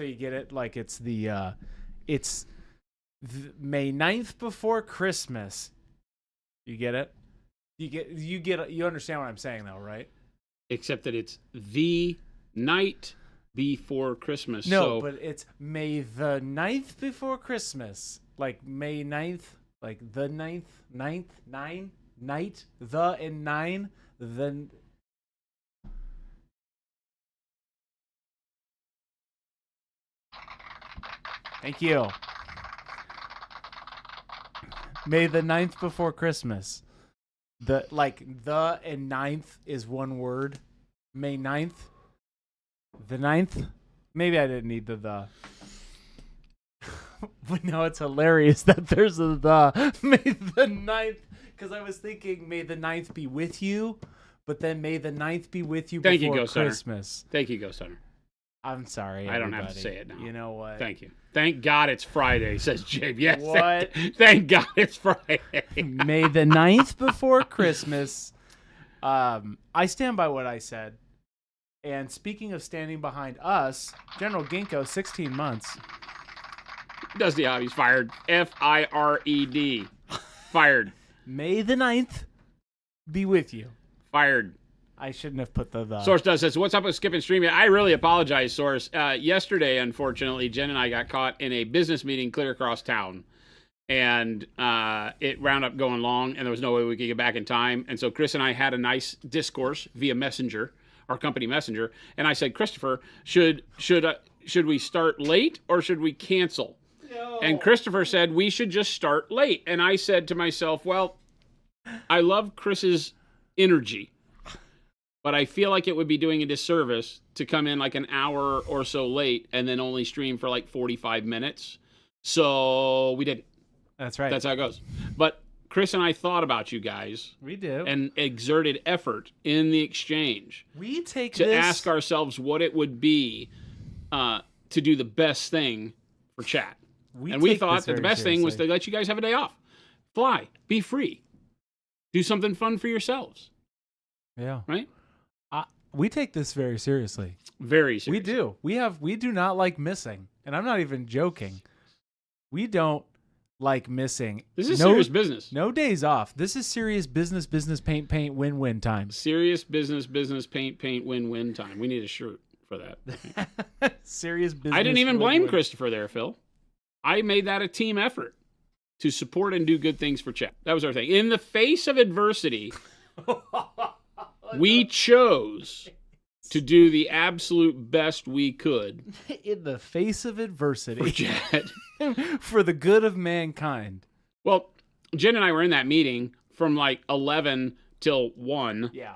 So you get it like it's it's May 9th before Christmas. You get it? You understand what I'm saying though, right? Except that it's the night before Christmas. No, but it's May the 9th before Christmas. Like May 9th, like the 9th, night, the and 9, then. Thank you. May the 9th before Christmas. The and 9th is one word. May 9th. The 9th. Maybe I didn't need the. But now it's hilarious that there's a the. May the 9th. Because I was thinking May the 9th be with you. But then May the 9th be with you before Christmas. Thank you, Ghost Hunter. I'm sorry, I don't have to say it now. You know what? Thank you. Thank God it's Friday, says Jabe. Yes. What? Thank God it's Friday. May the 9th before Christmas. I stand by what I said. And speaking of standing behind us, General Ginkgo, 16 months. Dusty Hobbies fired. Fired. Fired. May the 9th be with you. Fired. I shouldn't have put the. Source does says, what's up with skipping streaming? I really apologize, Source. Yesterday, unfortunately, Jen and I got caught in a business meeting clear across town. And it wound up going long, and there was no way we could get back in time. And so Chris and I had a nice discourse via Messenger, our company Messenger. And I said, Christopher, should we start late or should we cancel? No. And Christopher said, we should just start late. And I said to myself, well, I love Chris's energy. But I feel like it would be doing a disservice to come in like an hour or so late and then only stream for like 45 minutes. So we didn't. That's right. That's how it goes. But Chris and I thought about you guys. We do. And exerted effort in the exchange. We take to ask ourselves what it would be to do the best thing for chat. We thought that the best thing was to let you guys have a day off. Fly. Be free. Do something fun for yourselves. Yeah. Right? We take this very seriously. Very seriously. We do. We do not like missing. And I'm not even joking. We don't like missing. This is serious business. No days off. This is serious business, paint, win time. Serious business, paint, win time. We need a shirt for that. Serious business. I didn't even blame Christopher there, Phil. I made that a team effort to support and do good things for chat. That was our thing. In the face of adversity, we chose to do the absolute best we could. In the face of adversity. For chat. For the good of mankind. Well, Jen and I were in that meeting from like 11 till 1. Yeah.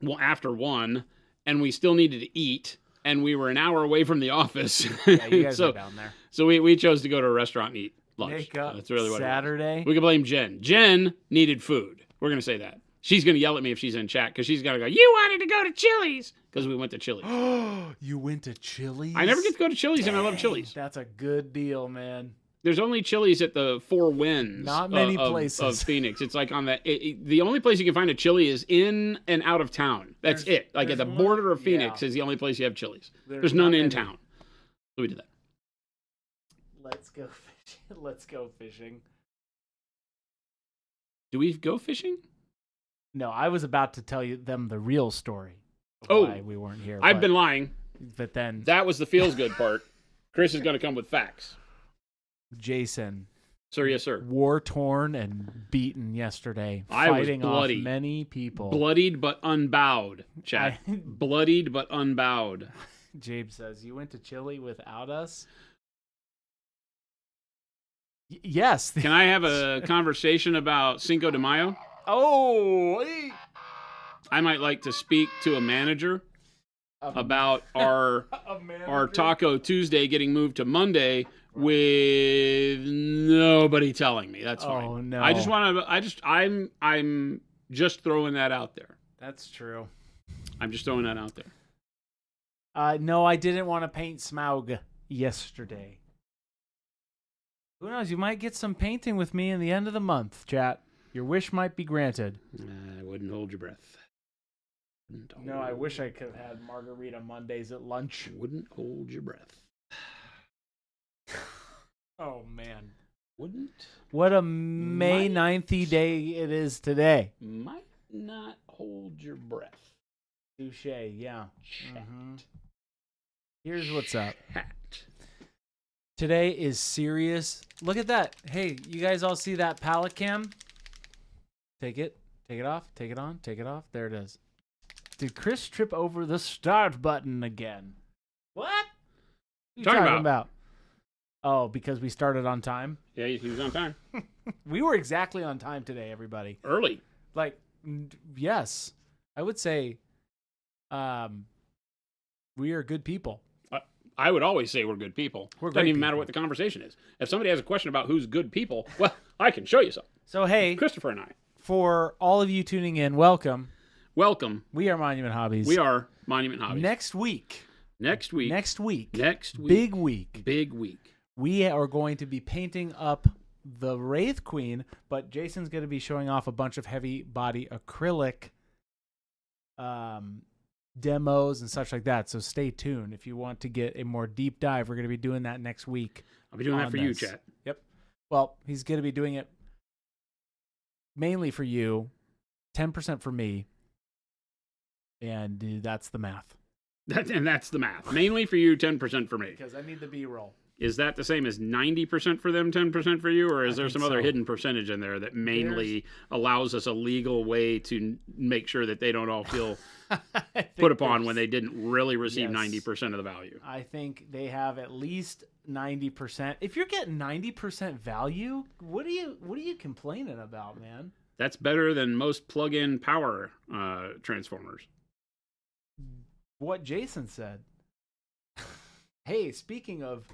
Well, after 1, and we still needed to eat, and we were an hour away from the office. Yeah, you guys are down there. So we chose to go to a restaurant and eat lunch. Make up That's really what Saturday. We can blame Jen. Jen needed food. We're going to say that. She's going to yell at me if she's in chat, because she's going to go, you wanted to go to Chili's, because we went to Chili's. You went to Chili's? I never get to go to Chili's, and I love Chili's. That's a good deal, man. There's only Chili's at the Four Winds. Not many places. Of Phoenix. It's like on the only place you can find a Chili is in and out of town. That's it. Like at the border of Phoenix is the only place you have Chili's. There's none in town. So we did that. Let's go fishing. Let's go fishing. Do we go fishing? No, I was about to tell them the real story of why we weren't here. I've been lying. But then... That was the feels good part. Chris is going to come with facts. Jason. Sir, yes, sir. War-torn and beaten yesterday. I was fighting bloody. Off many people. Bloodied but unbowed, chat. Bloodied but unbowed. Jabe says, you went to Chile without us? Yes. Can I have a conversation about Cinco de Mayo? Oh, I might like to speak to a manager about our Taco Tuesday getting moved to Monday with nobody telling me. That's fine. Oh no. I'm just throwing that out there. That's true. I'm just throwing that out there. No, I didn't want to paint Smaug yesterday. Who knows? You might get some painting with me in the end of the month, chat. Your wish might be granted. I wouldn't hold your breath. No, I wish I could have had Margarita Mondays at lunch. Wouldn't hold your breath. Wouldn't. What a May 9th day it is today. Might not hold your breath. Touche, yeah. Chat. Here's what's up. Chat. Today is serious. Look at that. Hey, you guys all see that pallet cam? Take it. Take it off. Take it on. Take it off. There it is. Did Chris trip over the start button again? What? What are you talking about? Oh, because we started on time? Yeah, he was on time. We were exactly on time today, everybody. Early. Like, yes. I would say we are good people. I would always say we're good people. Doesn't even matter what the conversation is. If somebody has a question about who's good people, well, I can show you some. So, hey. Christopher and I. For all of you tuning in, welcome. Welcome. We are Monument Hobbies. We are Monument Hobbies. Next week. Big week. We are going to be painting up the Wraith Queen, but Jason's going to be showing off a bunch of heavy body acrylic demos and such like that. So stay tuned. If you want to get a more deep dive, we're going to be doing that next week. I'll be doing that for you, chat. Yep. Well, he's going to be doing it mainly for you, 10% for me, and that's the math. That's the math. Mainly for you, 10% for me. Because I need the B-roll. Is that the same as 90% for them, 10% for you? Or is there some other hidden percentage in there that mainly allows us a legal way to make sure that they don't all feel put upon when they didn't really receive 90% of the value? I think they have at least 90%. If you're getting 90% value, what are you complaining about, man? That's better than most plug-in power transformers. What Jason said. Hey, speaking of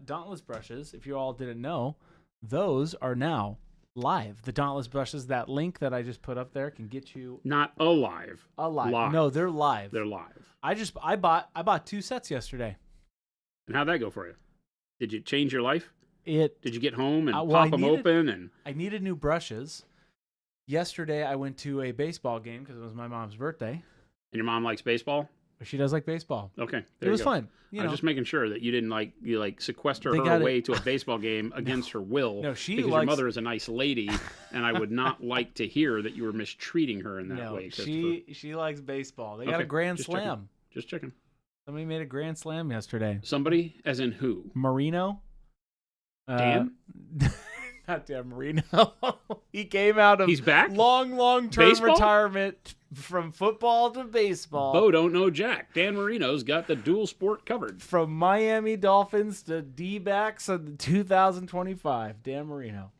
Dauntless brushes, if you all didn't know, those are now live. The Dauntless brushes, that link that I just put up there can get you not alive. Live. No, they're live. They're live. I bought 2 sets yesterday. And how'd that go for you? Did you change your life? Did you get home and well, pop them open? And I needed new brushes. Yesterday I went to a baseball game because it was my mom's birthday. And your mom likes baseball? She does like baseball. Okay, it was fun. I was just making sure that you didn't sequester her away to a baseball game against her will. No, because your mother is a nice lady, and I would not like to hear that you were mistreating her in that way. She likes baseball. They got a grand slam. Just checking. Somebody made a grand slam yesterday. Somebody, as in who? Marino. Dan? Not Dan Marino. He came out of He's back? long-term retirement from football to baseball. Bo don't know Jack. Dan Marino's got the dual sport covered. From Miami Dolphins to D-backs in 2025. Dan Marino.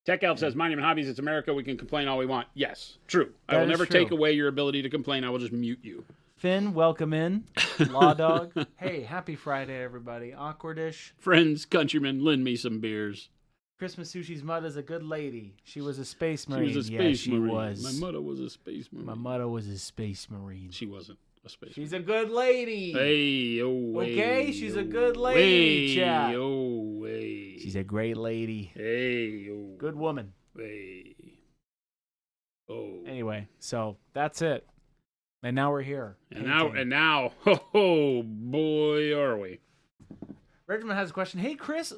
Tech Elf says, Monument Hobbies, it's America. We can complain all we want. Yes, true. I will never take away your ability to complain. I will just mute you. Finn, welcome in. Law Dog. Hey, happy Friday, everybody. Awkwardish. Friends, countrymen, lend me some beers. Christmas Sushi's mother is a good lady. She was a space marine. She was a space marine. She was. My mother was a space marine. My mother was a space marine. She wasn't a space She's a good lady. Hey, oh, okay? She's a good lady, chat. Oh, hey. She's a great lady. Hey, oh. Good woman. Hey. Oh. Anyway, so that's it. And now we're here. And now, oh boy, are we. Regiment has a question. Hey, Chris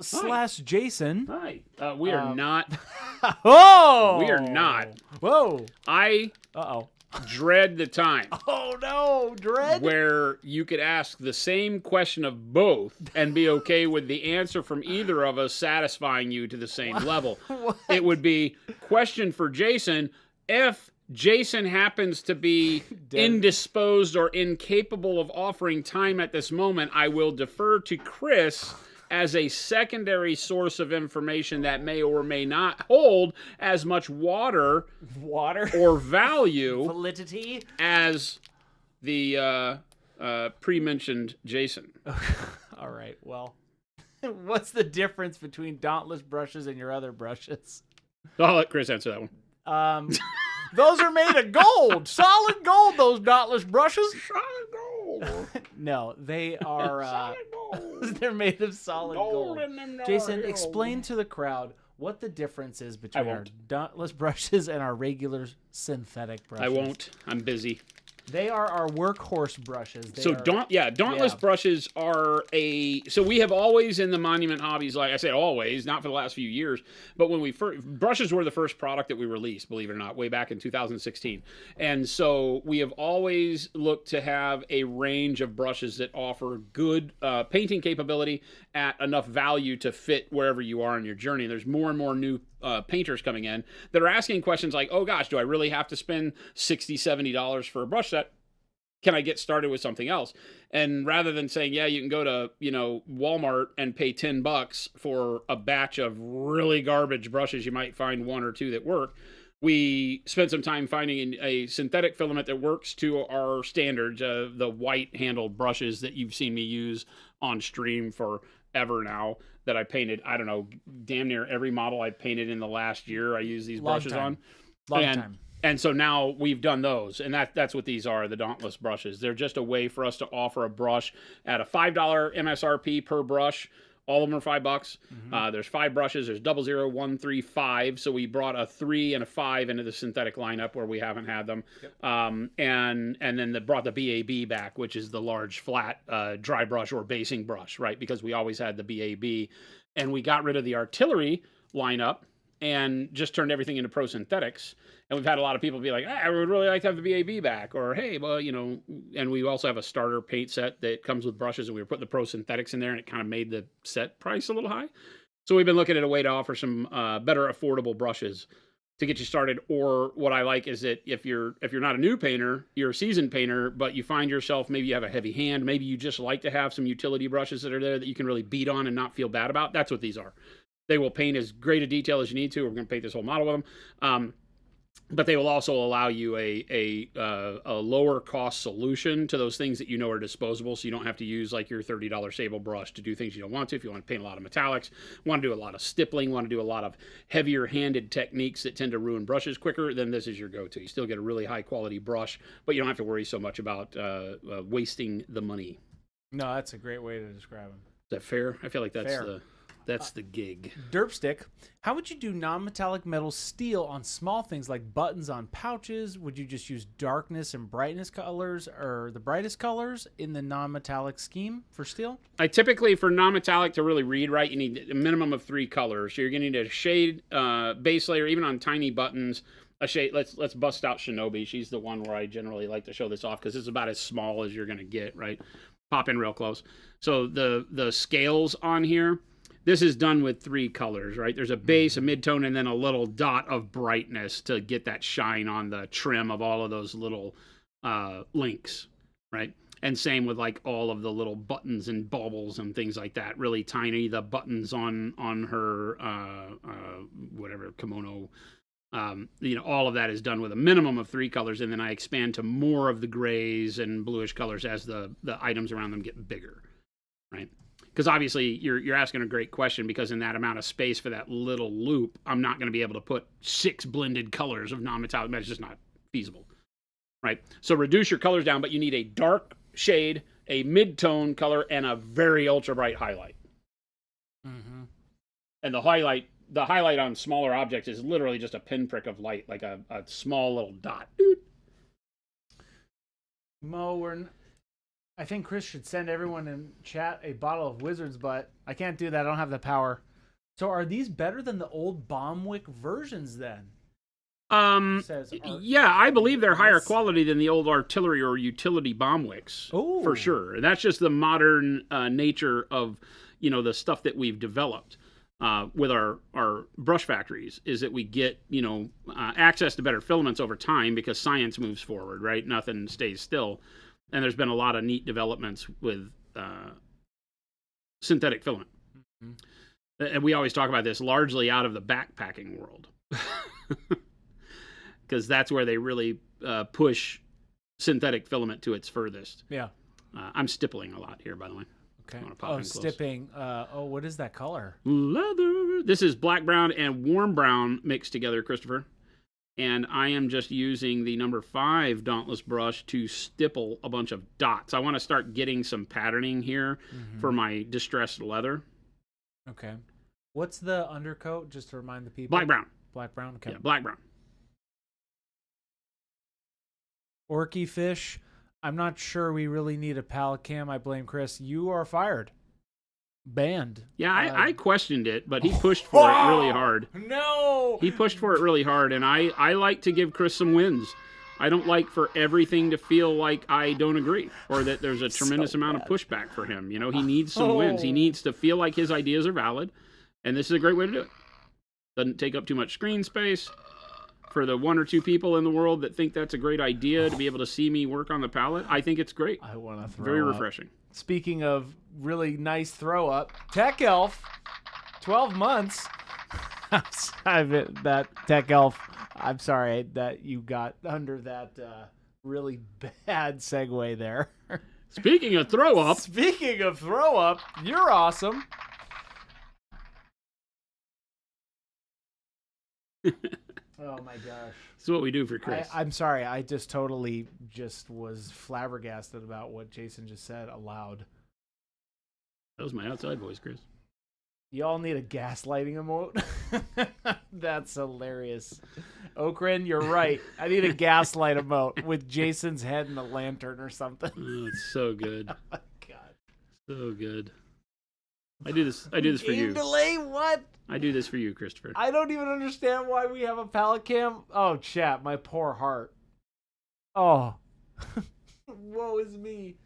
/ Jason. Hi. We are not. Oh! We are not. Whoa. I dread the time. Oh, no. Dread? Where you could ask the same question of both and be okay with the answer from either of us satisfying you to the same level. What? It would be question for Jason. If Jason happens to be indisposed or incapable of offering time at this moment, I will defer to Chris as a secondary source of information that may or may not hold as much water or value validity as the pre-mentioned Jason. All right, well, what's the difference between Dauntless brushes and your other brushes? I'll let Chris answer that one. Those are made of gold. Solid gold, those Dauntless brushes. Solid gold. No, they are... solid gold. They're made of solid gold. Jason, gold. Explain to the crowd what the difference is between our Dauntless brushes and our regular synthetic brushes. I won't. I'm busy. They are our workhorse brushes. Dauntless brushes are so we have always in the monument hobbies, like I say always, not for the last few years, but when brushes were the first product that we released, believe it or not, way back in 2016. And so we have always looked to have a range of brushes that offer good painting capability at enough value to fit wherever you are in your journey. There's more and more new painters coming in that are asking questions like, oh gosh, do I really have to spend $60, $70 for a brush set? Can I get started with something else? And rather than saying, yeah, you can go to, Walmart and pay $10 for a batch of really garbage brushes, you might find one or two that work. We spent some time finding a synthetic filament that works to our standards, the white handled brushes that you've seen me use on stream forever now, that I painted, I don't know, damn near every model I painted in the last year I use these brushes on. Long time. And so now we've done those, and that's what these are, the Dauntless brushes. They're just a way for us to offer a brush at a $5 MSRP per brush. All of them are $5. Mm-hmm. There's 5 brushes. There's 00, 1, 3, 5. So we brought a 3 and a 5 into the synthetic lineup where we haven't had them. Yep. And then they brought the BAB back, which is the large flat dry brush or basing brush, right? Because we always had the BAB, and we got rid of the artillery lineup and just turned everything into pro synthetics. And we've had a lot of people be like, I would really like to have the BAB back. Or, hey, well, and we also have a starter paint set that comes with brushes, and we were putting the pro synthetics in there, and it kind of made the set price a little high. So we've been looking at a way to offer some better affordable brushes to get you started. Or what I like is that if you're not a new painter, you're a seasoned painter, but you find yourself, maybe you have a heavy hand, maybe you just like to have some utility brushes that are there that you can really beat on and not feel bad about. That's what these are. They will paint as great a detail as you need to. We're going to paint this whole model with them. But they will also allow you a lower cost solution to those things that are disposable, so you don't have to use like your $30 sable brush to do things you don't want to. If you want to paint a lot of metallics, want to do a lot of stippling, want to do a lot of heavier handed techniques that tend to ruin brushes quicker, then this is your go-to. You still get a really high quality brush, but you don't have to worry so much about wasting the money. No, that's a great way to describe them. Is that fair? I feel like that's the gig. Derpstick, how would you do non-metallic metal steel on small things like buttons on pouches? Would you just use darkness and brightness colors, or the brightest colors in the non-metallic scheme for steel? I typically, for non-metallic to really read right, you need a minimum of 3 colors. So you're going to need a shade base layer, even on tiny buttons. A shade. Let's bust out Shinobi. She's the one where I generally like to show this off because it's about as small as you're going to get, right? Pop in real close. So the scales on here, this is done with 3 colors, right? There's a base, a midtone, and then a little dot of brightness to get that shine on the trim of all of those little links, right? And same with like all of the little buttons and baubles and things like that. Really tiny, the buttons on her whatever kimono. All of that is done with a minimum of 3 colors, and then I expand to more of the grays and bluish colors as the items around them get bigger, right? Because obviously you're asking a great question, because in that amount of space for that little loop, I'm not going to be able to put 6 blended colors of non-metallic. That's just not feasible, right? So reduce your colors down, but you need a dark shade, a mid-tone color, and a very ultra bright highlight. Mm-hmm. And the highlight on smaller objects is literally just a pinprick of light, like a small little dot. Mo, I think Chris should send everyone in chat a bottle of Wizard's Butt. I can't do that. I don't have the power. So are these better than the old Baumwick versions then? Yeah, I believe they're higher quality than the old artillery or utility Baumwicks. Oh, for sure. And that's just the modern nature of, the stuff that we've developed with our brush factories, is that we get, access to better filaments over time because science moves forward, right? Nothing stays still. And there's been a lot of neat developments with synthetic filament. Mm-hmm. And we always talk about this largely out of the backpacking world. Because that's where they really push synthetic filament to its furthest. Yeah. I'm stippling a lot here, by the way. Okay. Stippling. What is that color? Leather. This is black brown and warm brown mixed together, Christopher. And I am just using the number 5 Dauntless brush to stipple a bunch of dots. I want to start getting some patterning here for my distressed leather. Okay. What's the undercoat, just to remind the people? Black brown. Black brown? Okay. Yeah, black brown. Orky Fish, I'm not sure we really need a pallet cam. I blame Chris. You are fired. Banned. Yeah, I questioned it, but he pushed for it really hard. No! He pushed for it really hard, and I like to give Chris some wins. I don't like for everything to feel like I don't agree or that there's a tremendous amount of pushback for him. You know, he needs some wins. He needs to feel like his ideas are valid, and this is a great way to do it. Doesn't take up too much screen space. For the 1 or 2 people in the world that think that's a great idea to be able to see me work on the palette, I think it's great. I want to throw Very up. refreshing. Speaking of really nice throw up, Tech Elf, 12 months. That Tech Elf, I'm sorry that you got under that really bad segue there. Speaking of throw up. Speaking of throw up, you're awesome. Oh my gosh. This is what we do for Chris. I'm sorry. I just totally was flabbergasted about what Jason just said aloud. That was my outside voice, Chris. Y'all need a gaslighting emote? That's hilarious. Okrin, you're right. I need a gaslight emote with Jason's head in a lantern or something. Oh, it's so good. Oh my god. So good. I do this for you. Game delay? What? I do this for you, Christopher. I don't even understand why we have a palette cam. Oh, chat, my poor heart. Oh. Woe is me.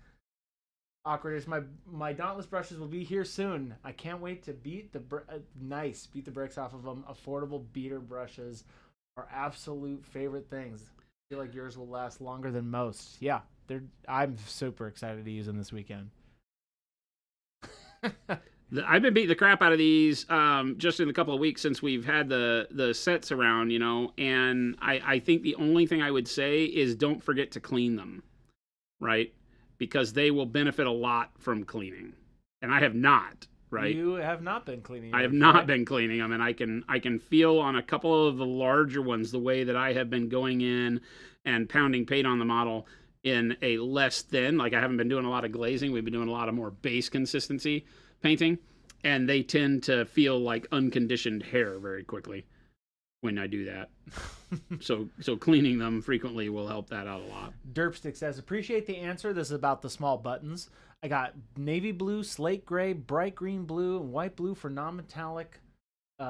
Awkwardness. My Dauntless brushes will be here soon. I can't wait to beat the beat the bricks off of them. Affordable beater brushes are absolute favorite things. I feel like yours will last longer than most. Yeah, I'm super excited to use them this weekend. I've been beating the crap out of these just in a couple of weeks since we've had the sets around, you know, and I think the only thing I would say is don't forget to clean them, right? Because they will benefit a lot from cleaning. And I have not, right? You have not been cleaning them. I have not been cleaning them, and I can feel on a couple of the larger ones the way that I have been going in and pounding paint on the model in a less thin, like I haven't been doing a lot of glazing. We've been doing a lot of more base consistency painting, and they tend to feel like unconditioned hair very quickly when I do that. so cleaning them frequently will help that out a lot. Derpstick says, appreciate the answer. This is about the small buttons. I got navy blue, slate gray, bright green blue, and white blue for non-metallic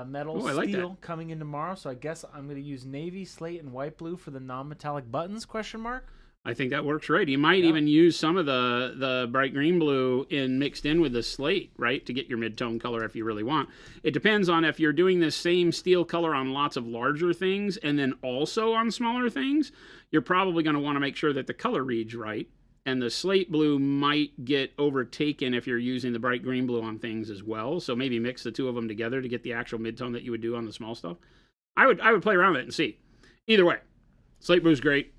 metal steel coming in tomorrow. So I guess I'm going to use navy, slate, and white blue for the non-metallic buttons, question mark? I think that works right. You might even use some of the bright green blue mixed in with the slate, right, to get your mid-tone color if you really want. It depends on if you're doing this same steel color on lots of larger things and then also on smaller things, you're probably going to want to make sure that the color reads right. And the slate blue might get overtaken if you're using the bright green blue on things as well. So maybe mix the two of them together to get the actual mid-tone that you would do on the small stuff. I would play around with it and see. Either way, slate blue's great.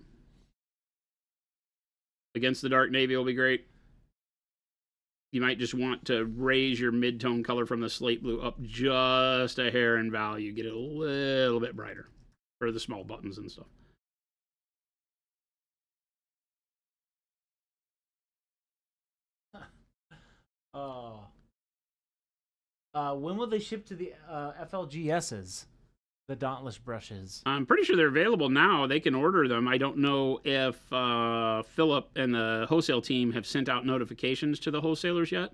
Against the dark navy will be great. You might just want to raise your mid-tone color from the slate blue up just a hair in value. Get it a little bit brighter for the small buttons and stuff. When will they ship to the FLGSs? The Dauntless brushes. I'm pretty sure they're available now. They can order them. I don't know if Philip and the wholesale team have sent out notifications to the wholesalers yet.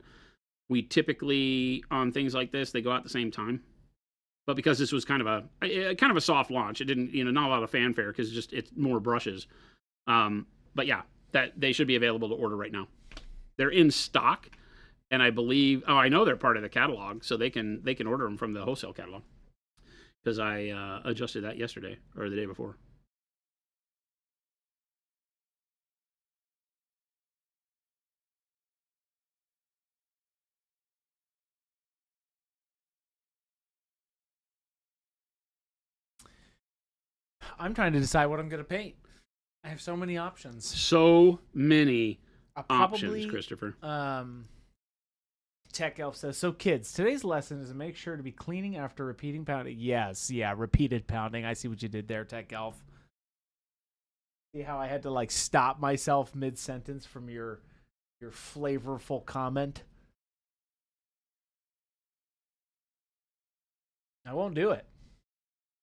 We typically, on things like this, they go out at the same time. But because this was kind of a soft launch, it didn't, not a lot of fanfare because it's more brushes. But yeah, that they should be available to order right now. They're in stock, and I believe, I know they're part of the catalog, so they can order them from the wholesale catalog. Because I adjusted that yesterday or the day before. I'm trying to decide what I'm going to paint. I have so many options. So many options, Christopher. Tech Elf says, so kids, today's lesson is to make sure to be cleaning after repeating pounding. Yes, repeated pounding. I see what you did there, Tech Elf. See how I had to stop myself mid-sentence from your flavorful comment? I won't do it.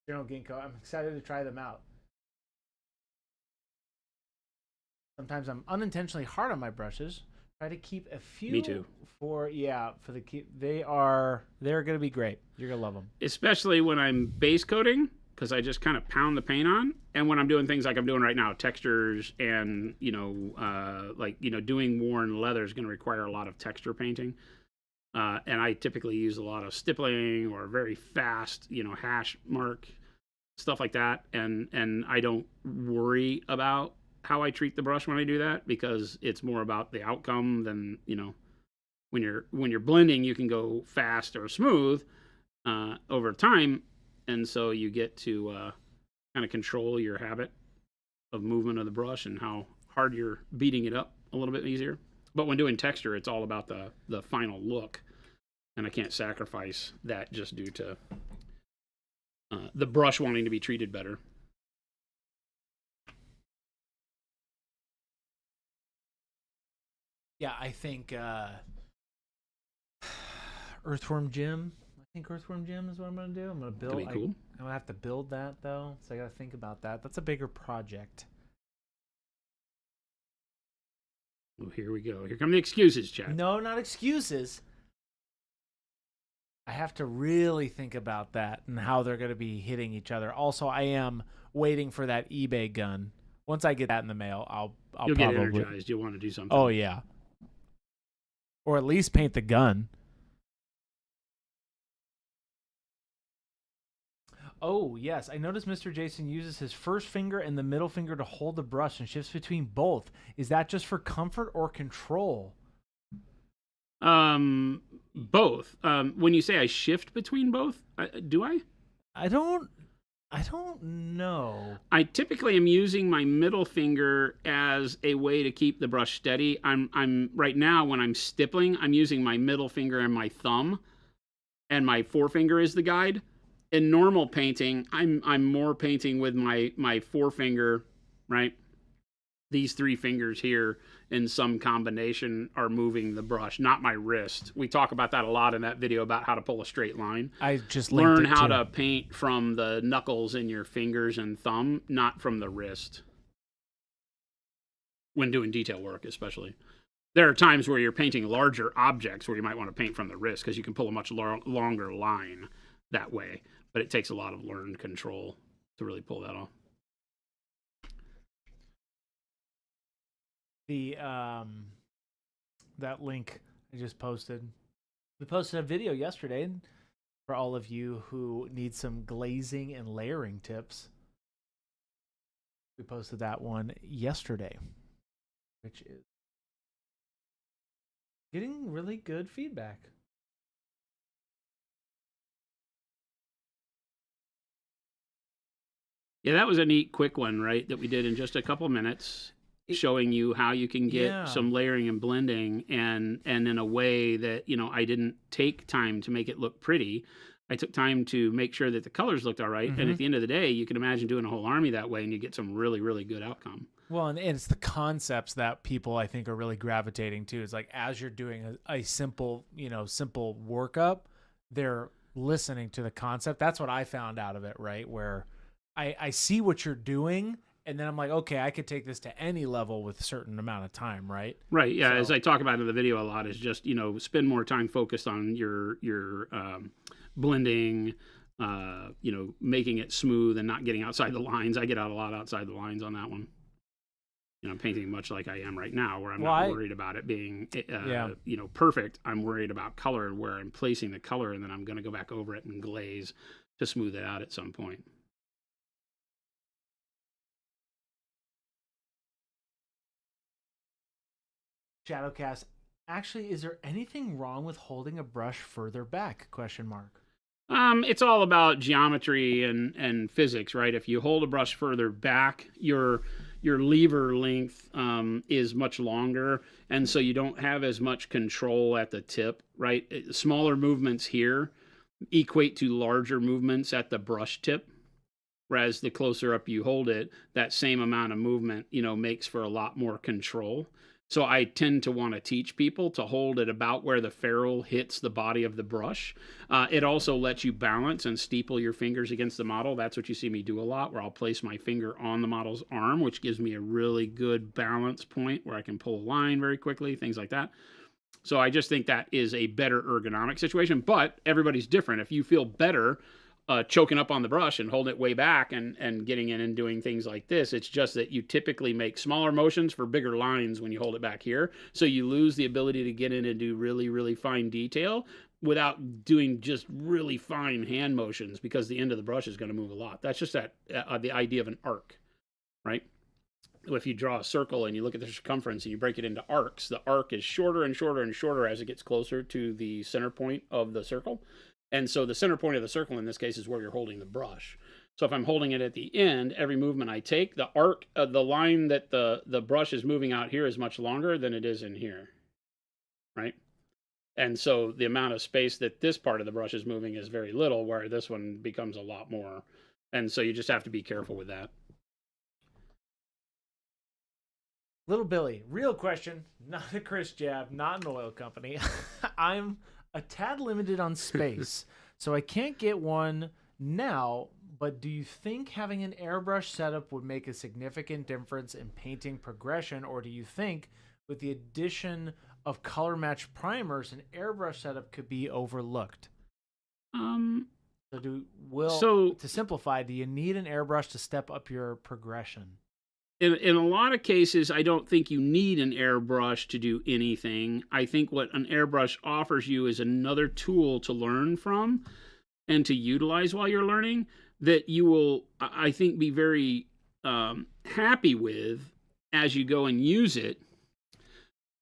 General Ginkgo, I'm excited to try them out. sometimes I'm unintentionally hard on my brushes. Try to keep a few. Me too. For the keep. They're going to be great. You're going to love them. Especially when I'm base coating, because I just kind of pound the paint on, and when I'm doing things like I'm doing right now, textures, and doing worn leather is going to require a lot of texture painting. And I typically use a lot of stippling or very fast, hash mark, stuff like that. And I don't worry about how I treat the brush when I do that, because it's more about the outcome than, when you're blending, you can go fast or smooth over time. And so you get to kind of control your habit of movement of the brush and how hard you're beating it up a little bit easier. But when doing texture, it's all about the final look. And I can't sacrifice that just due to the brush wanting to be treated better. Yeah, I think Earthworm Jim. I think Earthworm Jim is what I'm going to do. I'm going to build. That'd be cool. I'm going to have to build that, though. So I got to think about that. That's a bigger project. Oh, here we go. Here come the excuses, Chad. No, not excuses. I have to really think about that and how they're going to be hitting each other. Also, I am waiting for that eBay gun. Once I get that in the mail, I'll You'll probably get energized. You'll want to do something. Oh yeah. Or at least paint the gun. Oh, yes. I noticed Mr. Jason uses his first finger and the middle finger to hold the brush and shifts between both. Is that just for comfort or control? Both. When you say I shift between both, do I? I don't know. I typically am using my middle finger as a way to keep the brush steady. I'm right now when I'm stippling, I'm using my middle finger and my thumb, and my forefinger is the guide. In normal painting, I'm more painting with my forefinger, right? These three fingers here in some combination are moving the brush, not my wrist. We talk about that a lot in that video about how to pull a straight line. I just learn how to paint from the knuckles in your fingers and thumb, not from the wrist. When doing detail work, especially. There are times where you're painting larger objects where you might want to paint from the wrist because you can pull a much longer line that way. But it takes a lot of learned control to really pull that off. The that link I just posted. We posted a video yesterday for all of you who need some glazing and layering tips. We posted that one yesterday, which is getting really good feedback. Yeah, that was a neat, quick one, right? That we did in just a couple minutes, showing you how you can get some layering and blending, and in a way that, I didn't take time to make it look pretty. I took time to make sure that the colors looked all right. Mm-hmm. And at the end of the day, you can imagine doing a whole army that way, and you get some really, really good outcome. Well, and it's the concepts that people, I think, are really gravitating to. It's like, as you're doing a simple, simple workup, they're listening to the concept. That's what I found out of it, right? Where I see what you're doing, and then I'm like, okay, I could take this to any level with a certain amount of time, right? Right, yeah. So, as I talk about in the video a lot, is just, spend more time focused on your blending, making it smooth and not getting outside the lines. I get out a lot outside the lines on that one. I'm painting much like I am right now, where I'm not worried about it being, perfect. I'm worried about color and where I'm placing the color, and then I'm going to go back over it and glaze to smooth it out at some point. Shadowcast, actually, is there anything wrong with holding a brush further back? ? It's all about geometry and physics, right? If you hold a brush further back, your lever length is much longer, and so you don't have as much control at the tip, right? Smaller movements here equate to larger movements at the brush tip, whereas the closer up you hold it, that same amount of movement, makes for a lot more control. So I tend to want to teach people to hold it about where the ferrule hits the body of the brush. It also lets you balance and steeple your fingers against the model. That's what you see me do a lot, where I'll place my finger on the model's arm, which gives me a really good balance point where I can pull a line very quickly, things like that. So I just think that is a better ergonomic situation, but everybody's different. If you feel better choking up on the brush and holding it way back and getting in and doing things like this, it's just that you typically make smaller motions for bigger lines when you hold it back here. So you lose the ability to get in and do really, really fine detail without doing just really fine hand motions, because the end of the brush is going to move a lot. That's just that the idea of an arc, right? If you draw a circle and you look at the circumference and you break it into arcs, the arc is shorter and shorter and shorter as it gets closer to the center point of the circle. And so the center point of the circle in this case is where you're holding the brush. So if I'm holding it at the end, every movement I take, the arc, the line that the brush is moving out here is much longer than it is in here, right? And so the amount of space that this part of the brush is moving is very little, where this one becomes a lot more. And so you just have to be careful with that. Little Billy, real question, not a Chris jab, not an oil company. I'm a tad limited on space, so I can't get one now, but do you think having an airbrush setup would make a significant difference in painting progression, or do you think with the addition of color match primers, an airbrush setup could be overlooked? To simplify, do you need an airbrush to step up your progression? In a lot of cases, I don't think you need an airbrush to do anything. I think what an airbrush offers you is another tool to learn from and to utilize while you're learning that you will, I think, be very happy with as you go and use it.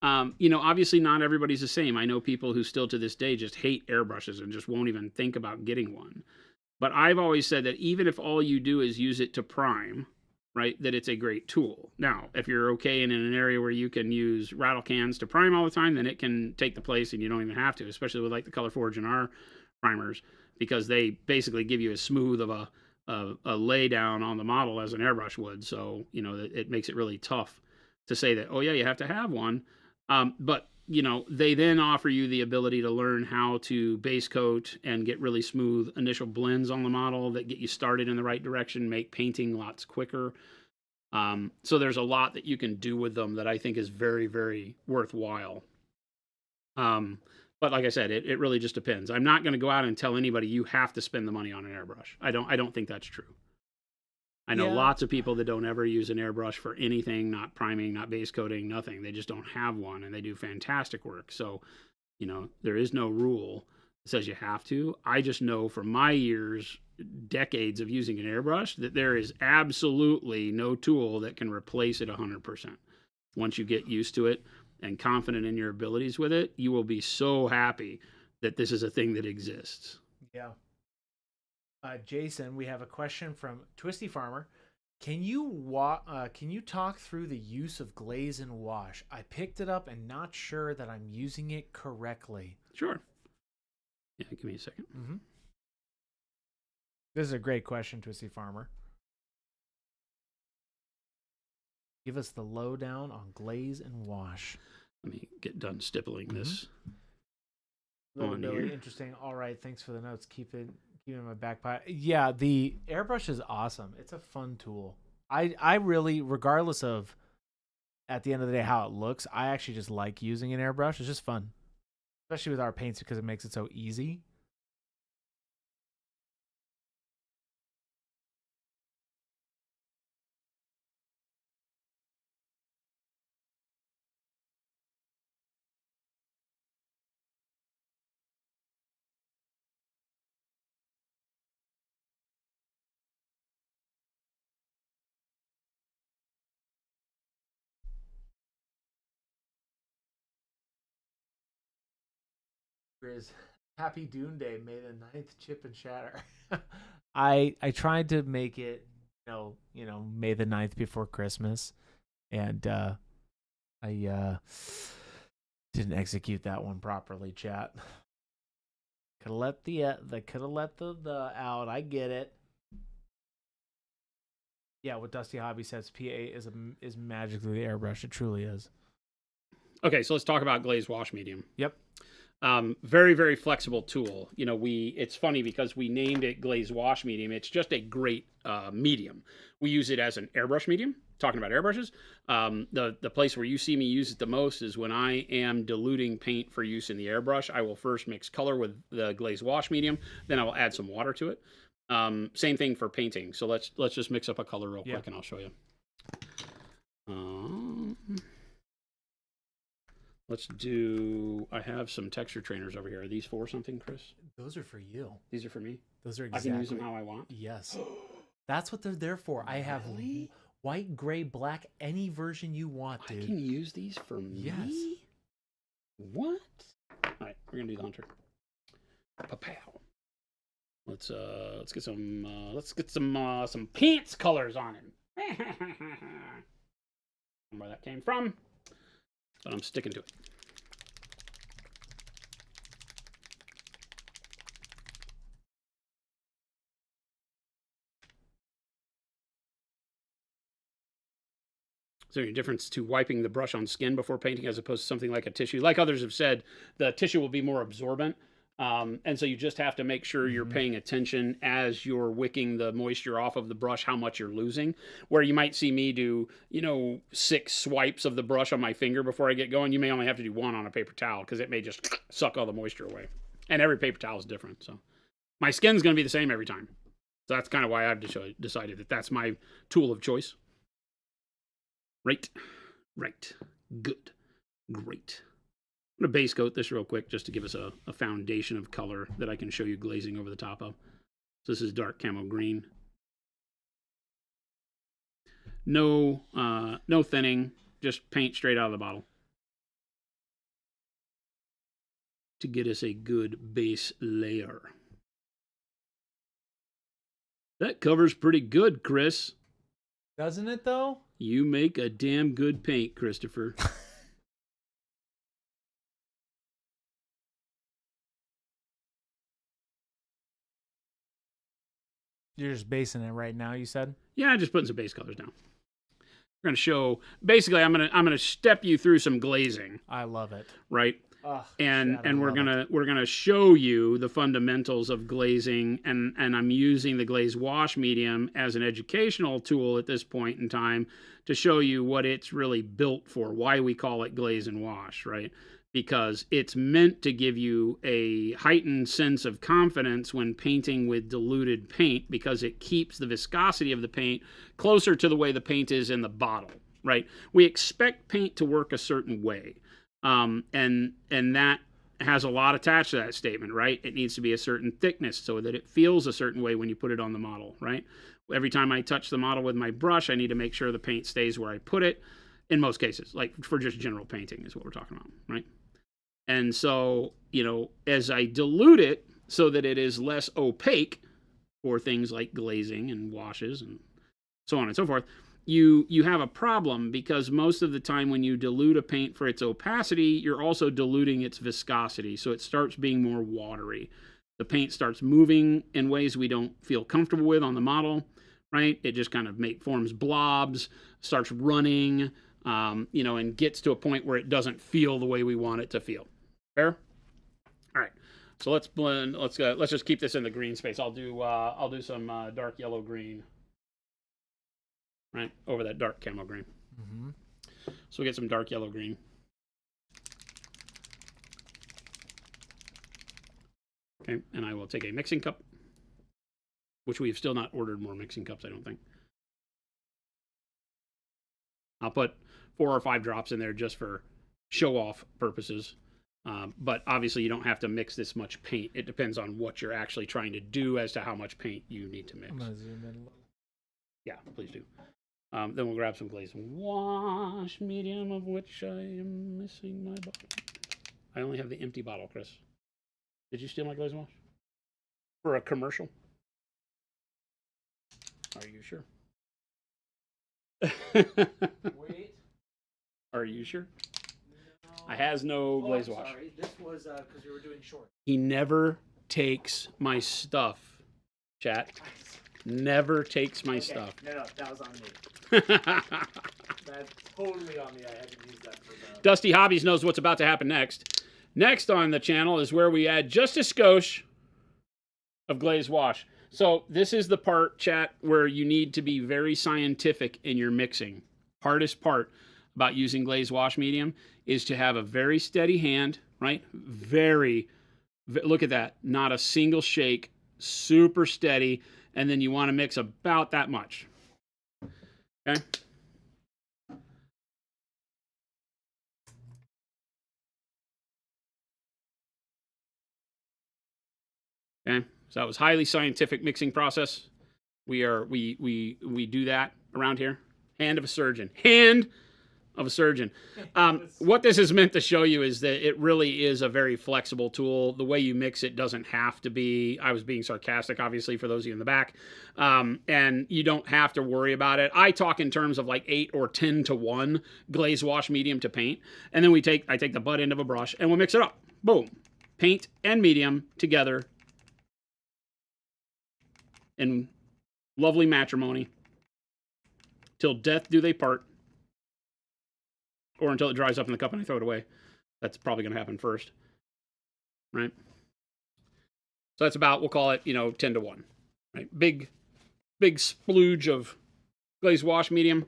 Obviously not everybody's the same. I know people who still to this day just hate airbrushes and just won't even think about getting one. But I've always said that even if all you do is use it to prime, right, that it's a great tool. Now, if you're okay in an area where you can use rattle cans to prime all the time, then it can take the place and you don't even have to, especially with like the Color Forge and our primers, because they basically give you as smooth of a lay down on the model as an airbrush would. So, it makes it really tough to say that, oh yeah, you have to have one. But they then offer you the ability to learn how to base coat and get really smooth initial blends on the model that get you started in the right direction, make painting lots quicker. So there's a lot that you can do with them that I think is very, very worthwhile. But like I said, it really just depends. I'm not going to go out and tell anybody you have to spend the money on an airbrush. I don't think that's true. I know lots of people that don't ever use an airbrush for anything, not priming, not base coating, nothing. They just don't have one, and they do fantastic work. So, there is no rule that says you have to. I just know from my years, decades of using an airbrush, that there is absolutely no tool that can replace it 100%. Once you get used to it and confident in your abilities with it, you will be so happy that this is a thing that exists. Yeah. Jason, we have a question from Twisty Farmer. Can you talk through the use of glaze and wash? I picked it up and not sure that I'm using it correctly. Sure. Yeah, give me a second. Mm-hmm. This is a great question, Twisty Farmer. Give us the lowdown on glaze and wash. Let me get done stippling this. Really interesting. All right, thanks for the notes. Keep it in my back pocket. Yeah, the airbrush is awesome. It's a fun tool. I really, regardless of at the end of the day how it looks, I actually just like using an airbrush. It's just fun, especially with our paints because it makes it so easy. Is Happy Dune Day, May the 9th, chip and shatter. I tried to make it, May the 9th before Christmas, and I didn't execute that one properly, chat. Could have let the out. I get it. Yeah, what Dusty Hobby says, PA is magically the airbrush. It truly is. Okay, so let's talk about Glaze Wash Medium. Yep. Very, very flexible tool. You know, it's funny because we named it Glaze Wash Medium. It's just a great medium. We use it as an airbrush medium. Talking about airbrushes, the place where you see me use it the most is when I am diluting paint for use in the airbrush. I will first mix color with the Glaze Wash Medium, then I will add some water to it. Same thing for painting. So let's just mix up a color real quick, and I'll show you. Let's do. I have some texture trainers over here. Are these for something, Chris? Those are for you. These are for me. Those are exactly. I can use them how I want. Yes, that's what they're there for. I have white, gray, black, any version you want, dude. I can use these for me. Yes. What? All right, we're gonna do the hunter. Pow. Let's get some pants colors on him. Where that came from, but I'm sticking to it. Is there any difference to wiping the brush on skin before painting as opposed to something like a tissue? Like others have said, the tissue will be more absorbent. And so you just have to make sure you're paying attention as you're wicking the moisture off of the brush, how much you're losing. Where you might see me do, 6 swipes of the brush on my finger before I get going. You may only have to do 1 on a paper towel because it may just suck all the moisture away. And every paper towel is different. So my skin's going to be the same every time. So that's kind of why I've decided that that's my tool of choice. Right. Good. Great. I'm going to base coat this real quick just to give us a foundation of color that I can show you glazing over the top of. So this is dark camo green. No thinning, just paint straight out of the bottle to get us a good base layer. That covers pretty good, Chris. Doesn't it, though? You make a damn good paint, Christopher. You're just basing it right now, you said? Yeah, just putting some base colors down. We're going to show, basically, I'm going to step you through some glazing. I love it. Right? Oh, and we're gonna show you the fundamentals of glazing, and I'm using the Glaze Wash Medium as an educational tool at this point in time to show you what it's really built for, why we call it Glaze and Wash, right? Because it's meant to give you a heightened sense of confidence when painting with diluted paint, because it keeps the viscosity of the paint closer to the way the paint is in the bottle, right? We expect paint to work a certain way. And that has a lot attached to that statement, right? It needs to be a certain thickness so that it feels a certain way when you put it on the model, right? Every time I touch the model with my brush, I need to make sure the paint stays where I put it. In most cases, like for just general painting is what we're talking about, right? And so, as I dilute it so that it is less opaque for things like glazing and washes and so on and so forth, you have a problem, because most of the time when you dilute a paint for its opacity, you're also diluting its viscosity. So it starts being more watery. The paint starts moving in ways we don't feel comfortable with on the model, right? It just kind of forms blobs, starts running, and gets to a point where it doesn't feel the way we want it to feel. Fair? All right. So let's blend. Let's just keep this in the green space. I'll do some dark yellow green. Right, over that dark camo green. So we'll get some dark yellow green. Okay, and I will take a mixing cup, which we have still not ordered more mixing cups, I don't think. I'll put 4 or 5 drops in there just for show-off purposes. But obviously you don't have to mix this much paint. It depends on what you're actually trying to do as to how much paint you need to mix. I'm going to zoom in a little. Yeah, please do. Then we'll grab some Glaze Wash Medium, of which I am missing my bottle. I only have the empty bottle, Chris. Did you steal my Glaze Wash? For a commercial? Are you sure? Wait. Are you sure? No. I has no Glaze Wash. Sorry. This was because we were doing short. He never takes my stuff, chat. Never takes my stuff. No, that was on me. That's totally on me. I had to use that for that. Dusty Hobbies knows what's about to happen next. Next on the channel is where we add just a skosh of Glaze wash. So this is the part, chat, where you need to be very scientific in your mixing. Hardest part about using Glaze wash medium is to have a very steady hand, right? Look at that. Not a single shake, super steady. And then you want to mix about that much. Okay? Okay? So that was highly scientific mixing process. We do that around here. Hand of a surgeon. Hand of a surgeon. What this is meant to show you is that it really is a very flexible tool. The way you mix it doesn't have to be, I was being sarcastic, obviously, for those of you in the back. And you don't have to worry about it. I talk in terms of like 8 or 10 to 1 glaze wash medium to paint. And then I take the butt end of a brush and we'll mix it up. Boom. Paint and medium together in lovely matrimony. Till death do they part. Or until it dries up in the cup and I throw it away. That's probably going to happen first. Right? So that's about, we'll call it, 10 to 1. Right? Big splooge of glaze wash medium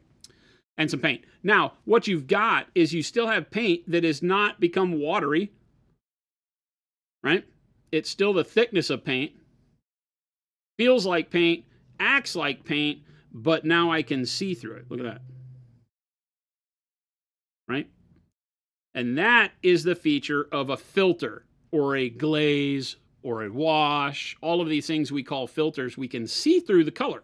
and some paint. Now, what you've got is you still have paint that has not become watery. Right? It's still the thickness of paint. Feels like paint, acts like paint, but now I can see through it. Look at that. Right? And that is the feature of a filter or a glaze or a wash. All of these things we call filters. We can see through the color,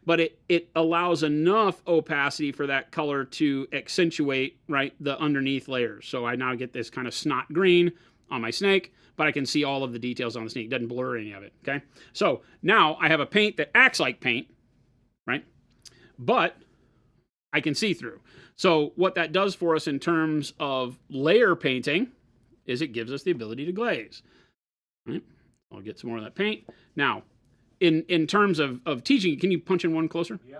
but it allows enough opacity for that color to accentuate, right, the underneath layers. So I now get this kind of snot green on my snake, but I can see all of the details on the snake. It doesn't blur any of it, okay? So now I have a paint that acts like paint, right? But I can see through. So what that does for us in terms of layer painting is it gives us the ability to glaze. Right? I'll get some more of that paint. Now, in terms of teaching, can you punch in one closer? Yeah.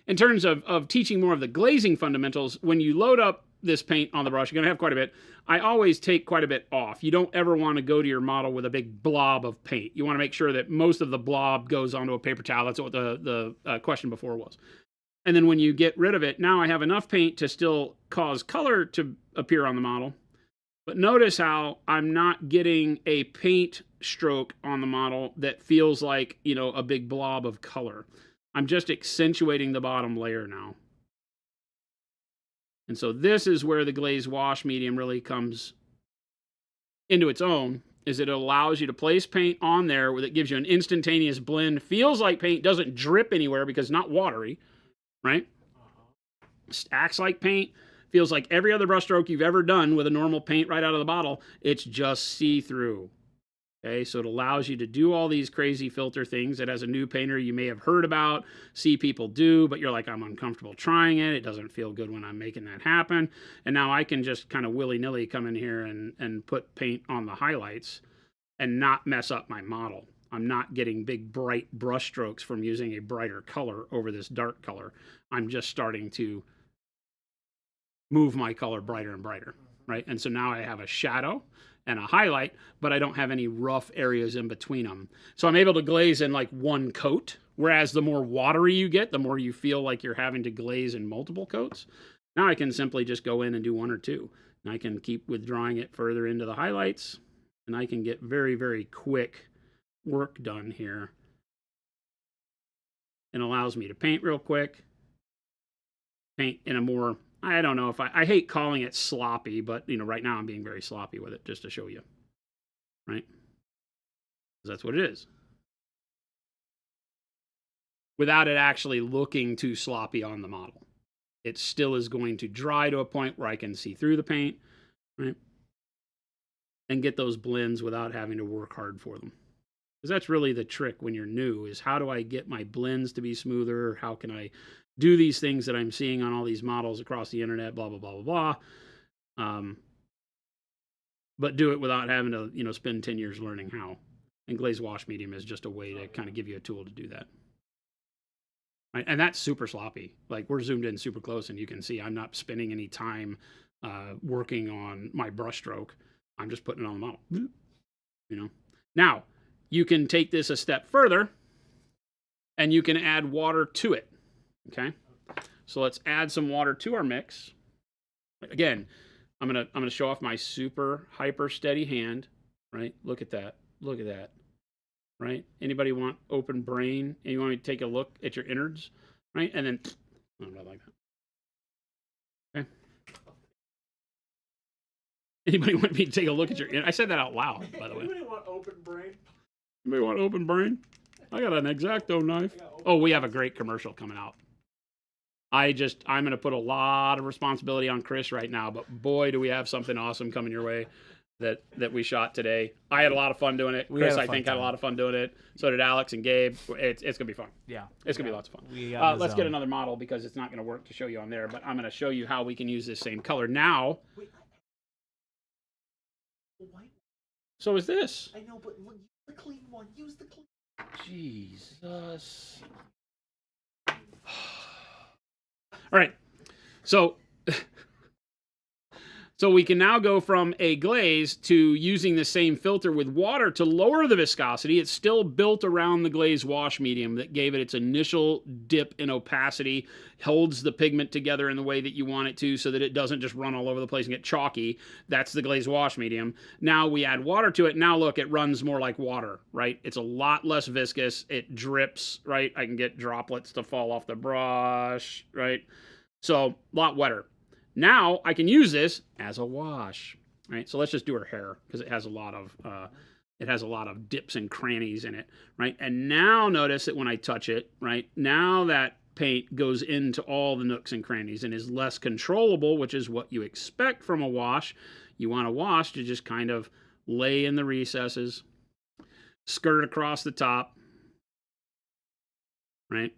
In terms of teaching more of the glazing fundamentals, when you load up this paint on the brush, you're going to have quite a bit. I always take quite a bit off. You don't ever want to go to your model with a big blob of paint. You want to make sure that most of the blob goes onto a paper towel. That's what the question before was. And then when you get rid of it, now I have enough paint to still cause color to appear on the model. But notice how I'm not getting a paint stroke on the model that feels like, a big blob of color. I'm just accentuating the bottom layer now. And so this is where the glaze wash medium really comes into its own, is it allows you to place paint on there that gives you an instantaneous blend. Feels like paint, doesn't drip anywhere because it's not watery. Right? Acts like paint, feels like every other brush stroke you've ever done with a normal paint right out of the bottle. It's just see-through. Okay, so it allows you to do all these crazy filter things that as a new painter you may have heard about, see people do, but you're like, I'm uncomfortable trying it. It doesn't feel good when I'm making that happen. And now I can just kind of willy-nilly come in here and put paint on the highlights and not mess up my model. I'm not getting big bright brush strokes from using a brighter color over this dark color. I'm just starting to move my color brighter and brighter, right? And so now I have a shadow and a highlight, but I don't have any rough areas in between them. So I'm able to glaze in like one coat, whereas the more watery you get, the more you feel like you're having to glaze in multiple coats. Now I can simply just go in and do 1 or 2. And I can keep withdrawing it further into the highlights, and I can get very, very quick work done here. It allows me to paint real quick, paint in a more, I don't know if I hate calling it sloppy, but right now I'm being very sloppy with it just to show you, right? Because that's what it is. Without it actually looking too sloppy on the model. It still is going to dry to a point where I can see through the paint, right? And get those blends without having to work hard for them. Because that's really the trick when you're new, is how do I get my blends to be smoother? How can I do these things that I'm seeing on all these models across the internet, blah, blah, blah, blah, blah. But do it without having to, spend 10 years learning how. And glaze wash medium is just a way to kind of give you a tool to do that. right? And that's super sloppy. Like we're zoomed in super close, and you can see I'm not spending any time working on my brush stroke. I'm just putting it on the model. You know. Now you can take this a step further, and you can add water to it. Okay. So let's add some water to our mix. Again, I'm gonna show off my super hyper steady hand. Right. Look at that. Look at that. Right? Anybody want open brain? And you want me to take a look at your innards? Right? And then, oh, not like that. Okay. Anybody want me to take a look at your innards? I said that out loud, by the way. Anybody want open brain? Anybody want open brain? I got an X-Acto knife. Oh, we have a great commercial coming out. I'm going to put a lot of responsibility on Chris right now, but boy, do we have something awesome coming your way. That we shot today. I had a lot of fun doing it. Chris, I think, had a lot of fun doing it. So did Alex and Gabe. It's going to be fun. Yeah. It's going to be lots of fun. Let's get another model because it's not going to work to show you on there, but I'm going to show you how we can use this same color. Now, so is this. I know, but use the clean one. Use the clean. Jesus. All right. So we can now go from a glaze to using the same filter with water to lower the viscosity. It's still built around the glaze wash medium that gave it its initial dip in opacity, holds the pigment together in the way that you want it to so that it doesn't just run all over the place and get chalky. That's the glaze wash medium. Now we add water to it. Now look, it runs more like water, right? It's a lot less viscous. It drips, right? I can get droplets to fall off the brush, right? So a lot wetter. Now I can use this as a wash, right? So let's just do her hair because it has a lot of dips and crannies in it, right? And now notice that when I touch it, right, now that paint goes into all the nooks and crannies and is less controllable, which is what you expect from a wash. You want a wash to just kind of lay in the recesses, skirt across the top, right?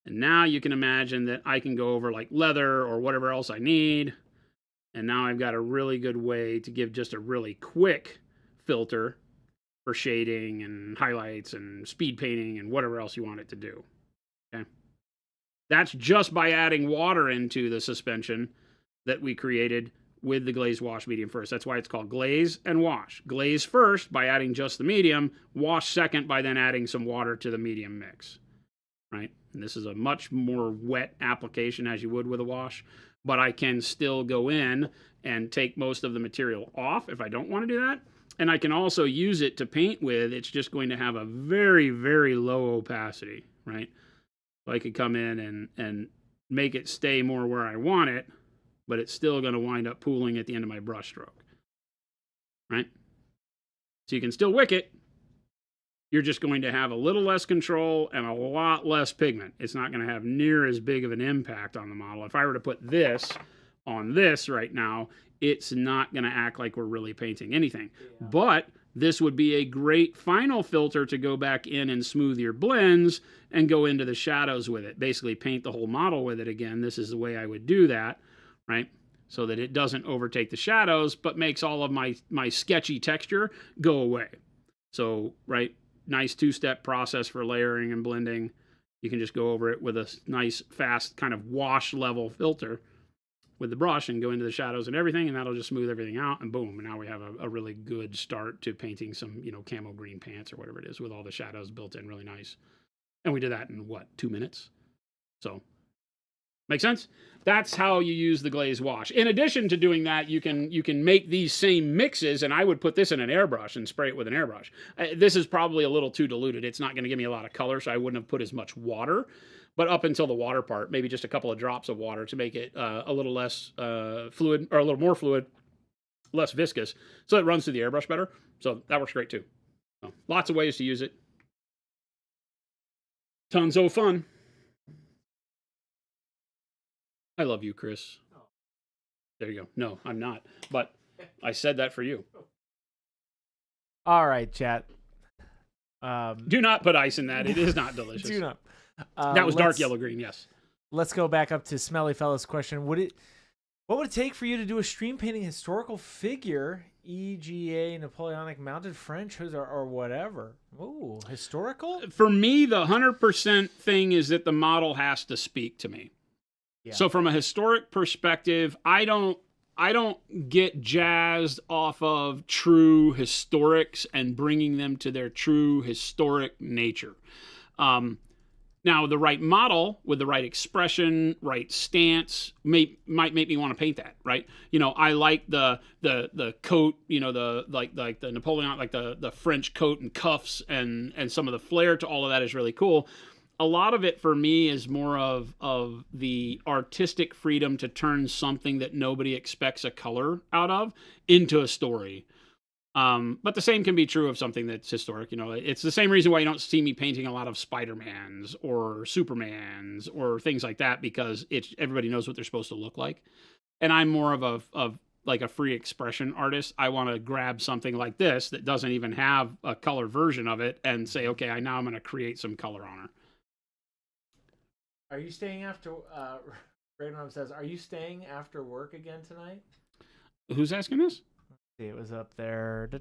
And now you can imagine that I can go over like leather or whatever else I need. And now I've got a really good way to give just a really quick filter for shading and highlights and speed painting and whatever else you want it to do. Okay. That's just by adding water into the suspension that we created with the glaze wash medium first. That's why it's called glaze and wash. Glaze first by adding just the medium, wash second by then adding some water to the medium mix. Right? And this is a much more wet application as you would with a wash, but I can still go in and take most of the material off if I don't want to do that. And I can also use it to paint with. It's just going to have a very, very low opacity, right? So I could come in and make it stay more where I want it, but it's still going to wind up pooling at the end of my brush stroke, right? So you can still wick it. You're just going to have a little less control and a lot less pigment. It's not going to have near as big of an impact on the model. If I were to put this on this right now, it's not going to act like we're really painting anything. Yeah. But this would be a great final filter to go back in and smooth your blends and go into the shadows with it. Basically paint the whole model with it again. This is the way I would do that, right? So that it doesn't overtake the shadows, but makes all of my sketchy texture go away. So, right? Nice two-step process for layering and blending. You can just go over it with a nice, fast kind of wash level filter with the brush and go into the shadows and everything, and that'll just smooth everything out, and boom, and now we have a really good start to painting some, camo green pants or whatever it is with all the shadows built in really nice. And we did that in, 2 minutes? So, make sense? That's how you use the glaze wash. In addition to doing that, you can make these same mixes, and I would put this in an airbrush and spray it with an airbrush. This is probably a little too diluted. It's not going to give me a lot of color, so I wouldn't have put as much water. But up until the water part, maybe just a couple of drops of water to make it a little less fluid, or a little more fluid, less viscous, so it runs through the airbrush better. So that works great too. So, lots of ways to use it. Tons of fun. I love you, Chris. There you go. No, I'm not. But I said that for you. All right, chat. Do not put ice in that. It is not delicious. Do not. That was dark yellow green, yes. Let's go back up to Smelly Fella's question. What would it take for you to do a stream painting historical figure EGA Napoleonic mounted French or whatever. Ooh, historical? For me, the 100% thing is that the model has to speak to me. Yeah. So from a historic perspective, I don't get jazzed off of true historics and bringing them to their true historic nature. Now, the right model with the right expression, right stance might make me want to paint that, right? I like the coat, the the Napoleon, like the French coat and cuffs and some of the flair to all of that is really cool. A lot of it for me is more of the artistic freedom to turn something that nobody expects a color out of into a story. But the same can be true of something that's historic. It's the same reason why you don't see me painting a lot of Spider-Mans or Supermans or things like that, because everybody knows what they're supposed to look like. And I'm more of a free expression artist. I want to grab something like this that doesn't even have a color version of it and say, okay, now I'm going to create some color on her. Are you staying after? Raymond says, "Are you staying after work again tonight?" Who's asking this? See, it was up there. I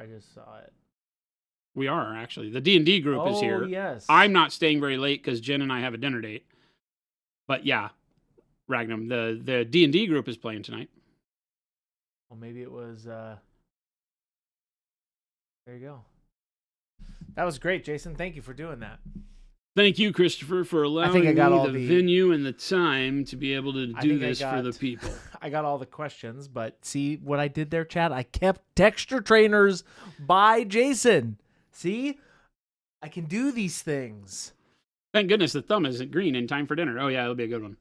just saw it. We are actually. The D&D group is here. Oh yes. I'm not staying very late because Jen and I have a dinner date. But yeah, Ragnum, the D&D group is playing tonight. Well, maybe it was. There you go. That was great, Jason. Thank you for doing that. Thank you, Christopher, for allowing me the venue and the time to be able to do this for the people. I got all the questions, but see what I did there, Chad? I kept texture trainers by Jason. See? I can do these things. Thank goodness the thumb isn't green in time for dinner. Oh, yeah, it'll be a good one.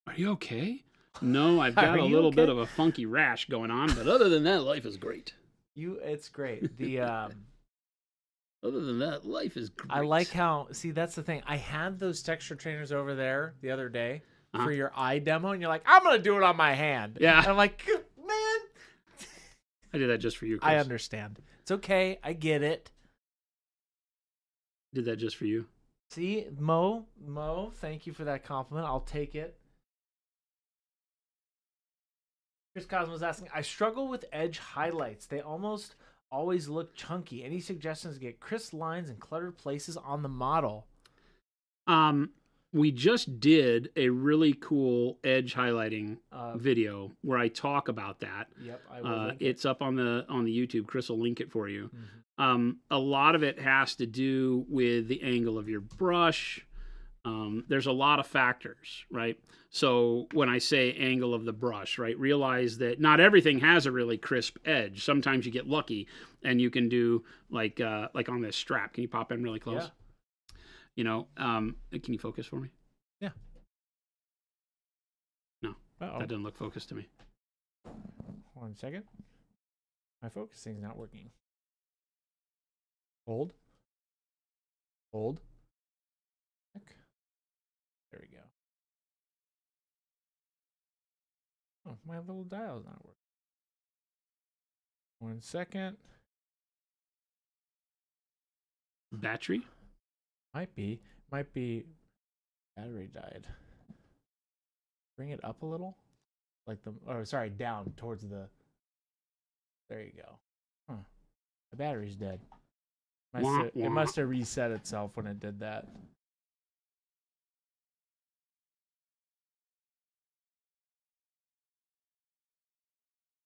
Are you okay? No, I've got a little bit of a funky rash going on, but other than that, life is great. It's great. Other than that, life is great. I like how, see, that's the thing. I had those texture trainers over there the other day for your eye demo, and you're like, I'm going to do it on my hand. Yeah. And I'm like, man. I did that just for you, Chris. I understand. It's okay. I get it. Did that just for you. See, Mo, thank you for that compliment. I'll take it. Chris Cosmo's asking, I struggle with edge highlights. They almost always look chunky. Any suggestions to get crisp lines and cluttered places on the model? We just did a really cool edge highlighting video where I talk about that. Yep, I will link it's up on the YouTube. Chris will link it for you. Mm-hmm. A lot of it has to do with the angle of your brush. There's a lot of factors, right? So when I say angle of the brush, right, realize that not everything has a really crisp edge. Sometimes you get lucky and you can do like on this strap. Can you pop in really close? Yeah. Can you focus for me? Yeah. No, that doesn't look focused to me. 1 second. My focusing's not working. Hold. There we go. Oh, my little dial's not working. 1 second. Battery? Might be battery died. Bring it up a little. Down towards the. There you go. Huh. The battery's dead. It must have reset itself when it did that.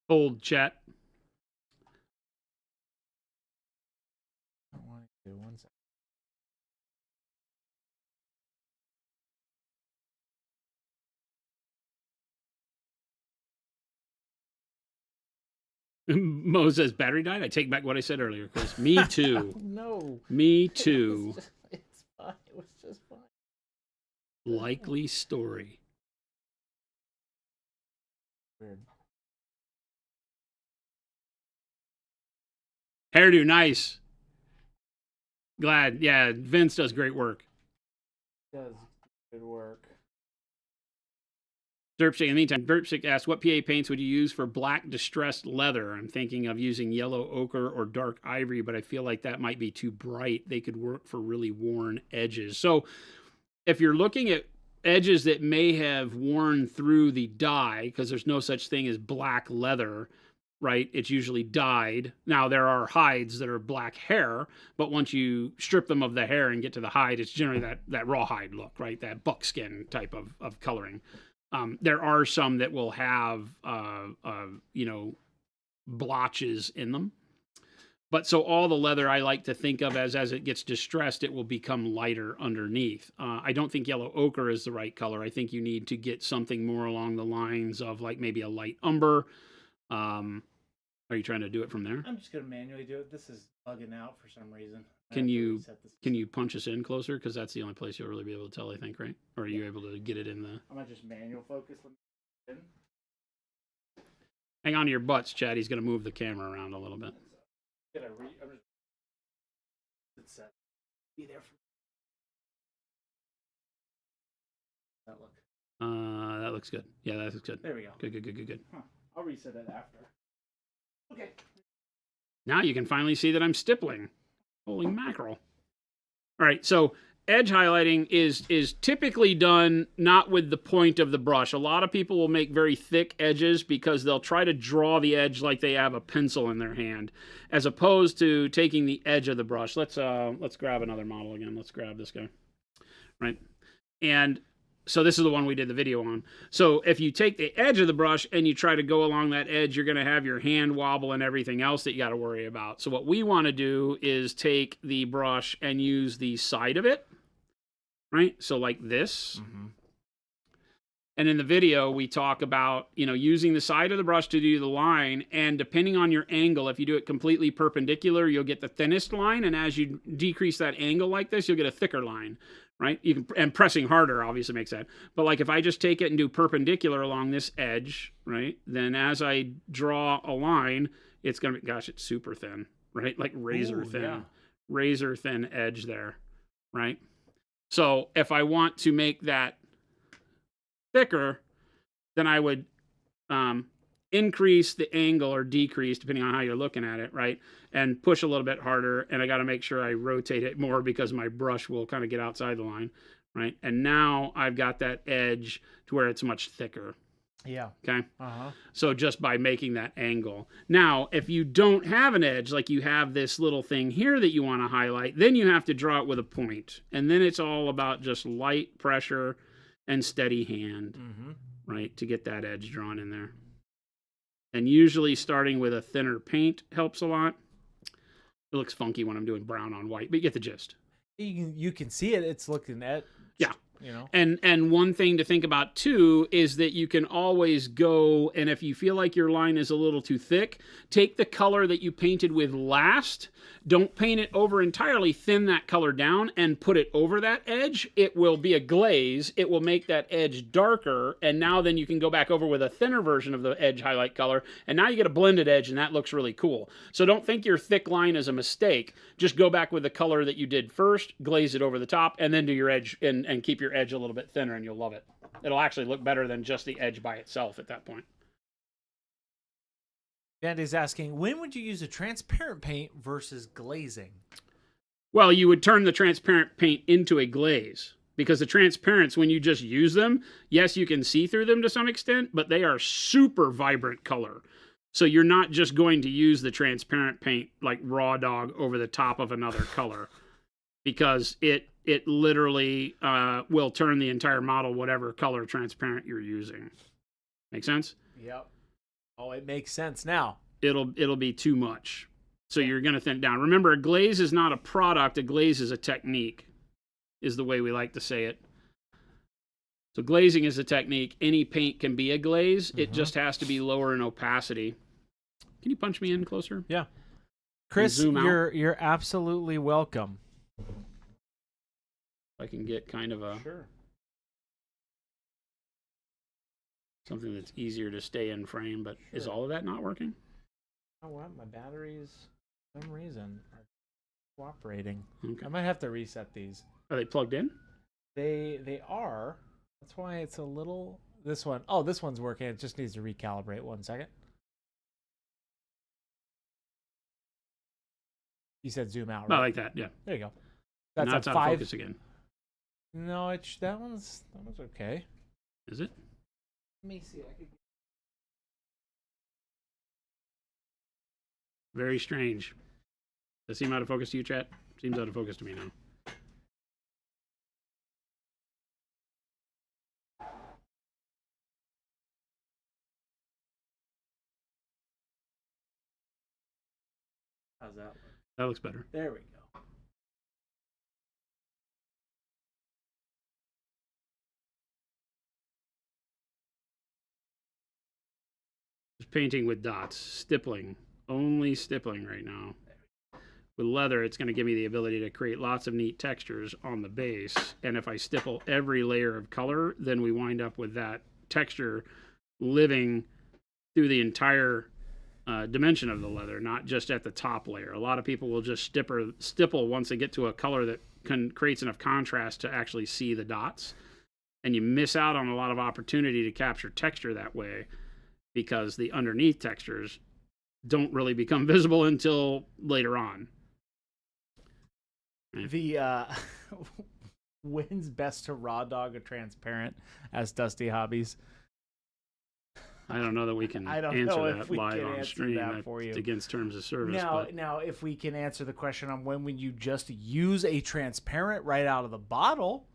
Old chat. I want to do 1 second. Mo says battery died. I take back what I said earlier, Chris. Me too. No. Me too. It's fine. It was just fine. Likely story. Weird. Hairdo, nice. Glad. Yeah, Vince does great work. Does good work. Derpsick, in the meantime, Derpsick asks, what PA paints would you use for black distressed leather? I'm thinking of using yellow ochre or dark ivory, but I feel like that might be too bright. They could work for really worn edges. So if you're looking at edges that may have worn through the dye, because there's no such thing as black leather, right? It's usually dyed. Now there are hides that are black hair, but once you strip them of the hair and get to the hide, it's generally that rawhide look, right? That buckskin type of coloring. There are some that will have blotches in them. But so all the leather I like to think of as it gets distressed, it will become lighter underneath. I don't think yellow ochre is the right color. I think you need to get something more along the lines of like maybe a light umber. Are you trying to do it from there? I'm just gonna manually do it. This is bugging out for some reason. Can you punch us in closer? Because that's the only place you'll really be able to tell, I think, right? Or are you able to get it in the... I'm gonna just manual focus. Hang on to your butts, Chad. He's going to move the camera around a little bit. Be there for that look. That looks good. Yeah, that looks good. There we go. Good. Huh. I'll reset it after. Okay. Now you can finally see that I'm stippling. Holy mackerel. All right, so edge highlighting is typically done not with the point of the brush. A lot of people will make very thick edges because they'll try to draw the edge like they have a pencil in their hand, as opposed to taking the edge of the brush. Let's grab another model again. Let's grab this guy. Right? And so this is the one we did the video on. So if you take the edge of the brush and you try to go along that edge, you're going to have your hand wobble and everything else that you got to worry about. So what we want to do is take the brush and use the side of it, right? So like this. Mm-hmm. And in the video, we talk about, using the side of the brush to do the line. And depending on your angle, if you do it completely perpendicular, you'll get the thinnest line. And as you decrease that angle like this, you'll get a thicker line, right? And pressing harder obviously makes that. But like if I just take it and do perpendicular along this edge, right? Then as I draw a line, it's going to be, gosh, it's super thin, right? Like razor thin. Yeah. Razor thin edge there, right? So if I want to make that thicker, then I would increase the angle or decrease depending on how you're looking at it, right? And push a little bit harder, and I got to make sure I rotate it more because my brush will kind of get outside the line, right? And now I've got that edge to where it's much thicker. Yeah. Okay. Uh-huh. So just by making that angle. Now, if you don't have an edge, like you have this little thing here that you want to highlight, then you have to draw it with a point. And then it's all about just light pressure and steady hand, right, to get that edge drawn in there. And usually starting with a thinner paint helps a lot. It looks funky when I'm doing brown on white, but you get the gist. You can see it. It's looking at... Yeah. And one thing to think about too is that you can always go, and if you feel like your line is a little too thick, take the color that you painted with last, don't paint it over entirely, thin that color down and put it over that edge. It will be a glaze. It will make that edge darker, and now then you can go back over with a thinner version of the edge highlight color, and now you get a blended edge, and that looks really cool. So don't think your thick line is a mistake. Just go back with the color that you did first, glaze it over the top, and then do your edge and keep your edge a little bit thinner, and you'll love it. It'll actually look better than just the edge by itself at that point. Andy's asking, when would you use a transparent paint versus glazing? Well, you would turn the transparent paint into a glaze, because the transparents, when you just use them, yes, you can see through them to some extent, but they are super vibrant color. So you're not just going to use the transparent paint like raw dog over the top of another color, because it literally will turn the entire model whatever color transparent you're using. Make sense? Yep. Oh, it makes sense now. It'll be too much. So you're going to thin it down. Remember, a glaze is not a product. A glaze is a technique, is the way we like to say it. So glazing is a technique. Any paint can be a glaze. It just has to be lower in opacity. Can you punch me in closer? Yeah. Chris, you're absolutely welcome. I can get kind of a... Sure. Something that's easier to stay in frame, but sure. Is all of that not working? You know what? My batteries, for some reason, are cooperating. Okay. I might have to reset these. Are they plugged in? They are. That's why it's a little... This one. Oh, this one's working. It just needs to recalibrate. 1 second. You said zoom out, right? I like that, yeah. There you go. That's now it's out of focus again. No, that one's okay. Is it? Let me see. Very strange. Does it seem out of focus to you, chat? Seems out of focus to me now. How's that look? That looks better. There we go. Just painting with dots. Stippling. Only stippling right now. With leather, it's going to give me the ability to create lots of neat textures on the base. And if I stipple every layer of color, then we wind up with that texture living through the entire dimension of the leather, not just at the top layer. A lot of people will just stipple once they get to a color that creates enough contrast to actually see the dots. And you miss out on a lot of opportunity to capture texture that way because the underneath textures don't really become visible until later on. The when's best to raw dog a transparent as Dusty Hobbies? I don't know that we can answer that live on stream. That's against terms of service. Now, if we can answer the question on when would you just use a transparent right out of the bottle?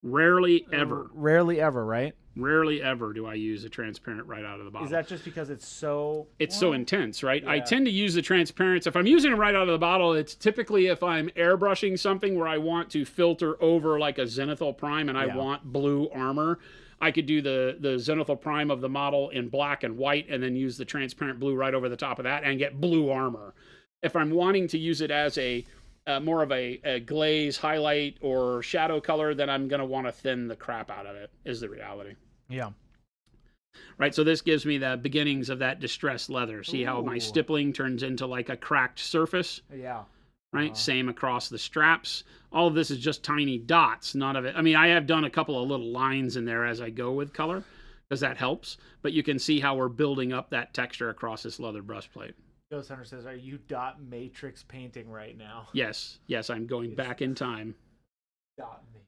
Rarely ever. Rarely ever, right? Rarely ever do I use a transparent right out of the bottle. Is that just because it's so... so intense, right? Yeah. I tend to use the transparents. If I'm using it right out of the bottle, it's typically if I'm airbrushing something where I want to filter over like a zenithal prime and I want blue armor. I could do the zenithal prime of the model in black and white and then use the transparent blue right over the top of that and get blue armor. If I'm wanting to use it as a more of a glaze highlight or shadow color, then I'm going to want to thin the crap out of it, is the reality. Yeah. Right, so this gives me the beginnings of that distressed leather. See how my stippling turns into like a cracked surface? Yeah. Right, same across the straps. All of this is just tiny dots, none of it. I mean, I have done a couple of little lines in there as I go with color, because that helps. But you can see how we're building up that texture across this leather breastplate. Ghost Hunter says, are you dot matrix painting right now? Yes, I'm going back in time. Dot matrix.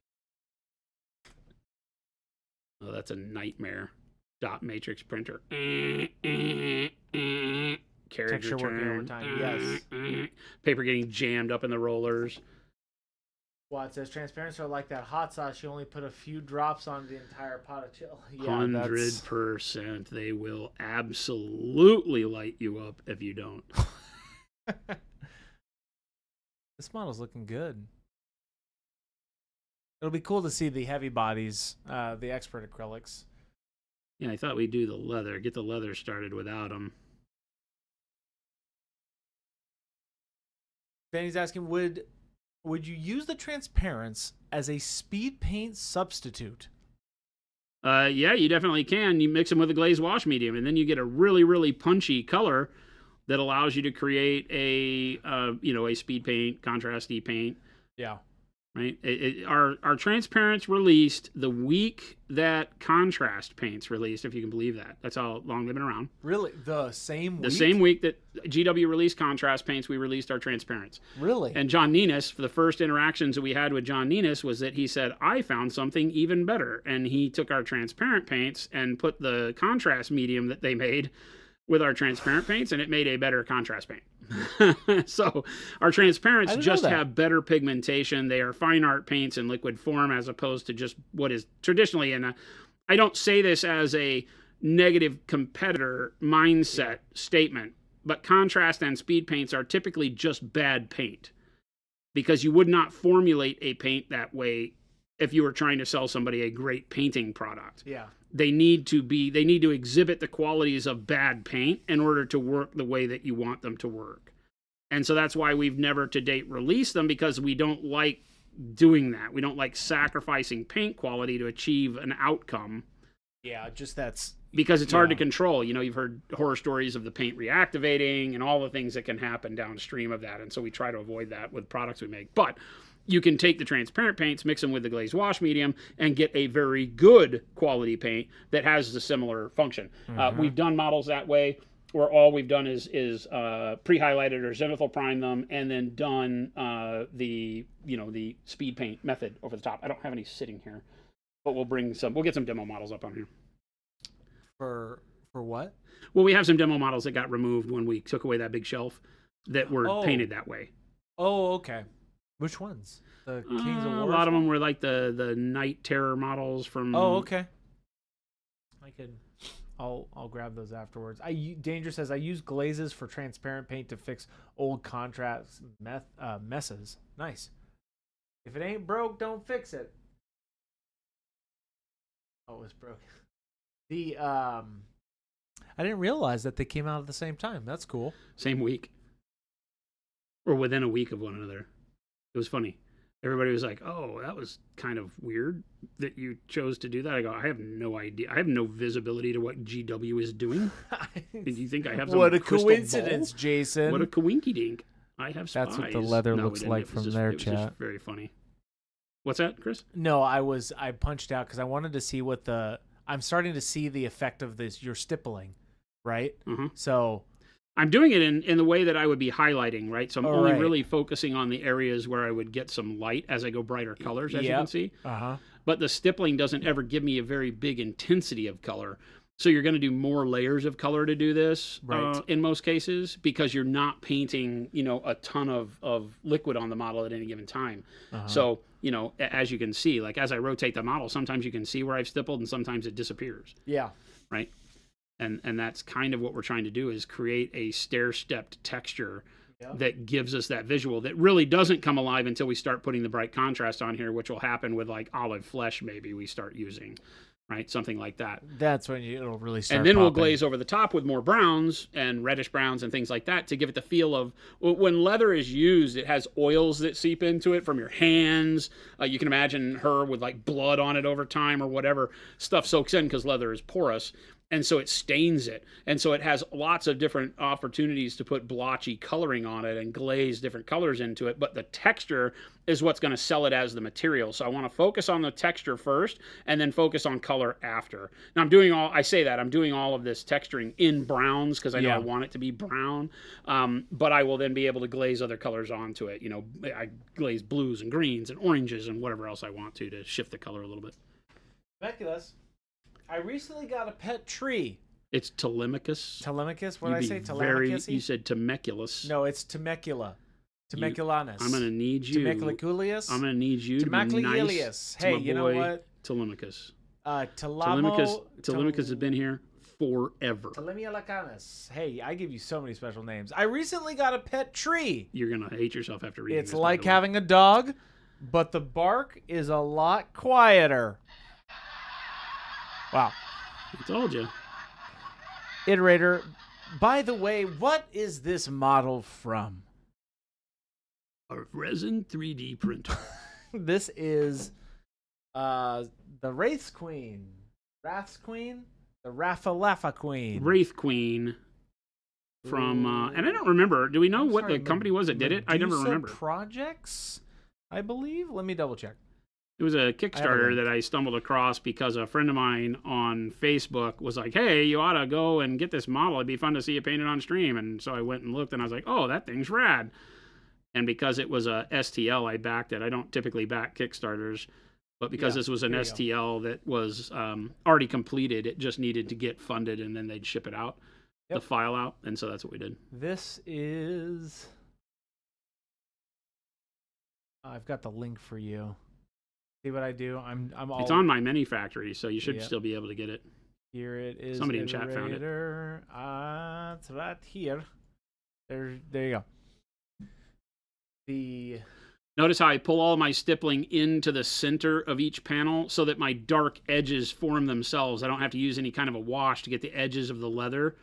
Oh, that's a nightmare. Dot matrix printer. Carriage Texture return. working overtime, yes. Paper getting jammed up in the rollers. Well, it says transparent, so like that hot sauce, you only put a few drops on the entire pot of chill. Yeah, 100%. They will absolutely light you up if you don't. This model's looking good. It'll be cool to see the heavy bodies, the expert acrylics. Yeah, I thought we'd do the leather. Get the leather started without them. Danny's asking, would you use the transparents as a speed paint substitute? Yeah, you definitely can. You mix them with a glaze wash medium, and then you get a really, really punchy color that allows you to create a speed paint, contrasty paint. Yeah. Right. Our transparents released the week that contrast paints released, if you can believe that. That's how long they've been around. Really? The same week? The same week that GW released contrast paints, we released our transparents. Really? And John Nenes, for the first interactions that we had with John Nenes, was that he said, I found something even better. And he took our transparent paints and put the contrast medium that they made with our transparent paints, and it made a better contrast paint. So our transparents just have better pigmentation. They are fine art paints in liquid form as opposed to just what is traditionally I don't say this as a negative competitor mindset statement, but contrast and speed paints are typically just bad paint because you would not formulate a paint that way if you were trying to sell somebody a great painting product. Yeah. They need to exhibit the qualities of bad paint in order to work the way that you want them to work. And so that's why we've never to date released them, because we don't like doing that. We don't like sacrificing paint quality to achieve an outcome. Yeah, just that's... Because it's hard to control. You know, you've heard horror stories of the paint reactivating and all the things that can happen downstream of that. And so we try to avoid that with products we make. But you can take the transparent paints, mix them with the glaze wash medium, and get a very good quality paint that has a similar function. We've done models that way, where all we've done is pre-highlighted or zenithal prime them, and then done the speed paint method over the top. I don't have any sitting here, but we'll get some demo models up on here. For For what? Well, we have some demo models that got removed when we took away that big shelf that were Oh. painted that way. Oh, okay. Which ones? The Kings of War? A lot of them were like the Night Terror models from. Oh, okay. I could. I'll grab those afterwards. Danger says I use glazes for transparent paint to fix old contrast messes. Nice. If it ain't broke, don't fix it. Oh, it's broke. I didn't realize that they came out at the same time. That's cool. Same week. Or within a week of one another. It was funny. Everybody was like, "Oh, that was kind of weird that you chose to do that." I go, "I have no idea. I have no visibility to what GW is doing. Did you think I have some What a crystal coincidence, ball? Jason. What a coinky dink. I have spies." That's what the leather No, we looks didn't. like It was from their it was just chat. very funny. What's that, Chris? No, I punched out because I wanted to see what I'm starting to see the effect of this. Your stippling, right? Mhm. So I'm doing it in the way that I would be highlighting, right? So I'm only right. really focusing on the areas where I would get some light as I go brighter colors, as you can see. But the stippling doesn't ever give me a very big intensity of color. So you're going to do more layers of color to do this Right. In most cases because you're not painting, a ton of liquid on the model at any given time. So, as you can see, like as I rotate the model, sometimes you can see where I've stippled and sometimes it disappears. Yeah. Right. And that's kind of what we're trying to do is create a stair-stepped texture that gives us that visual that really doesn't come alive until we start putting the bright contrast on here, which will happen with like olive flesh maybe we start using, right? Something like that. That's when it'll really start. And then we'll popping. glaze over the top with more browns and reddish browns and things like that to give it the feel of when leather is used, it has oils that seep into it from your hands. You can imagine her with like blood on it over time or whatever. Stuff soaks in because leather is porous. And so it stains it. And so it has lots of different opportunities to put blotchy coloring on it and glaze different colors into it. But the texture is what's going to sell it as the material. So I want to focus on the texture first and then focus on color after. Now I'm doing all of this texturing in browns because I know I want it to be brown. But I will then be able to glaze other colors onto it. I glaze blues and greens and oranges and whatever else I want to shift the color a little bit. Speculous. I recently got a pet tree. It's Telemachus. Telemachus? What did I say? Telemachus? You said Temecula. No, it's Temecula. Temeculanus. I'm going to need you. Temeculaculius? I'm going to need you to be nice Hey, to my you know boy, what? Telemachus. Telemachus has been here forever. Telemialacanus. Hey, I give you so many special names. I recently got a pet tree. You're going to hate yourself after reading It's this. like having a dog, but the bark is a lot quieter. Wow. I told you. Iterator, by the way, what is this model from? A resin 3D printer. This is the Wraith Queen. Wrath's Queen? The Rafa Queen. Wraith Queen from, and I don't remember. Do we know what the company was that did it? I never remember. Projects, I believe. Let me double check. It was a Kickstarter that I stumbled across because a friend of mine on Facebook was like, "Hey, you ought to go and get this model. It'd be fun to see it painted on stream." And so I went and looked, and I was like, "Oh, that thing's rad." And because it was a STL, I backed it. I don't typically back Kickstarters, but because this was an STL that was already completed, it just needed to get funded, and then they'd ship it out, the file out, and so that's what we did. This is... I've got the link for you. See what I do? I'm all. It's on my Mini Factory, so you should still be able to get it. Here it is. Somebody in chat found it. It's right here. There you go. Notice how I pull all my stippling into the center of each panel so that my dark edges form themselves. I don't have to use any kind of a wash to get the edges of the leather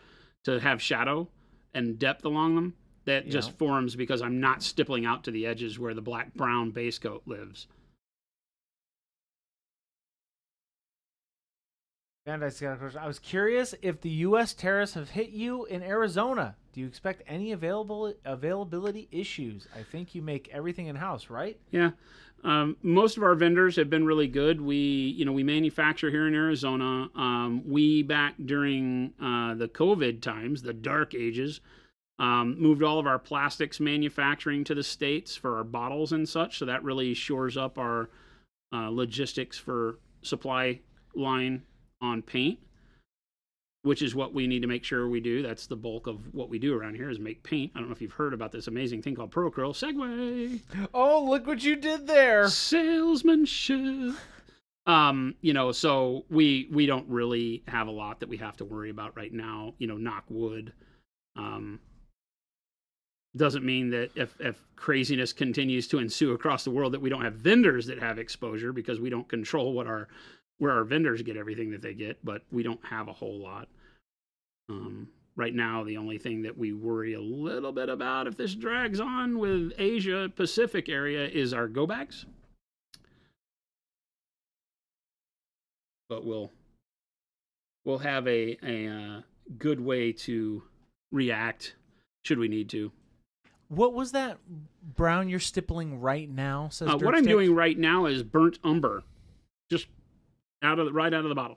to have shadow and depth along them. That just forms because I'm not stippling out to the edges where the black-brown base coat lives. And I got a question. I was curious if the U.S. tariffs have hit you in Arizona. Do you expect any availability issues? I think you make everything in-house, right? Yeah. Most of our vendors have been really good. We manufacture here in Arizona. We back during the COVID times, the dark ages, moved all of our plastics manufacturing to the States for our bottles and such. So that really shores up our logistics for supply line on paint. which is what we need to make sure we do. That's the bulk of what we do around here is make paint. I don't know if you've heard about this amazing thing called Procurl. Segway. Oh, look what you did there. Salesmanship. So we don't really have a lot that we have to worry about right now, knock wood. Doesn't mean that if craziness continues to ensue across the world that we don't have vendors that have exposure, because we don't control where our vendors get everything that they get, but we don't have a whole lot. Right now, the only thing that we worry a little bit about if this drags on with Asia Pacific area is our go bags. But we'll have a good way to react should we need to. What was that brown you're stippling right now? Says What I'm doing right now is burnt umber, just right out of the bottle.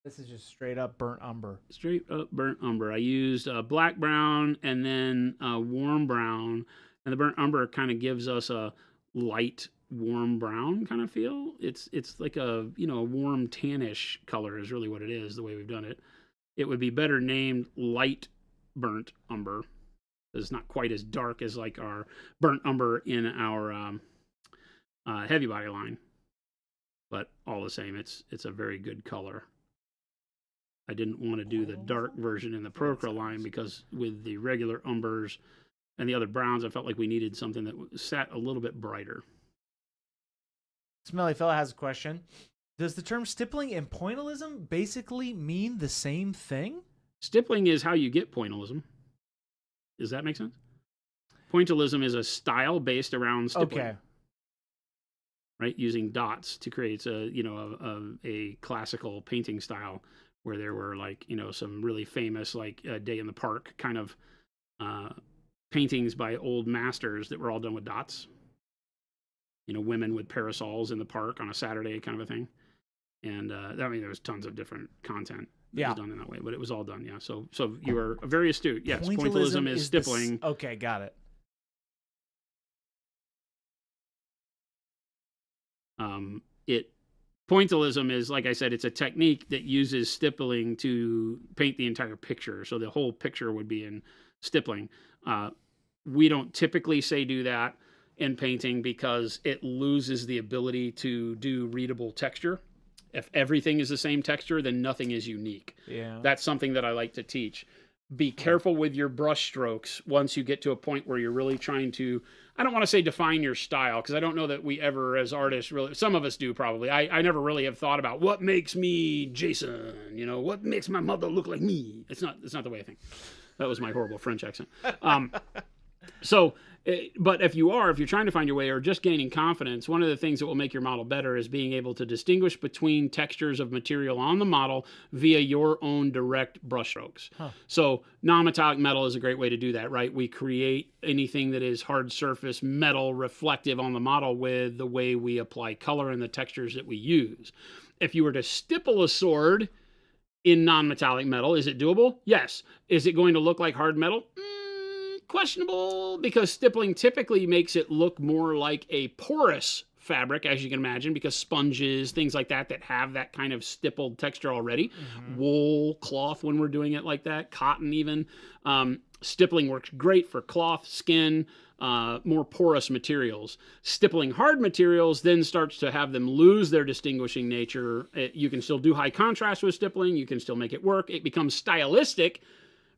This is just straight up burnt umber. Straight up burnt umber. I used black brown and then warm brown, and the burnt umber kind of gives us a light warm brown kind of feel. It's like a warm tannish color is really what it is, the way we've done it. It would be better named light burnt umber. It's not quite as dark as like our burnt umber in our heavy body line, but all the same, it's a very good color. I didn't want to do the dark version in the Procurl line because with the regular umbers and the other browns, I felt like we needed something that sat a little bit brighter. Smelly Fella has a question. Does the term stippling and pointillism basically mean the same thing? Stippling is how you get pointillism. Does that make sense? Pointillism is a style based around stippling. Okay. Right, using dots to create a classical painting style where there were some really famous Day in the Park kind of paintings by old masters that were all done with dots. Women with parasols in the park on a Saturday kind of a thing. And there was tons of different content that was done in that way, but it was all done. Yeah. So you are very astute. Yes. Pointillism is stippling. Okay. Got it. Pointillism is, like I said, it's a technique that uses stippling to paint the entire picture. So the whole picture would be in stippling. We don't typically say do that in painting because it loses the ability to do readable texture. If everything is the same texture, then nothing is unique. Yeah. That's something that I like to teach. Be careful with your brush strokes once you get to a point where you're really trying to, I don't want to say define your style, because I don't know that we ever as artists really, some of us do probably. I never really have thought about what makes me Jason, what makes my mother look like me. It's not the way I think. That was my horrible French accent. But if you're trying to find your way or just gaining confidence, one of the things that will make your model better is being able to distinguish between textures of material on the model via your own direct brushstrokes. Huh. So non-metallic metal is a great way to do that, right? We create anything that is hard surface metal reflective on the model with the way we apply color and the textures that we use. If you were to stipple a sword in non-metallic metal, is it doable? Yes. Is it going to look like hard metal? Questionable, because stippling typically makes it look more like a porous fabric, as you can imagine, because sponges, things like that have that kind of stippled texture already. Mm-hmm. Wool, cloth, when we're doing it like that, cotton even. Stippling works great for cloth, skin, more porous materials. Stippling hard materials then starts to have them lose their distinguishing nature. You can still do high contrast with stippling. You can still make it work. It becomes stylistic,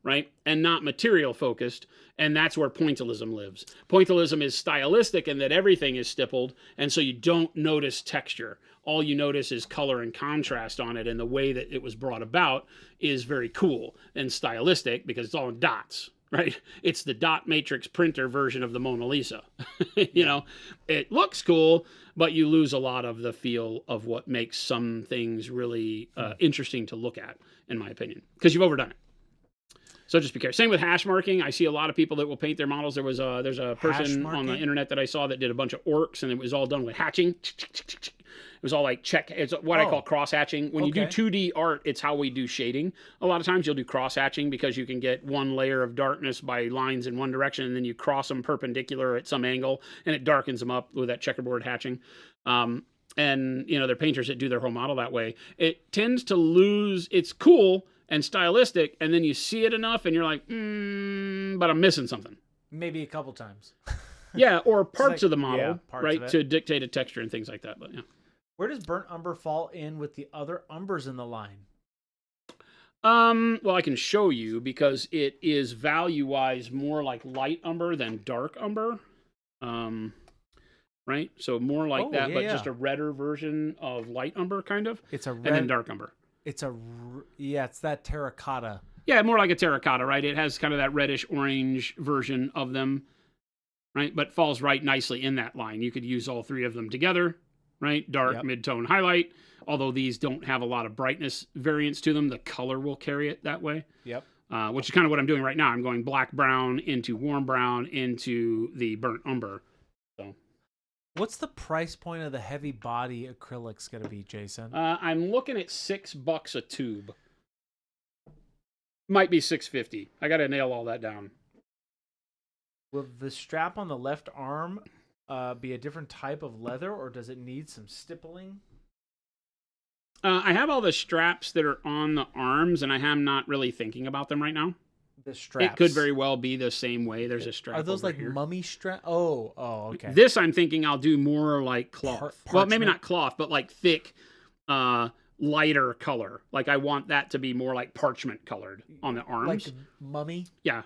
right, and not material focused, and that's where pointillism lives. Pointillism is stylistic in that everything is stippled, and so you don't notice texture. All you notice is color and contrast on it, and the way that it was brought about is very cool and stylistic because it's all in dots, right? It's the dot matrix printer version of the Mona Lisa. It looks cool, but you lose a lot of the feel of what makes some things really interesting to look at, in my opinion, because you've overdone it. So just be careful. Same with hash marking. I see a lot of people that will paint their models. There's a person on the internet that I saw that did a bunch of orcs, and it was all done with hatching. It was all like check. It's what I call cross hatching. When you do 2D art, it's how we do shading. A lot of times you'll do cross hatching because you can get one layer of darkness by lines in one direction, and then you cross them perpendicular at some angle, and it darkens them up with that checkerboard hatching. and they're painters that do their whole model that way, it tends to lose. It's cool and stylistic, and then you see it enough, and you're like, but I'm missing something. Maybe a couple times. Yeah, or parts like- of the model, yeah, parts right, of it. to dictate a texture and things like that. But yeah. Where does burnt umber fall in with the other umbers in the line? Well, I can show you because it is value-wise more like light umber than dark umber. Right? So more like Oh, that, yeah, but yeah. just a redder version of light umber, kind of, It's a and then red. dark umber. It's it's that terracotta. Yeah, more like a terracotta, right? It has kind of that reddish orange version of them, right? But falls right nicely in that line. You could use all three of them together, right? Dark, Yep. mid-tone, highlight. Although these don't have a lot of brightness variance to them, the color will carry it that way. Yep. Which is kind of what I'm doing right now. I'm going black brown into warm brown into the burnt umber. So What's the price point of the heavy body acrylics going to be, Jason? I'm looking at $6 a tube. Might be $6.50. I got to nail all that down. Will the strap on the left arm be a different type of leather, or does it need some stippling? I have all the straps that are on the arms, and I am not really thinking about them right now. The straps. It could very well be the same way. There's a strap. Are those over like here. mummy strap? Oh, okay. This I'm thinking I'll do more like cloth. Well, maybe parchment? not cloth, but like thick, lighter color. Like I want that to be more like parchment colored on the arms. Like mummy? Yeah,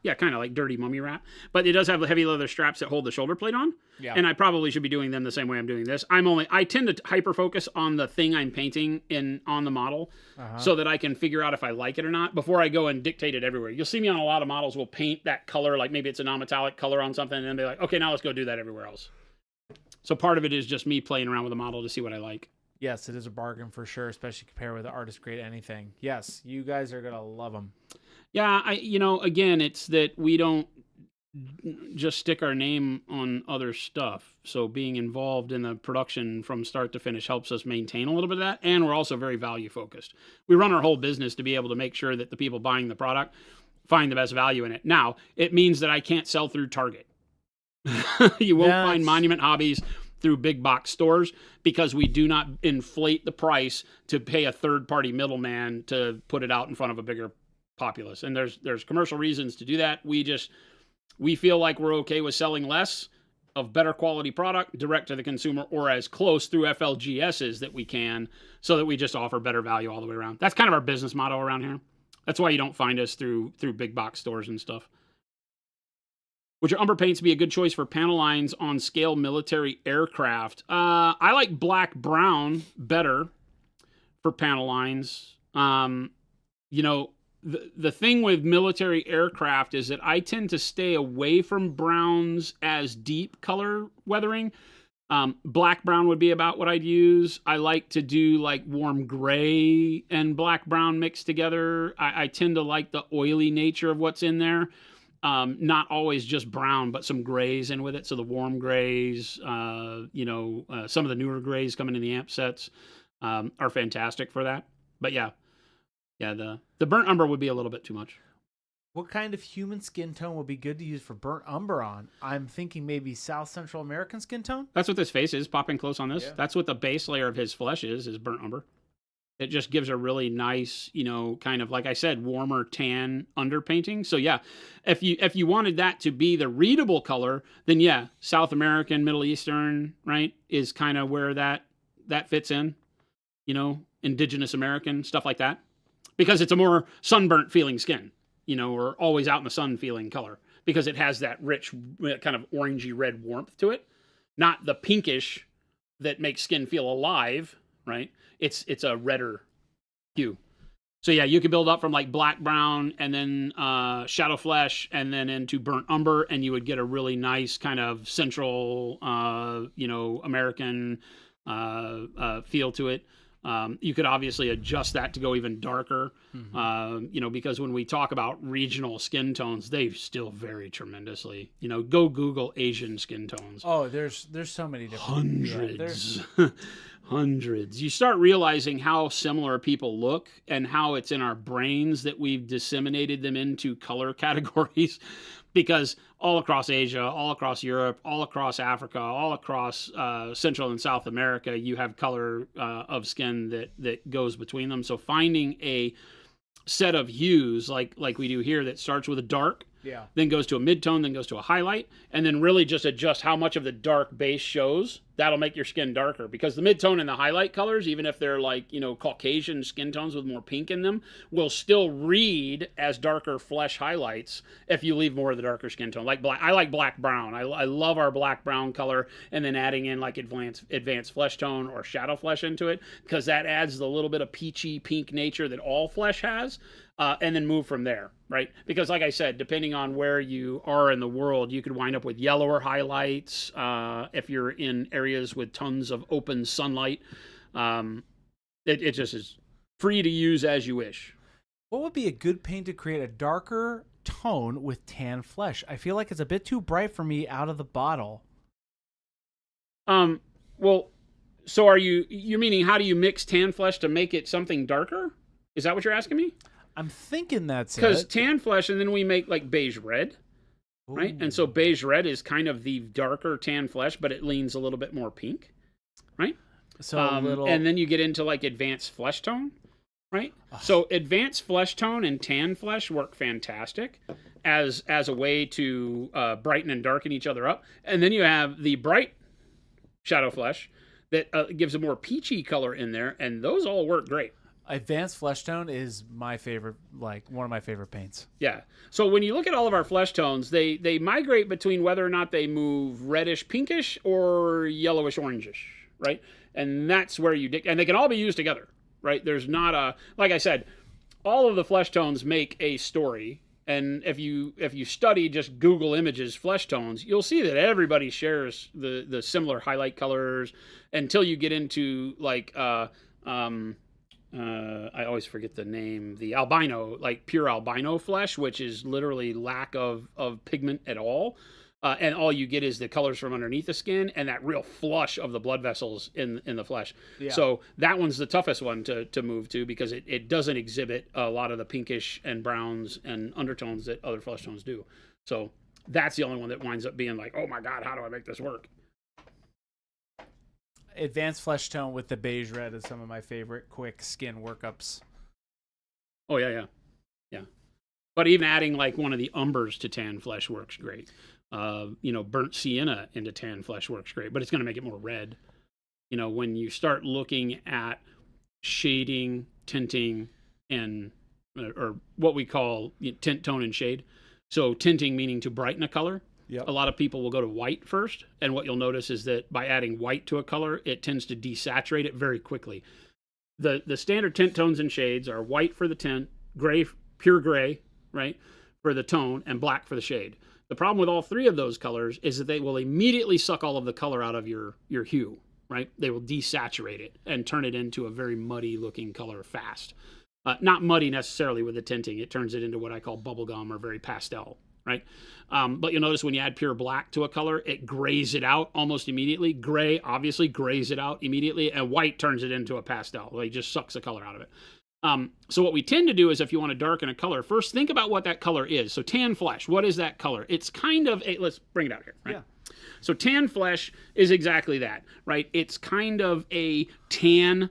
kind of like dirty mummy wrap. But it does have heavy leather straps that hold the shoulder plate on. Yeah. And I probably should be doing them the same way I'm doing this. I tend to hyper focus on the thing I'm painting on the model so that I can figure out if I like it or not before I go and dictate it everywhere. You'll see me on a lot of models will paint that color, like maybe it's a non-metallic color on something, and then be like, okay, now let's go do that everywhere else. So part of it is just me playing around with the model to see what I like. Yes, it is a bargain for sure, especially compared with the artist grade anything. Yes, you guys are going to love them. Yeah, again, it's that we don't just stick our name on other stuff. So being involved in the production from start to finish helps us maintain a little bit of that. And we're also very value focused. We run our whole business to be able to make sure that the people buying the product find the best value in it. Now, it means that I can't sell through Target. You won't find Monument Hobbies through big box stores because we do not inflate the price to pay a third-party middleman to put it out in front of a bigger populace. And there's commercial reasons to do that. We feel like we're okay with selling less of better quality product direct to the consumer or as close through FLGSs that we can so that we just offer better value all the way around. That's kind of our business motto around here. That's why you don't find us through big box stores and stuff. Would your umber paints be a good choice for panel lines on scale military aircraft? I like black brown better for panel lines. The thing with military aircraft is that I tend to stay away from browns as deep color weathering. Black brown would be about what I'd use. I like to do like warm gray and black brown mixed together. I tend to like the oily nature of what's in there. Not always just brown, but some grays in with it. So the warm grays, some of the newer grays coming in the amp sets are fantastic for that. But yeah, the burnt umber would be a little bit too much. What kind of human skin tone would be good to use for burnt umber on? I'm thinking maybe South Central American skin tone. That's what this face is, popping close on this. Yeah. That's what the base layer of his flesh is burnt umber. It just gives a really nice, kind of, like I said, warmer tan underpainting. So yeah, if you wanted that to be the readable color, then yeah, South American, Middle Eastern, right, is kind of where that fits in, indigenous American, stuff like that. Because it's a more sunburnt feeling skin, or always out in the sun feeling color. Because it has that rich kind of orangey red warmth to it. Not the pinkish that makes skin feel alive, right? It's a redder hue. So yeah, you could build up from like black brown and then shadow flesh and then into burnt umber, and you would get a really nice kind of central, American feel to it. You could obviously adjust that to go even darker. Because when we talk about regional skin tones, they still vary tremendously. Go Google Asian skin tones. Oh, there's so many different Hundreds. Hundreds. You start realizing how similar people look and how it's in our brains that we've disseminated them into color categories. Because all across Asia, all across Europe, all across Africa, all across Central and South America, you have color of skin that goes between them. So finding a set of hues like we do here that starts with a dark, then goes to a mid-tone, then goes to a highlight, and then really just adjust how much of the dark base shows. That'll make your skin darker, because the mid-tone and the highlight colors, even if they're like, Caucasian skin tones with more pink in them, will still read as darker flesh highlights if you leave more of the darker skin tone. Like black, I like black-brown. I love our black-brown color, and then adding in like advanced flesh tone or shadow flesh into it, because that adds the little bit of peachy pink nature that all flesh has. And then move from there, right? Because like I said, depending on where you are in the world, you could wind up with yellower highlights if you're in areas with tons of open sunlight. It just is free to use as you wish. What would be a good paint to create a darker tone with tan flesh? I feel like it's a bit too bright for me out of the bottle. Well, so are you meaning how do you mix tan flesh to make it something darker? Is that what you're asking me? I'm thinking that's it. Because tan flesh, and then we make like beige red, right? And so beige red is kind of the darker tan flesh, but it leans a little bit more pink, right? So a little... And then you get into like advanced flesh tone, right? So advanced flesh tone and tan flesh work fantastic as a way to brighten and darken each other up. And then you have the bright shadow flesh that gives a more peachy color in there, and those all work great. Advanced flesh tone is my favorite, like one of my favorite paints. Yeah. So when you look at all of our flesh tones, they migrate between whether or not they move reddish pinkish or yellowish orangish, right? And that's where and they can all be used together, right? There's not like I said, all of the flesh tones make a story. And if you study just Google images flesh tones, you'll see that everybody shares the similar highlight colors until you get into like I always forget the name, the albino, like pure albino flesh, which is literally lack of pigment at all. And all you get is the colors from underneath the skin and that real flush of the blood vessels in the flesh. Yeah. So that one's the toughest one to move to, because it doesn't exhibit a lot of the pinkish and browns and undertones that other flesh tones do. So that's the only one that winds up being like, oh my God, how do I make this work? Advanced flesh tone with the beige red is some of my favorite quick skin workups. Oh, yeah. But even adding like one of the umbers to tan flesh works great. Burnt sienna into tan flesh works great, but it's going to make it more red. When you start looking at shading, tinting, and or what we call tint, tone, and shade. So tinting meaning to brighten a color. Yep. A lot of people will go to white first, and what you'll notice is that by adding white to a color, it tends to desaturate it very quickly. The standard tint, tones, and shades are white for the tint, gray, pure gray, right, for the tone, and black for the shade. The problem with all three of those colors is that they will immediately suck all of the color out of your hue, right? They will desaturate it and turn it into a very muddy-looking color fast. Not muddy necessarily with the tinting. It turns it into what I call bubblegum or very pastel, right? But you'll notice when you add pure black to a color, it grays it out almost immediately. Gray obviously grays it out immediately, and white turns it into a pastel. Like, just sucks the color out of it. So what we tend to do is, if you want to darken a color, first think about what that color is. So tan flesh, what is that color? It's kind of let's bring it out here, right? Yeah. So tan flesh is exactly that, right? It's kind of a tan.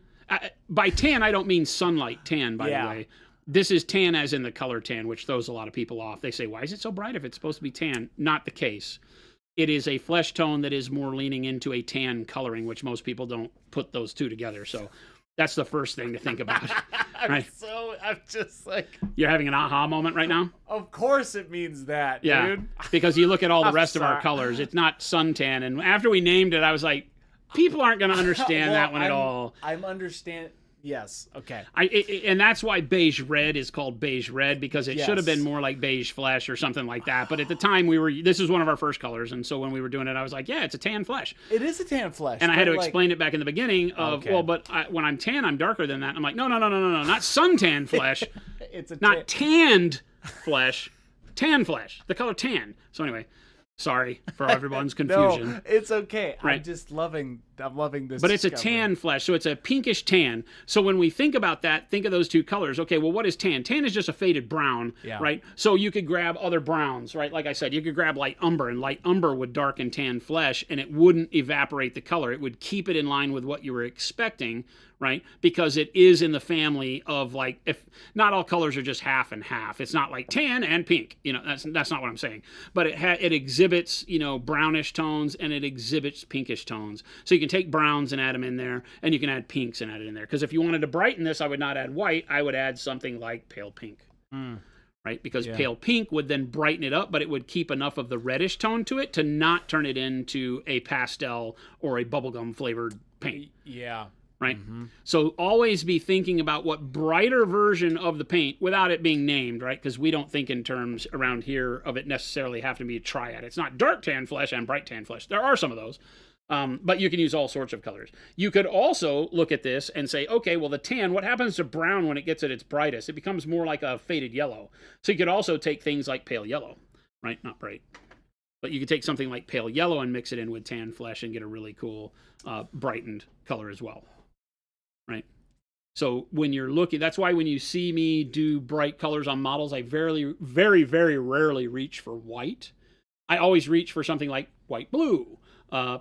By tan, I don't mean sunlight tan, by the way. This is tan as in the color tan, which throws a lot of people off. They say, why is it so bright if it's supposed to be tan? Not the case. It is a flesh tone that is more leaning into a tan coloring, which most people don't put those two together. So that's the first thing to think about. Right? I'm just like... You're having an aha moment right now? Of course it means that, dude. Because you look at all the rest of our colors. It's not suntan. And after we named it, I was like, people aren't going to understand that one at all. I'm understand... Yes. Okay. And that's why beige red is called beige red, because it should have been more like beige flesh or something like that. But at the time this was one of our first colors. And so when we were doing it, I was like, yeah, it's a tan flesh. It is a tan flesh. And I had to explain it back in the beginning of, when I'm tan, I'm darker than that. I'm like, no, not suntan flesh. It's a not tanned flesh, tan flesh, the color tan. So anyway, sorry for everyone's confusion. No, it's okay. Right. I'm loving this. But it's a discovery. tan flesh, so it's a pinkish tan. So when we think about that, think of those two colors. Okay, well, what is tan? Tan is just a faded brown, right? So you could grab other browns, right? Like I said, you could grab light umber, and light umber would darken tan flesh, and it wouldn't evaporate the color. It would keep it in line with what you were expecting, right? Because it is in the family of, like, if not all colors are just half and half. It's not like tan and pink. That's not what I'm saying. But it exhibits, brownish tones, and it exhibits pinkish tones. So you can take browns and add them in there, and you can add pinks and add it in there. Because if you wanted to brighten this, I would not add white. I would add something like pale pink. Right? Because pale pink would then brighten it up, but it would keep enough of the reddish tone to it to not turn it into a pastel or a bubblegum flavored paint. Yeah. Right? So always be thinking about what brighter version of the paint, without it being named, right? Because we don't think in terms around here of it necessarily having to be a triad. It's not dark tan flesh and bright tan flesh. There are some of those. But you can use all sorts of colors. You could also look at this and say, okay, well, the tan, what happens to brown when it gets at its brightest? It becomes more like a faded yellow. So you could also take things like pale yellow, right? Not bright. But you could take something like pale yellow and mix it in with tan flesh and get a really cool brightened color as well. Right? So when you're looking, that's why when you see me do bright colors on models, I very, very, very rarely reach for white. I always reach for something like white blue,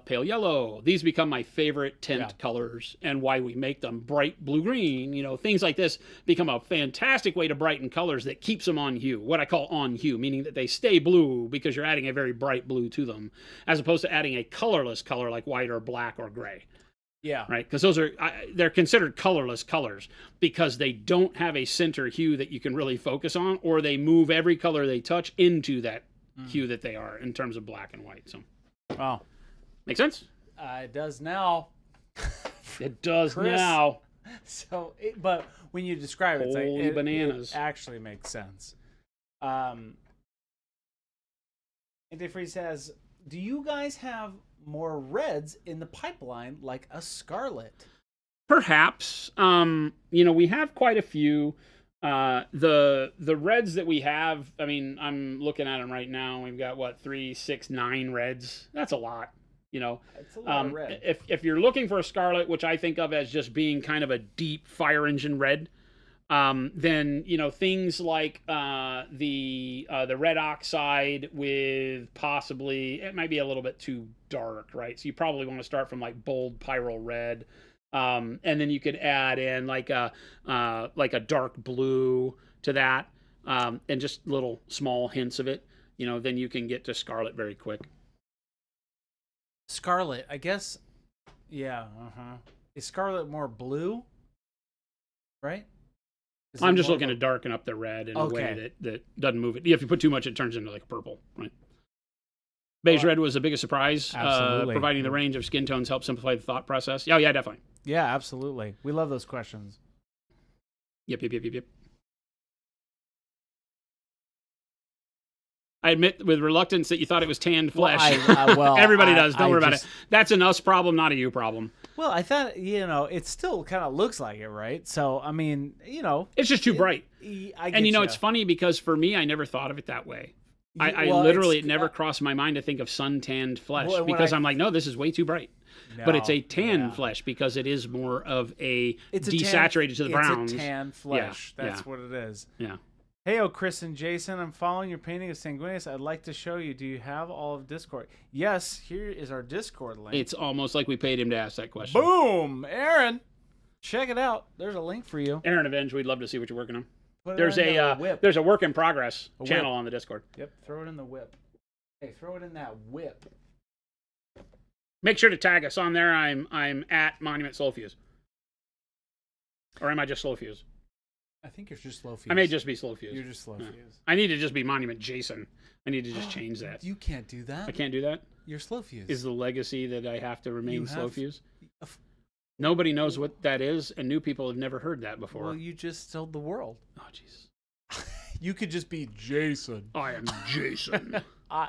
pale yellow. These become my favorite tint colors, and why we make them. Bright blue-green, things like this become a fantastic way to brighten colors that keeps them on hue. What I call on hue, meaning that they stay blue because you're adding a very bright blue to them, as opposed to adding a colorless color like white or black or gray. Yeah. Right? Because they're considered colorless colors because they don't have a center hue that you can really focus on, or they move every color they touch into that hue that they are in terms of black and white. So, wow. Make sense? It does now. It does Chris. now. So, but when you describe it, it's Holy like, bananas. it actually makes sense. And Defree says, do you guys have more reds in the pipeline like a scarlet? Perhaps. We have quite a few. The reds that we have, I mean, I'm looking at them right now. We've got 3, 6, 9 reds. That's a lot. It's a lot of red. If you're looking for a scarlet, which I think of as just being kind of a deep fire engine red, then things like the red oxide with possibly, it might be a little bit too dark, right? So you probably want to start from like bold pyrrole red, and then you could add in like a dark blue to that, and just little small hints of it. Then you can get to scarlet very quick. Scarlet, I guess. Yeah. Is scarlet more blue? Right? I'm just looking to darken up the red in a way that doesn't move it. If you put too much, it turns into like purple, right? Beige red was the biggest surprise. Absolutely. Providing the range of skin tones helps simplify the thought process. Oh, yeah, definitely. Yeah, absolutely. We love those questions. Yep. I admit with reluctance that you thought it was tanned flesh. Everybody does. Don't worry about it. That's an us problem, not a you problem. Well, I thought, it still kind of looks like it, right? So, I mean, It's just too bright. And it's funny because for me, I never thought of it that way. It never crossed my mind to think of sun-tanned flesh because I'm like, no, this is way too bright. No, but it's a tan flesh because it is more of it's desaturated to the browns. It's a tan flesh. That's what it is. Yeah. Hey, Chris and Jason, I'm following your painting of Sanguinius. I'd like to show you. Do you have all of Discord? Yes, here is our Discord link. It's almost like we paid him to ask that question. Boom! Aaron, check it out. There's a link for you. Aaron Avenge, we'd love to see what you're working on. There's a work in progress channel on the Discord. Yep, throw it in the whip. Hey, throw it in that whip. Make sure to tag us on there. I'm at Monument Slow Fuse. Or am I just Slow Fuse? I think you're just Slow Fuse. I may just be Slow Fuse. You're just Slow Fuse. I need to just be Monument Jason. I need to just change that. You can't do that. I can't do that? You're Slow Fuse. Is the legacy that I have to remain Slow Fuse? Nobody knows what that is, and new people have never heard that before. Well, you just told the world. Oh, jeez. You could just be Jason. I am Jason.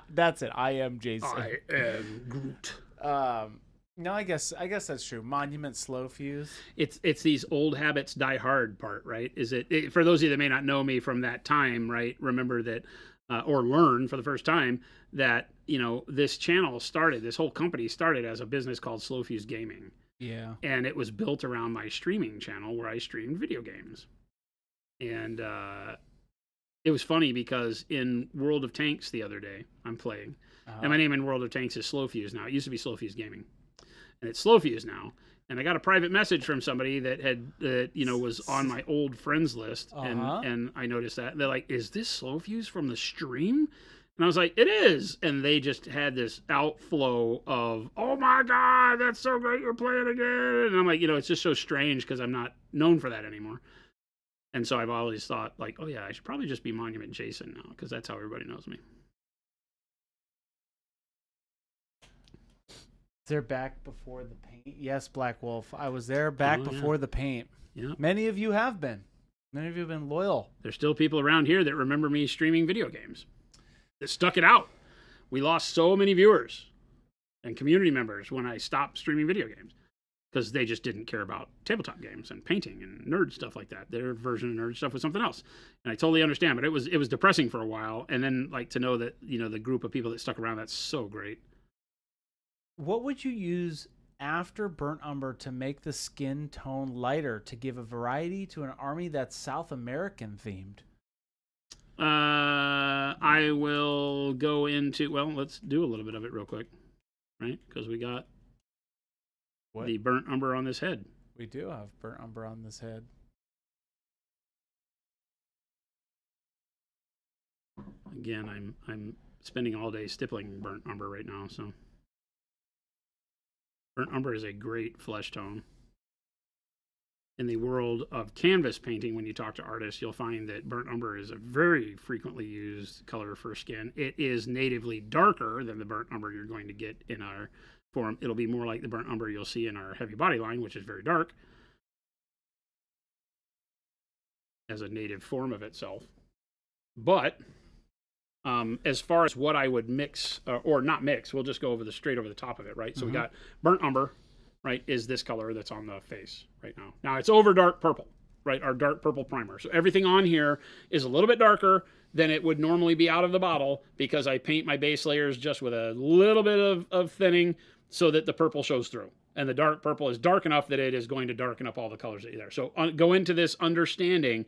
That's it. I am Jason. I am Groot. No, I guess that's true. Monument slow fuse. It's these old habits die hard part, right? Is it for those of you that may not know me from that time, right? Remember that, or learn for the first time that this channel started, this whole company started as a business called Slow Fuse Gaming, Yeah. and it was built around my streaming channel where I streamed video games, and it was funny because in World of Tanks the other day I'm playing, and my name in World of Tanks is Slow Fuse now. It used to be Slow Fuse Gaming, and it's Slow Fuse now. And I got a private message from somebody that was on my old friends list, and I noticed that they're like, "Is this Slow Fuse from the stream?" And I was like, "It is." And they just had this outflow of, "Oh my God, that's so great, you're playing again!" And I'm like, it's just so strange because I'm not known for that anymore. And so I've always thought, like, oh yeah, I should probably just be Monument Jason now because that's how everybody knows me. They're back before the paint. Yes, Black Wolf. I was there back before the paint. Yeah. Many of you have been. Many of you have been loyal. There's still people around here that remember me streaming video games. That stuck it out. We lost so many viewers and community members when I stopped streaming video games because they just didn't care about tabletop games and painting and nerd stuff like that. Their version of nerd stuff was something else. And I totally understand, but it was depressing for a while. And then to know that, the group of people that stuck around, that's so great. What would you use after burnt umber to make the skin tone lighter to give a variety to an army that's South American themed? I will go into, let's do a little bit of it real quick, right? Because we got the burnt umber on this head. We do have burnt umber on this head. Again, I'm spending all day stippling burnt umber right now, so. Burnt umber is a great flesh tone. In the world of canvas painting, when you talk to artists, you'll find that burnt umber is a very frequently used color for skin. It is natively darker than the burnt umber you're going to get in our form. It'll be more like the burnt umber you'll see in our heavy body line, which is very dark as a native form of itself. But as far as what I would mix or not mix, we'll just go straight over the top of it, right? So we got burnt umber, right, is this color that's on the face right now. Now it's over dark purple, right, our dark purple primer. So everything on here is a little bit darker than it would normally be out of the bottle because I paint my base layers just with a little bit of thinning so that the purple shows through. And the dark purple is dark enough that it is going to darken up all the colors that are there. So go into this understanding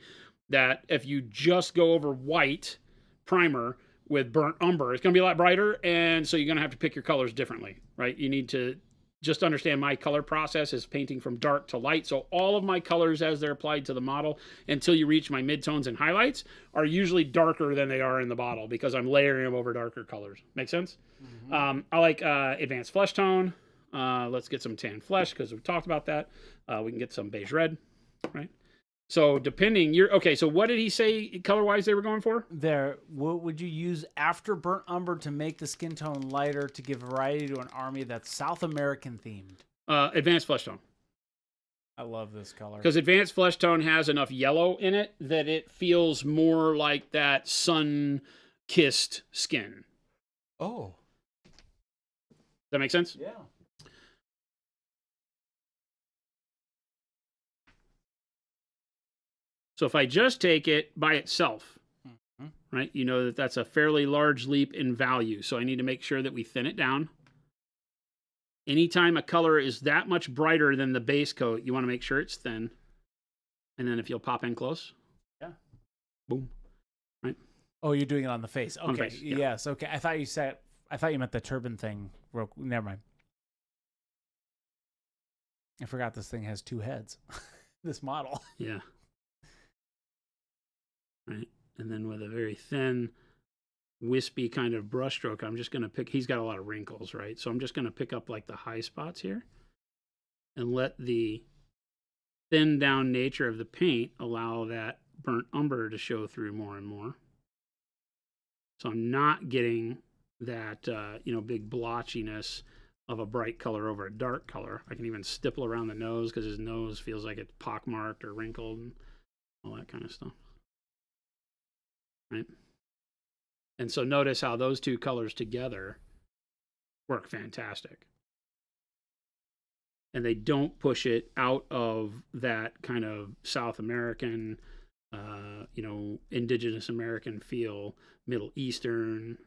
that if you just go over white primer with burnt umber, it's going to be a lot brighter, and so you're going to have to pick your colors differently, right? You need to just understand my color process is painting from dark to light, so all of my colors as they're applied to the model until you reach my midtones and highlights are usually darker than they are in the bottle because I'm layering them over darker colors. Make sense? I like advanced flesh tone. Let's get some tan flesh because we've talked about that. We can get some beige red, right? So depending, so what did he say color-wise they were going for? What would you use after burnt umber to make the skin tone lighter to give variety to an army that's South American themed? Advanced flesh tone. I love this color. Because advanced flesh tone has enough yellow in it that it feels more like that sun-kissed skin. Oh. Does that make sense? Yeah. So if I just take it by itself, right, that's a fairly large leap in value. So I need to make sure that we thin it down. Anytime a color is that much brighter than the base coat, you want to make sure it's thin. And then if you'll pop in close. Yeah. Boom. Right. Oh, you're doing it on the face. Okay. On the face, yeah. Yes. Okay. I thought you meant the turban thing. Never mind. I forgot this thing has two heads. This model. Yeah. Right. And then with a very thin, wispy kind of brush stroke, I'm just going to he's got a lot of wrinkles, right? So I'm just going to pick up like the high spots here and let the thin down nature of the paint allow that burnt umber to show through more and more. So I'm not getting that, big blotchiness of a bright color over a dark color. I can even stipple around the nose because his nose feels like it's pockmarked or wrinkled and all that kind of stuff. Right? And so notice how those two colors together work fantastic. and they don't push it out of that kind of South American, indigenous American feel, Middle Eastern,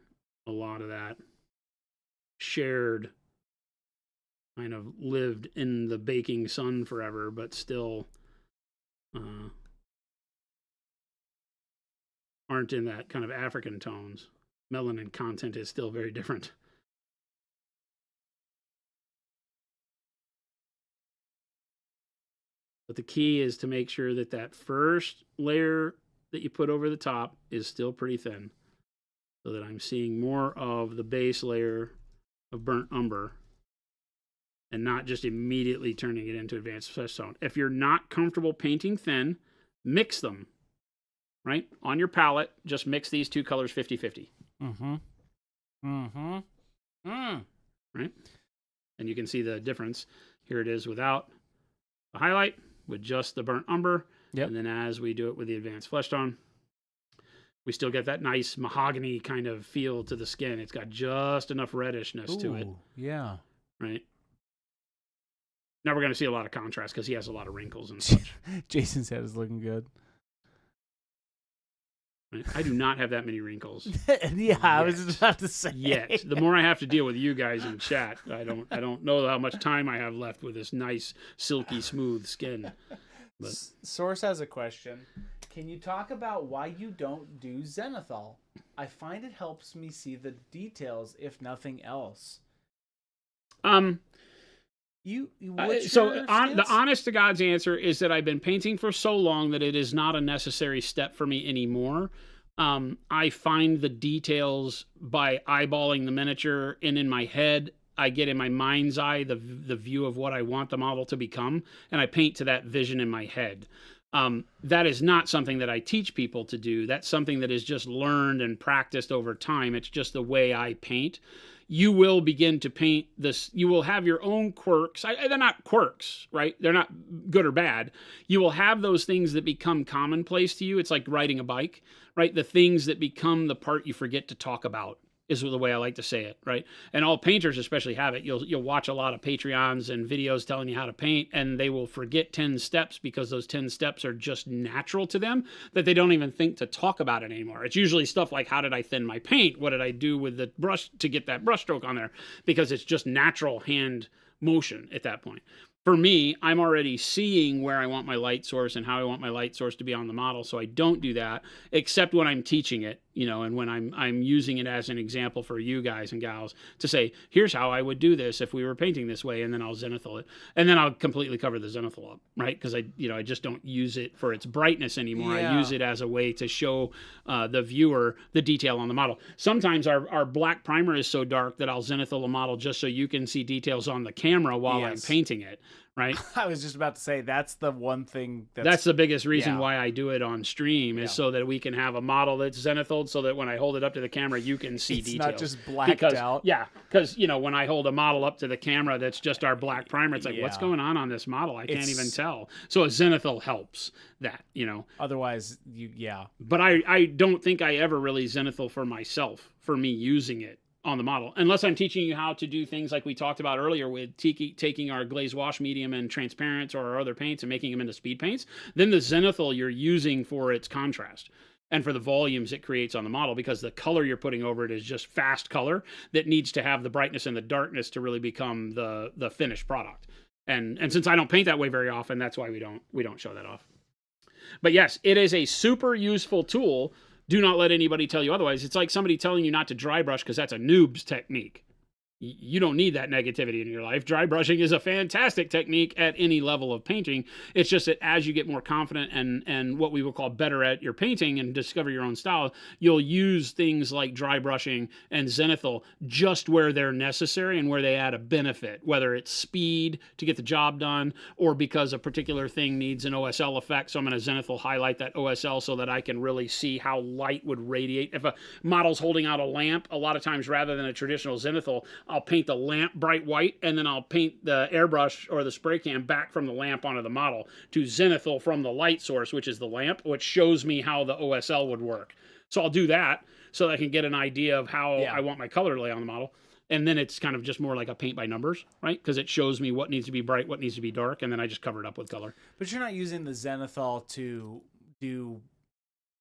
a lot of that shared kind of lived in the baking sun forever, but still aren't in that kind of African tones. Melanin content is still very different. But the key is to make sure that that first layer that you put over the top is still pretty thin, so that I'm seeing more of the base layer of burnt umber and not just immediately turning it into advanced flesh tone. If you're not comfortable painting thin, mix them, right? On your palette, just mix these two colors 50-50. Right? And you can see the difference. Here it is without the highlight, with just the burnt umber. Yep. And then as we do it with the advanced flesh tone, we still get that nice mahogany kind of feel to the skin. It's got just enough reddishness to it. Yeah. Right? Now we're going to see a lot of contrast because he has a lot of wrinkles and such. Jason's head is looking good. Right? I do not have that many wrinkles. Yeah, I was just about to say. Yet. The more I have to deal with you guys in chat, I don't know how much time I have left with this nice, silky, smooth skin. But Source has a question. Can you talk about why you don't do zenithal? I find it helps me see the details, if nothing else. The honest to God's answer is that I've been painting for so long that it is not a necessary step for me anymore. I find the details by eyeballing the miniature, and in my head, I get in my mind's eye the view of what I want the model to become, and I paint to that vision in my head. That is not something that I teach people to do. That's something that is just learned and practiced over time. It's just the way I paint. You will begin to paint this. You will have your own quirks. They're not quirks, right? They're not good or bad. You will have those things that become commonplace to you. It's like riding a bike, right? The things that become the part you forget to talk about is the way I like to say it, right? And all painters especially have it. You'll watch a lot of Patreons and videos telling you how to paint, and they will forget 10 steps because those 10 steps are just natural to them that they don't even think to talk about it anymore. It's usually stuff like, how did I thin my paint? What did I do with the brush to get that brush stroke on there? Because it's just natural hand motion at that point. For me, I'm already seeing where I want my light source and how I want my light source to be on the model, so I don't do that, except when I'm teaching it, and when I'm using it as an example for you guys and gals to say, here's how I would do this if we were painting this way, and then I'll zenithal it. And then I'll completely cover the zenithal up, right? Because I just don't use it for its brightness anymore. Yeah. I use it as a way to show the viewer the detail on the model. Sometimes our black primer is so dark that I'll zenithal a model just so you can see details on the camera while I'm painting it. Right. I was just about to say that's the one thing that's the biggest reason why I do it on stream is so that we can have a model that's zenithal, so that when I hold it up to the camera, you can see details. It's not just blacked out. Yeah, because when I hold a model up to the camera that's just our black primer, it's like, what's going on this model? I can't even tell. So a zenithal helps that. Otherwise, But I don't think I ever really zenithal for myself, for me using it on the model, unless I'm teaching you how to do things like we talked about earlier with taking our glaze wash medium and transparents or our other paints and making them into speed paints. Then the zenithal you're using for its contrast and for the volumes it creates on the model, because the color you're putting over it is just fast color that needs to have the brightness and the darkness to really become the finished product. And since I don't paint that way very often, that's why we don't show that off. But yes, it is a super useful tool. Do not let anybody tell you otherwise. It's like somebody telling you not to dry brush because that's a noob's technique. You don't need that negativity in your life. Dry brushing is a fantastic technique at any level of painting. It's just that as you get more confident and what we will call better at your painting and discover your own style, you'll use things like dry brushing and zenithal just where they're necessary and where they add a benefit, whether it's speed to get the job done or because a particular thing needs an OSL effect. So I'm going to zenithal highlight that OSL so that I can really see how light would radiate. If a model's holding out a lamp, a lot of times rather than a traditional zenithal, I'll paint the lamp bright white, and then I'll paint the airbrush or the spray can back from the lamp onto the model to zenithal from the light source, which is the lamp, which shows me how the OSL would work. So I'll do that so that I can get an idea of how I want my color to lay on the model. And then it's kind of just more like a paint by numbers, right? Because it shows me what needs to be bright, what needs to be dark, and then I just cover it up with color. But you're not using the zenithal to do.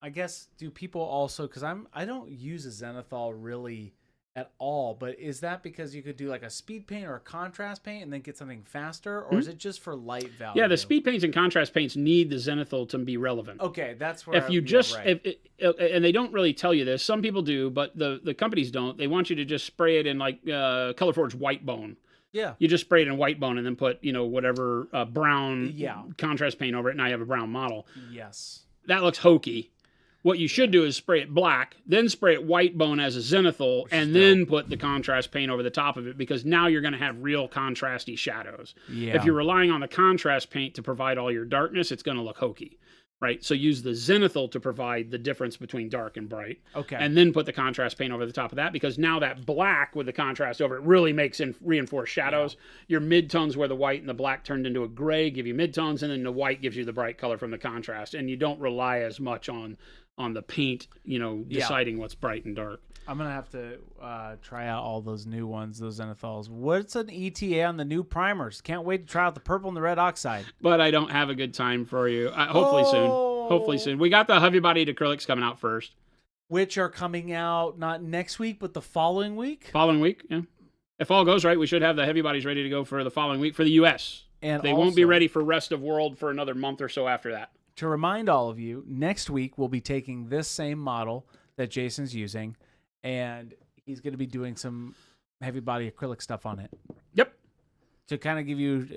I guess do people also? Because I don't use a zenithal really at all. But is that because you could do like a speed paint or a contrast paint and then get something faster, or is it just for light value? Yeah, the speed paints and contrast paints need the zenithal to be relevant. Okay, that's where. If you and they don't really tell you this, some people do, but the companies don't. They want you to just spray it in like ColorForge white bone. Yeah. You just spray it in white bone and then put whatever brown contrast paint over it. Now you have a brown model. Yes. That looks hokey. What you should do is spray it black, then spray it white bone as a zenithal, and then put the contrast paint over the top of it, because now you're going to have real contrasty shadows. Yeah. If you're relying on the contrast paint to provide all your darkness, it's going to look hokey, right? So use the zenithal to provide the difference between dark and bright. Okay. And then put the contrast paint over the top of that, because now that black with the contrast over it really makes reinforced shadows. Your midtones where the white and the black turned into a gray give you midtones, and then the white gives you the bright color from the contrast, and you don't rely as much on the paint, deciding what's bright and dark. I'm going to have to try out all those new ones, those zenithals. What's an ETA on the new primers? Can't wait to try out the purple and the red oxide. But I don't have a good time for you. Hopefully soon. Hopefully soon. We got the heavy bodied acrylics coming out first. Which are coming out not next week, but the following week? Following week, yeah. If all goes right, we should have the heavy bodies ready to go for the following week for the U.S. And they won't be ready for rest of world for another month or so after that. To remind all of you, next week we'll be taking this same model that Jason's using, and he's going to be doing some heavy body acrylic stuff on it. Yep. To kind of give you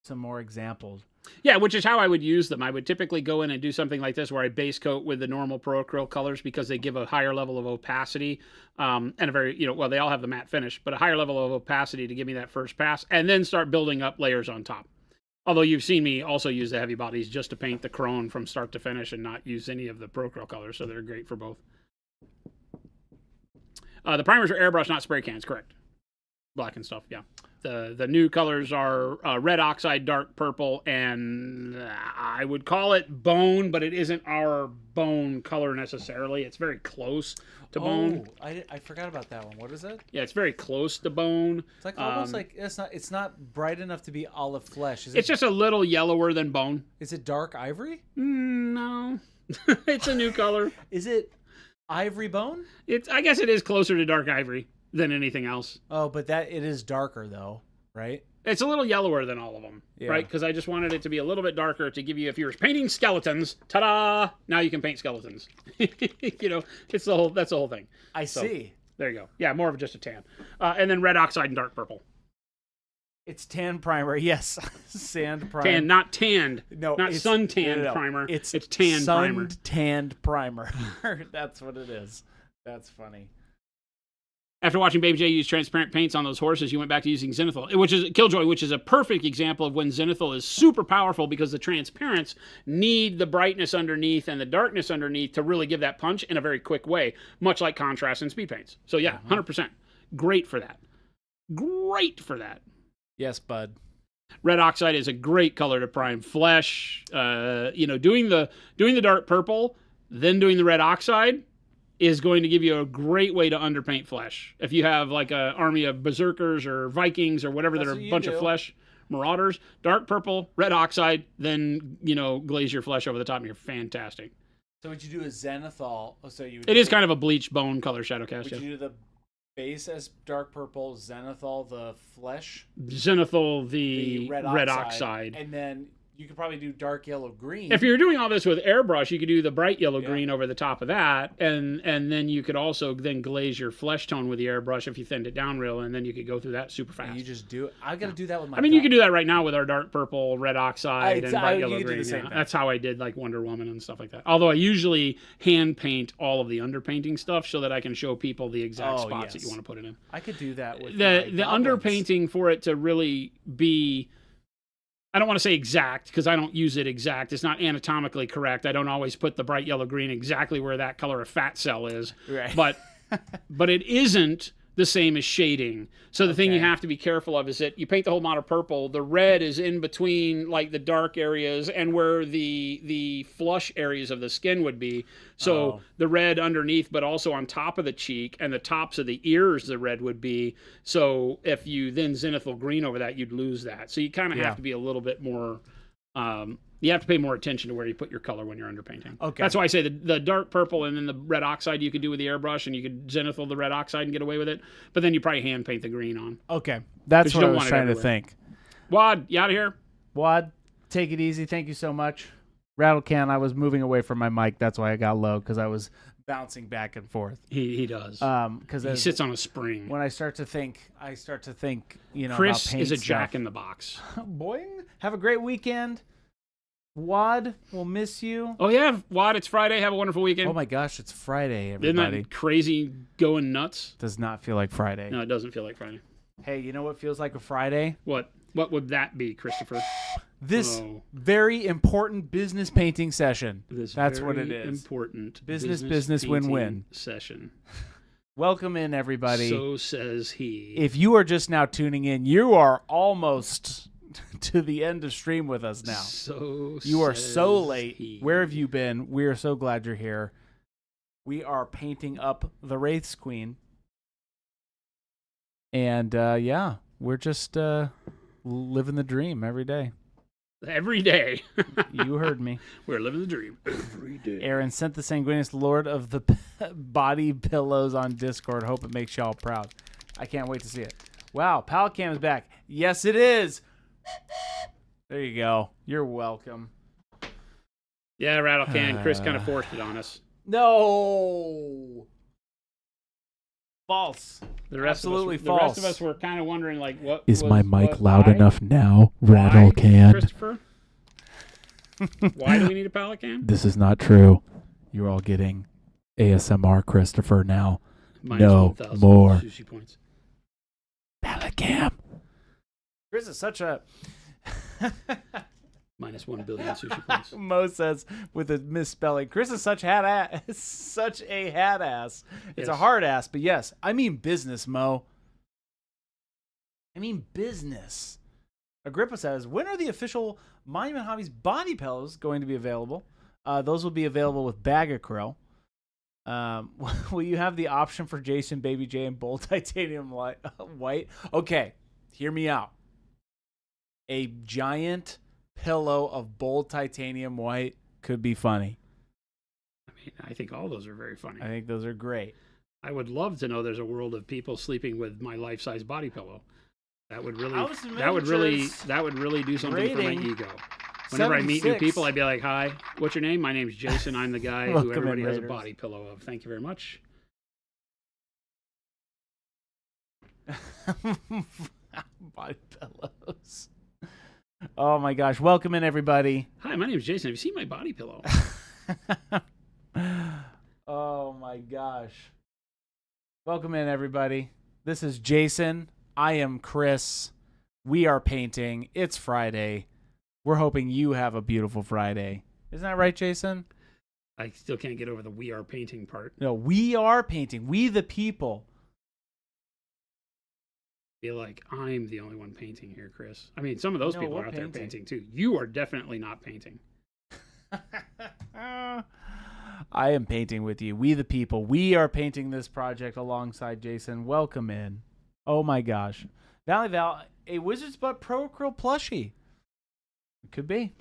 some more examples. Yeah, which is how I would use them. I would typically go in and do something like this where I base coat with the normal Pro Acryl colors, because they give a higher level of opacity and a very, they all have the matte finish, but a higher level of opacity to give me that first pass, and then start building up layers on top. Although you've seen me also use the heavy bodies just to paint the chrome from start to finish and not use any of the Pro Acryl colors, so they're great for both. The primers are airbrush, not spray cans, correct? Black and stuff, yeah. The new colors are red oxide, dark purple, and I would call it bone, but it isn't our bone color necessarily. It's very close to bone. I forgot about that one. What is it? Yeah, it's very close to bone. It's like almost like it's not bright enough to be olive flesh. It's just a little yellower than bone. Is it dark ivory? No. It's a new color. Is it ivory bone? I guess it is closer to dark ivory than anything else. Oh, but it is darker though, right? It's a little yellower than all of them, right? Because I just wanted it to be a little bit darker to give you, if you're painting skeletons, ta-da! Now you can paint skeletons. That's the whole thing. I see. There you go. Yeah, more of just a tan, and then red oxide and dark purple. It's tan primer, yes. Sand primer. Tan, not tanned. No, not sun tanned primer. It's tan primer. Sun tanned primer. That's what it is. That's funny. After watching Baby J use transparent paints on those horses, you went back to using zenithal, which is Killjoy, which is a perfect example of when zenithal is super powerful, because the transparents need the brightness underneath and the darkness underneath to really give that punch in a very quick way, much like contrast and speed paints. So yeah, 100%. Great for that. Great for that. Yes, bud. Red oxide is a great color to prime flesh. Doing the dark purple, then doing the red oxide is going to give you a great way to underpaint flesh. If you have like an army of berserkers or Vikings or whatever that are a bunch of flesh marauders, dark purple, red oxide, then glaze your flesh over the top, and you're fantastic. So would you do a zenithal? It is kind of a bleached bone color shadow cast. Would you do the base as dark purple, zenithal the flesh, zenithal the red oxide, and then you could probably do dark yellow green. If you're doing all this with airbrush, you could do the bright yellow green over the top of that, and then you could also then glaze your flesh tone with the airbrush if you thinned it down real, and then you could go through that super fast. And you just do it. I got to do that with my. You could do that right now with our dark purple, red oxide, and bright yellow green. That's how I did like Wonder Woman and stuff like that. Although I usually hand paint all of the underpainting stuff so that I can show people the exact spots that you want to put it in. I could do that with the underpainting for it to really be. I don't want to say exact, because I don't use it exact. It's not anatomically correct. I don't always put the bright yellow green exactly where that color of fat cell is. Right. But it isn't the same as shading. So the thing you Okay. have to be careful of is that you paint the whole model purple. The red is in between like the dark areas and where the flush areas of the skin would be. So Oh. the red underneath, but also on top of the cheek and the tops of the ears, the red would be. So if you then zenithal green over that, you'd lose that. So you kind of Yeah. have to be a little bit more. You have to pay more attention to where you put your color when you're underpainting. Okay. That's why I say the dark purple and then the red oxide you could do with the airbrush, and you could zenithal the red oxide and get away with it. But then you probably hand paint the green on. Okay. That's But you what I don't was want it trying to everywhere. think. Wad, you out of here? Wad, take it easy. Thank you so much. Rattle Can, I was moving away from my mic. That's why I got low, because I was bouncing back and forth. He does. Because He sits on a spring. when I start to think, Chris about paint is a stuff. jack in the box. Boing. Have a great weekend. Wad, we'll miss you. Oh yeah, Wad, it's Friday. Have a wonderful weekend. Oh my gosh, it's Friday, Isn't everybody. that crazy going nuts? Does not feel like Friday. No, it doesn't feel like Friday. Hey, you know what feels like a Friday? What would that be, Christopher? This Oh. very important business painting session. This That's what very it is. important Business, painting win-win. session. Welcome in, everybody. So says he. If you are just now tuning in, you are almost to the end of stream with us now. So You are so says late. he. Where have you been? We are so glad you're here. We are painting up the Wraith's Queen. And yeah, we're just living the dream every day. Every day. You heard me. We're living the dream every day. Aaron sent the Sanguinius Lord of the Body Pillows on Discord. Hope it makes y'all proud. I can't wait to see it. Wow, Palcam is back. Yes, it is. There you go. You're welcome. Yeah, Rattle Can. Chris kind of forced it on us. No. False. The rest Absolutely of us, The rest of false. us were kind of wondering, like, what Is was, my mic what, loud why? enough now? Why, Rattle can. Christopher? Why do we need a palette cam? This is not true. You're all getting ASMR Christopher now. Minus No 1,000 more. sushi points. Palacam. Chris is such a... Minus 1 billion sushi points. Mo says with a misspelling. Chris is such such a hat ass. It's a Yes. hard ass, but yes, I mean business, Mo. I mean business. Agrippa says, when are the official Monument Hobbies body pillows going to be available? Those will be available with bag acryl. Will you have the option for Jason, Baby J, and Bold Titanium White? Okay, hear me out. A giant pillow of Bold Titanium White could be funny. I mean, I think all those are very funny. I think those are great. I would love to know there's a world of people sleeping with my life-size body pillow. That would really, House that would really Adventures do something for my rating ego. Whenever I meet new 76. people, I'd be like, "Hi, what's your name? My name's Jason. I'm the guy who Welcome everybody in, has a Raiders. body pillow of. Thank you very much." Body pillows. Oh my gosh. Welcome in, everybody. Hi, my name's Jason. Have you seen my body pillow? Oh my gosh. Welcome in, everybody. This is Jason. I am Chris. We are painting. It's Friday. We're hoping you have a beautiful Friday. Isn't that right, Jason? I still can't get over the "we are painting" part. No, we are painting. We the people. Feel like I'm the only one painting here, Chris. I mean, some of those No, people we're are out there painting. painting too. You are definitely not painting. I am painting with you. We the people. We are painting this project alongside Jason. Welcome in. Oh my gosh. Valley Val, a Wizard's Butt Pro Acryl plushie. It could be.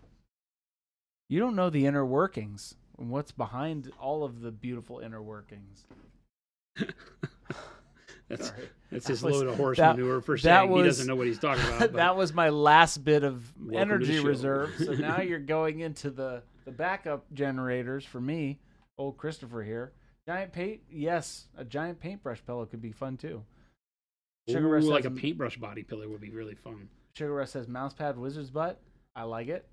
You don't know the inner workings and what's behind all of the beautiful inner workings. That's Sorry. that's his That was- load of horse that- manure for that saying he was- doesn't know what he's talking about. But That was my last bit of Welcome to the energy show. reserve. So now you're going into the backup generators for me. Old Christopher here. Giant paint? Yes, a giant paintbrush pillow could be fun too. Sugar Ooh, Rush like a says- paintbrush body pillow would be really fun. Sugar Rush says mousepad wizard's butt. I like it.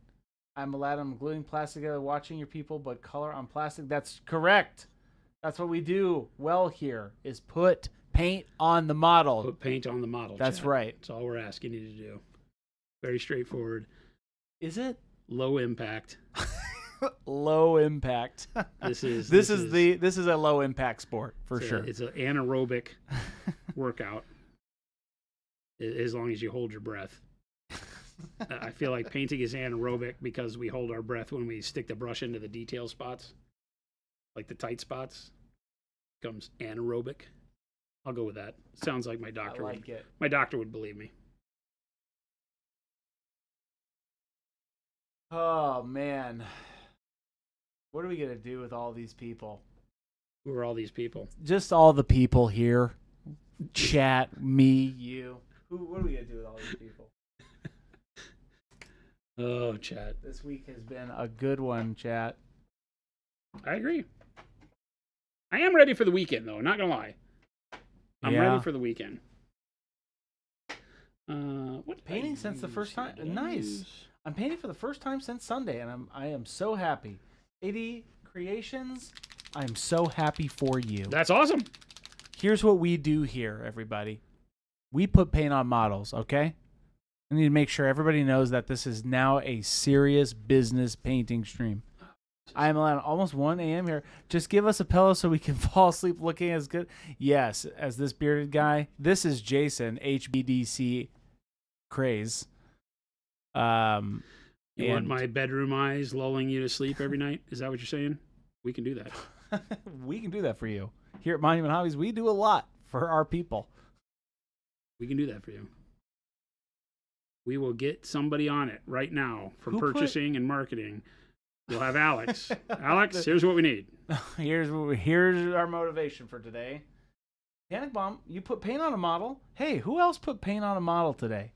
I'm Aladdin gluing plastic together, watching your people, but color on plastic. That's correct. That's what we do well here is put paint on the model. Put paint on the model. That's Chad. right. That's all we're asking you to do. Very straightforward. Is it Low impact. low impact? This is this is a low impact sport for it's sure. It's an anaerobic workout, as long as you hold your breath. I feel like painting is anaerobic because we hold our breath when we stick the brush into the detail spots, like the tight spots. Becomes anaerobic. I'll go with that. Sounds like my doctor. My doctor would believe me. Oh man, what are we gonna do with all these people? Who are all these people? Just all the people here. Chat, me, you. What are we gonna do with all these people? Oh, chat. This week has been a good one, chat. I agree. I am ready for the weekend, though. Not gonna lie. I'm ready for the weekend. What painting since the first time? Nice. I'm painting for the first time since Sunday, and I am so happy. 80 Creations, I'm so happy for you. That's awesome. Here's what we do here, everybody. We put paint on models, okay? I need to make sure everybody knows that this is now a serious business painting stream. I am at almost 1 a.m. here. Just give us a pillow so we can fall asleep looking as good. Yes, as this bearded guy. This is Jason, HBDC Craze. You want my bedroom eyes lulling you to sleep every night? Is that what you're saying? We can do that. We can do that for you. Here at Monument Hobbies, we do a lot for our people. We can do that for you. We will get somebody on it right now from purchasing and marketing. We'll have Alex. Alex, here's what we need. Here's our motivation for today. Panic Bomb, you put paint on a model. Hey, who else put paint on a model today?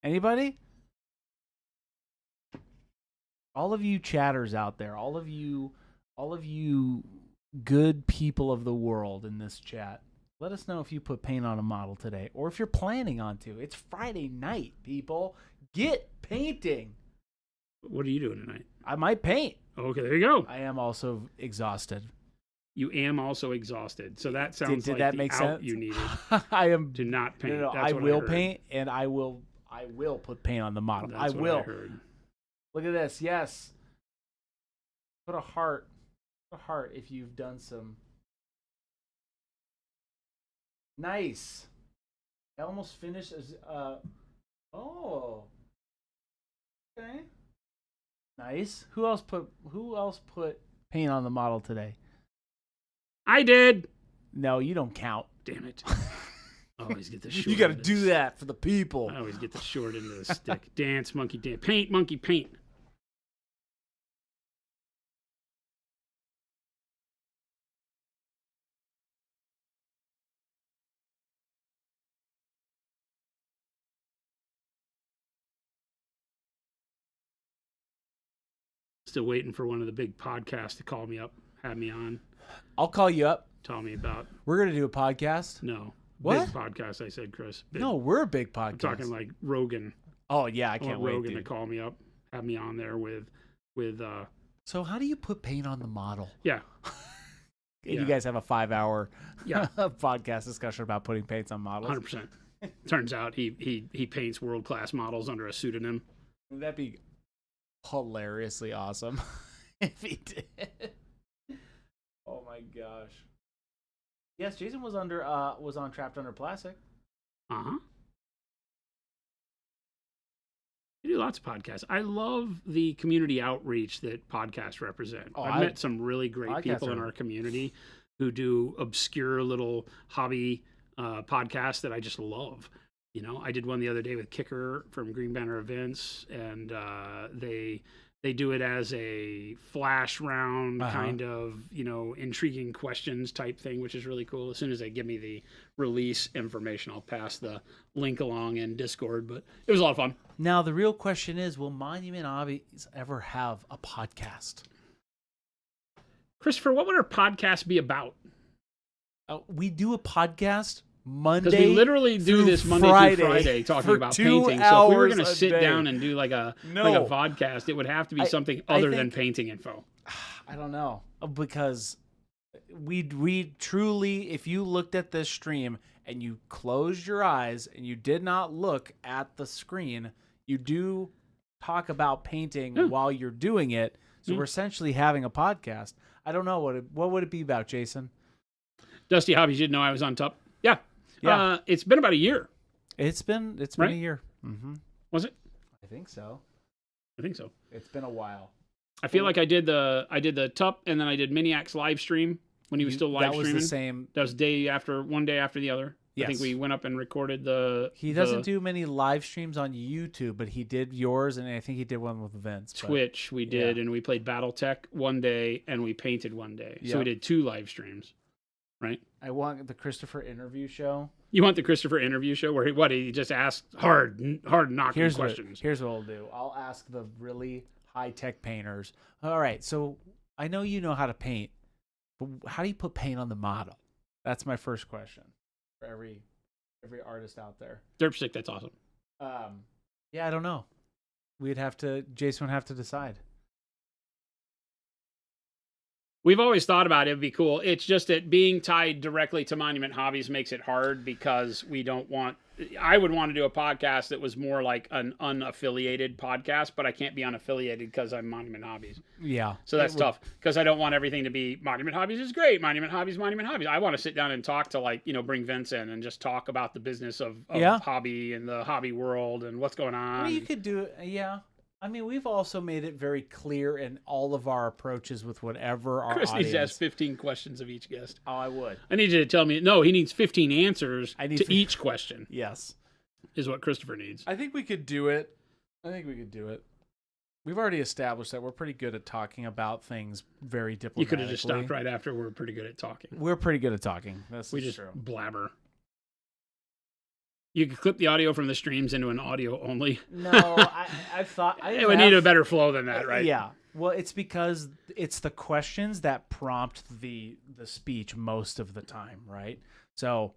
Anybody? All of you chatters out there, all of you good people of the world in this chat, let us know if you put paint on a model today or if you're planning on to. It's Friday night, people. Get painting. What are you doing tonight? I might paint. Okay, there you go. I am also exhausted. You am also exhausted. So that sounds did like that the make out sense? you needed. I am to not paint. No, That's I what will heard. paint, and I will put paint on the model. That's I what will. I heard. Look at this. Yes. Put a heart. Put a heart if you've done some. Nice. I almost finished as oh. Okay. Nice. Who else put paint on the model today? I did. No, you don't count. Damn it. I always get the short. You got to end of do this. that for the people. I always get the short end of the stick. Dance, monkey, dance. Paint, monkey, paint. Still waiting for one of the big podcasts to call me up, have me on, I'll call you up. tell me about. We're going to do a podcast. No. What? Big podcast, I said, Chris. Big. No, we're a big podcast. I'm talking like Rogan. Oh, yeah, I I can't want wait, Rogan to dude. call me up, have me on there with So how do you put paint on the model? yeah. And Yeah. you guys have a 5-hour Yeah. podcast discussion about putting paints on models? 100%. Turns out he paints world-class models under a pseudonym. That'd be hilariously awesome if he did. Oh my gosh. Yes, Jason was on Trapped Under Plastic. Uh-huh. I do lots of podcasts. I love the community outreach that podcasts represent. Oh, I've met some really great podcasts people in are- our community who do obscure little hobby podcasts that I just love. You know, I did one the other day with Kicker from Green Banner Events, and they do it as a flash round kind of, you know, intriguing questions type thing, which is really cool. As soon as they give me the release information, I'll pass the link along in Discord, but it was a lot of fun. Now, the real question is, will Monument Hobbies ever have a podcast? Christopher, what would our podcast be about? We do a podcast Monday Because we literally do through this Monday Friday through Friday talking for about 2 painting. So if we were hours going to a sit day. down and do like a podcast, it would have to be something other than painting info. I don't know, because we truly, if you looked at this stream and you closed your eyes and you did not look at the screen, you do talk about painting while you're doing it. So we're essentially having a podcast. I don't know what would it be about, Jason? Dusty Hobbies, you didn't know I was on top. Yeah. Yeah. It's been about a year. It's been Right? a year. Mm-hmm. Was it? I think so. I think so. It's been a while. I feel like I did the TUP, and then I did Miniac's live stream when he was still live That was streaming. the same. That was one day after the other. I think Yes. we went up and recorded the. He doesn't do many live streams on YouTube, but he did yours, and I think he did one with Vince. but- Twitch. We did, and we played BattleTech one day, and we painted one day. So we Yep. did 2 live streams. Right. I want the Christopher interview show. You want the Christopher interview show where he just asks hard knocking questions. Here's what I'll do. I'll ask the really high-tech painters. All right, so I know you know how to paint, but how do you put paint on the model? That's my first question for every artist out there. Derpstick, that's awesome. Yeah, I don't know. Jason would have to decide. We've always thought about it would be cool. It's just that being tied directly to Monument Hobbies makes it hard because I would want to do a podcast that was more like an unaffiliated podcast, but I can't be unaffiliated because I'm Monument Hobbies. Yeah. So that's tough because I don't want everything to be Monument Hobbies is great. Monument Hobbies. I want to sit down and talk to bring Vince in and just talk about the business of hobby and the hobby world and what's going on. Well, you could do it. Yeah. I mean, we've also made it very clear in all of our approaches with whatever our Chris audience. needs to ask 15 questions of each guest. Oh, I would. I need you to tell me. No, he needs 15 answers to 15. each question. Yes. Is what Christopher needs. I think we could do it. We've already established that we're pretty good at talking about things very diplomatically. You could have just stopped right after. We're pretty good at talking. We're pretty good at talking. We That's just true. blabber. You could clip the audio from the streams into an audio only. No, I've thought It would need a better flow than that, right? Yeah. Well, it's because it's the questions that prompt the speech most of the time, right? So,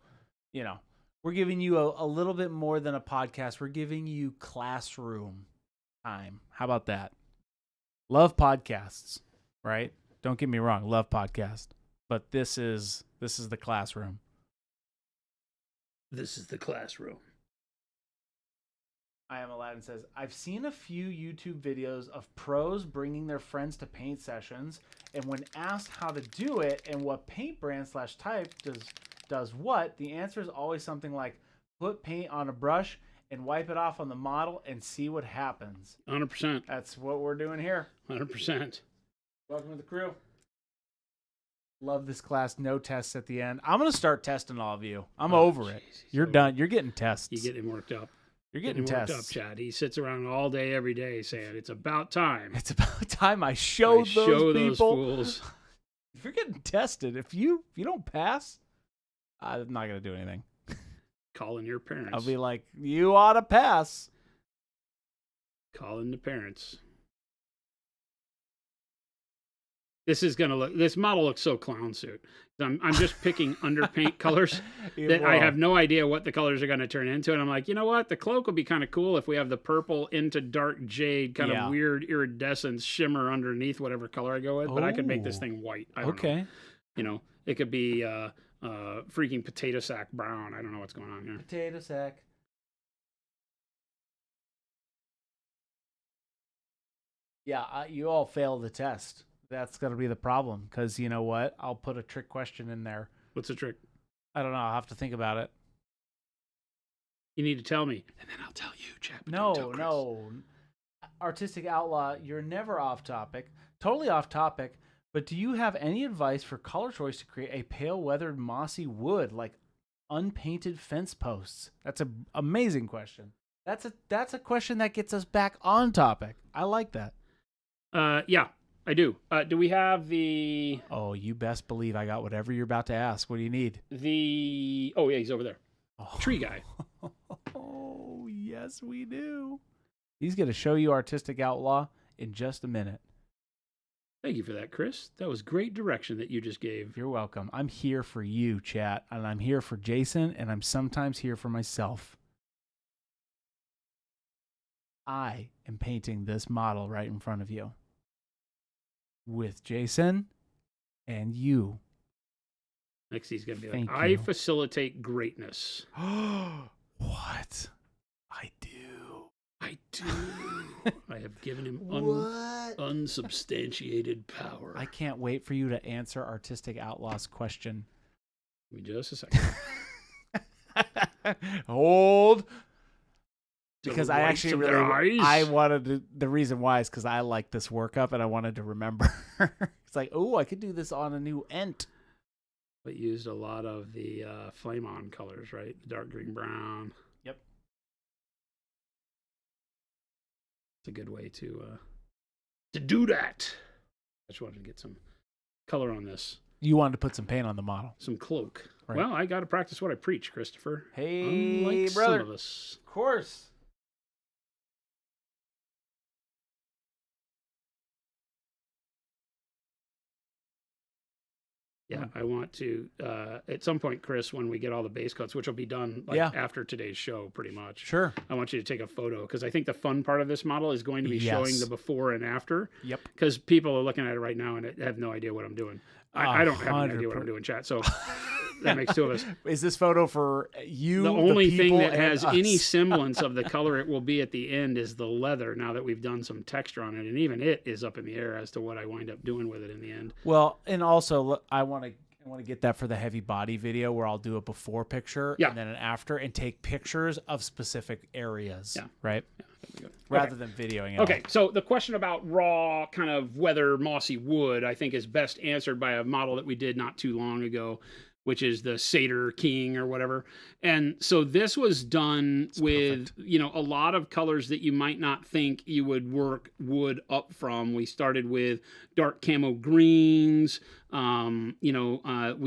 we're giving you a little bit more than a podcast. We're giving you classroom time. How about that? Love podcasts, right? Don't get me wrong, love podcasts. But this is the classroom. This is the classroom. I Am Aladdin says, I've seen a few YouTube videos of pros bringing their friends to paint sessions, and when asked how to do it and what paint brand / type does what, the answer is always something like, put paint on a brush and wipe it off on the model and see what happens. 100%. That's what we're doing here. 100%. Welcome to the crew. Love this class. No tests at the end. I'm going to start testing all of you. I'm over it. You're done. You're getting tests. You get him worked up. You're getting worked tests. up, Chad. He sits around all day, every day saying, it's about time. It's about time I showed those those people. fools. If you're getting tested, if you don't pass, I'm not going to do anything. Calling your parents. I'll be like, you ought to pass. Calling the parents. This model looks so clown suit. I'm just picking underpaint colors that I have no idea what the colors are going to turn into. And I'm like, you know what? The cloak would be kind of cool if we have the purple into dark jade, kind of weird iridescence shimmer underneath whatever color I go with. But I could make this thing white. I don't know. It could be freaking potato sack brown. I don't know what's going on here. Potato sack. Yeah, you all failed the test. That's going to be the problem because you know what? I'll put a trick question in there. What's the trick? I don't know. I'll have to think about it. You need to tell me, and then I'll tell you, Chad. No. Artistic Outlaw, you're never off topic. Totally off topic. But do you have any advice for color choice to create a pale weathered mossy wood like unpainted fence posts? That's an amazing question. That's a question that gets us back on topic. I like that. Yeah, I do. Do we have the... Oh, you best believe I got whatever you're about to ask. What do you need? Oh, yeah, he's over there. Oh. Tree guy. Oh, yes, we do. He's going to show you Artistic Outlaw in just a minute. Thank you for that, Chris. That was great direction that you just gave. You're welcome. I'm here for you, chat, and I'm here for Jason, and I'm sometimes here for myself. I am painting this model right in front of you with Jason and you. Next, he's going to be Thank like, you. I facilitate greatness. What? I do. I do. I have given him What? unsubstantiated power. I can't wait for you to answer Artistic Outlaw's question. Give me just a second. Hold. Because I whites actually of their really, eyes. I wanted to, the reason why is because I like this workup and I wanted to remember. It's like, oh, I could do this on a new Ent. But used a lot of the flame on colors, right? The dark green brown. Yep. It's a good way to do that. I just wanted to get some color on this. You wanted to put some paint on the model. Some cloak. Right. Well, I got to practice what I preach, Christopher. Hey, Unlike brother. some of us. Of course. Yeah, I want to, at some point, Chris, when we get all the base coats, which will be done like after today's show, pretty much. Sure. I want you to take a photo because I think the fun part of this model is going to be showing the before and after. Yep. Because people are looking at it right now and have no idea what I'm doing. I don't have any idea what I'm doing, chat. So that makes two of us. Is this photo for you? The only thing people, that and has us? any semblance of the color it will be at the end is the leather. Now that we've done some texture on it, and even it is up in the air as to what I wind up doing with it in the end. Well, and also look, I want to get that for the heavy body video where I'll do a before picture and then an after and take pictures of specific areas. Yeah. Right. Yeah, that'd be good. Rather than videoing it. Okay, so the question about raw kind of weather mossy wood, I think, is best answered by a model that we did not too long ago, which is the Seder King or whatever. And so this was done with, a lot of colors that you might not think you would work wood up from. We started with dark camo greens. We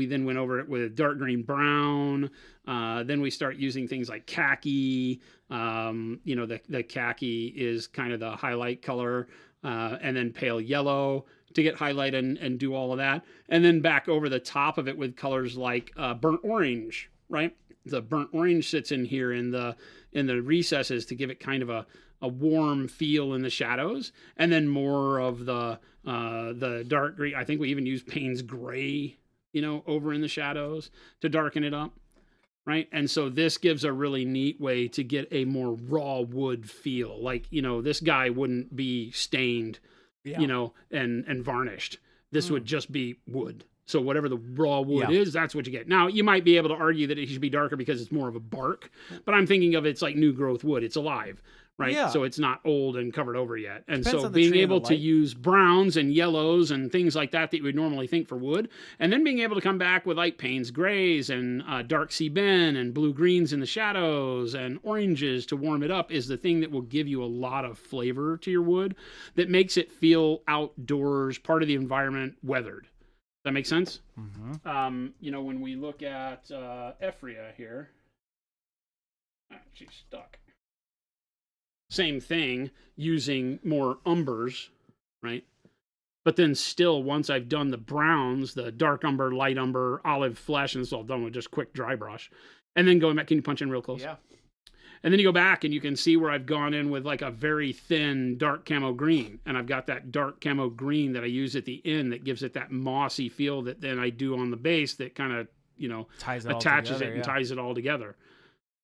then went over it with dark green brown. Then we start using things like khaki. The khaki is kind of the highlight color, and then pale yellow to get highlight and do all of that. And then back over the top of it with colors like burnt orange, right? The burnt orange sits in here in the recesses to give it kind of a warm feel in the shadows. And then more of the dark green. I think we even use Payne's gray, over in the shadows to darken it up. Right. And so this gives a really neat way to get a more raw wood feel. Like, this guy wouldn't be stained, and varnished. This would just be wood. So whatever the raw wood is, that's what you get. Now, you might be able to argue that it should be darker because it's more of a bark, but I'm thinking of it's like new growth wood. It's alive, right? Yeah. So it's not old and covered over yet. And Depends so on the being tree and the able to light. use browns and yellows and things like that you would normally think for wood, and then being able to come back with like Payne's grays and dark sea ben and blue greens in the shadows and oranges to warm it up is the thing that will give you a lot of flavor to your wood that makes it feel outdoors, part of the environment, weathered. That makes sense? Mm-hmm. When we look at Ephria here, she's stuck. Same thing, using more umbers, right? But then still, once I've done the browns, the dark umber, light umber, olive flesh, and it's all done with just quick dry brush. And then going back, can you punch in real close? Yeah. And then you go back and you can see where I've gone in with like a very thin dark camo green. And I've got that dark camo green that I use at the end that gives it that mossy feel that then I do on the base that kind of, attaches it and ties it all together.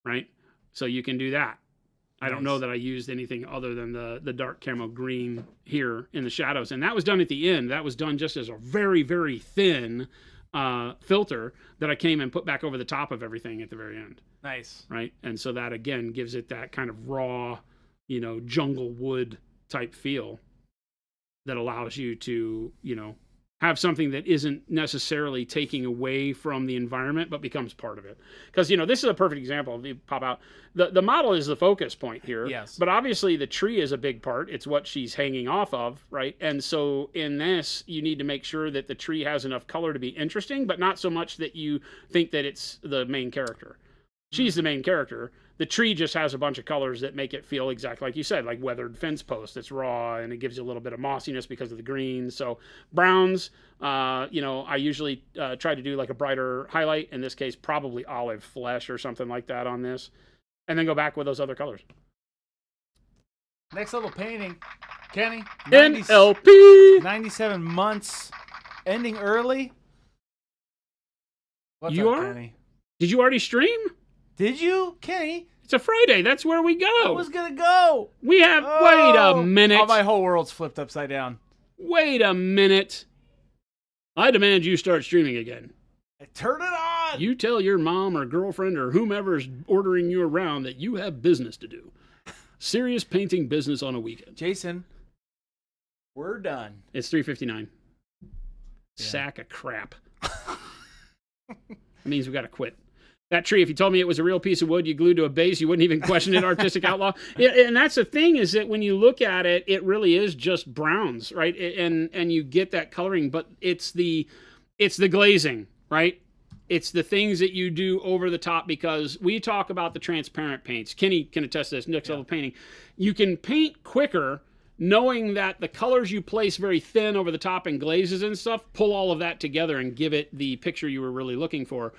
Right? So you can do that. I don't know that I used anything other than the dark camo green here in the shadows. And that was done at the end. That was done just as a very, very thin filter that I came and put back over the top of everything at the very end. Nice. Right. And so that again gives it that kind of raw, jungle wood type feel that allows you to, have something that isn't necessarily taking away from the environment, but becomes part of it. Because, this is a perfect example. If you pop out, the model is the focus point here. Yes. But obviously the tree is a big part. It's what she's hanging off of, right? And so in this, you need to make sure that the tree has enough color to be interesting, but not so much that you think that it's the main character. She's the main character. The tree just has a bunch of colors that make it feel exactly like you said, like weathered fence post. It's raw and it gives you a little bit of mossiness because of the greens. So browns, I usually try to do like a brighter highlight. In this case, probably olive flesh or something like that on this. And then go back with those other colors. Next level painting. Kenny. NLP! 97 months. Ending early. What's You up, are? Kenny? Did you already stream? Did you, Kenny? It's a Friday. That's where we go. I was gonna go. We have. Wait a minute. Oh, my whole world's flipped upside down. Wait a minute. I demand you start streaming again. Turn it You tell your mom or girlfriend or whomever is ordering you around that you have business to do. Serious painting business on a weekend. Jason, we're done. It's $3.59. Sack of crap. It means we got to quit. That tree, if you told me it was a real piece of wood you glued to a base, you wouldn't even question it, artistic outlaw. And that's the thing, is that when you look at it, it really is just browns, right? And you get that coloring, but it's the glazing, right? It's the things that you do over the top, because we talk about the transparent paints. Kenny can attest to this, next level painting. You can paint quicker knowing that the colors you place very thin over the top and glazes and stuff pull all of that together and give it the picture you were really looking for.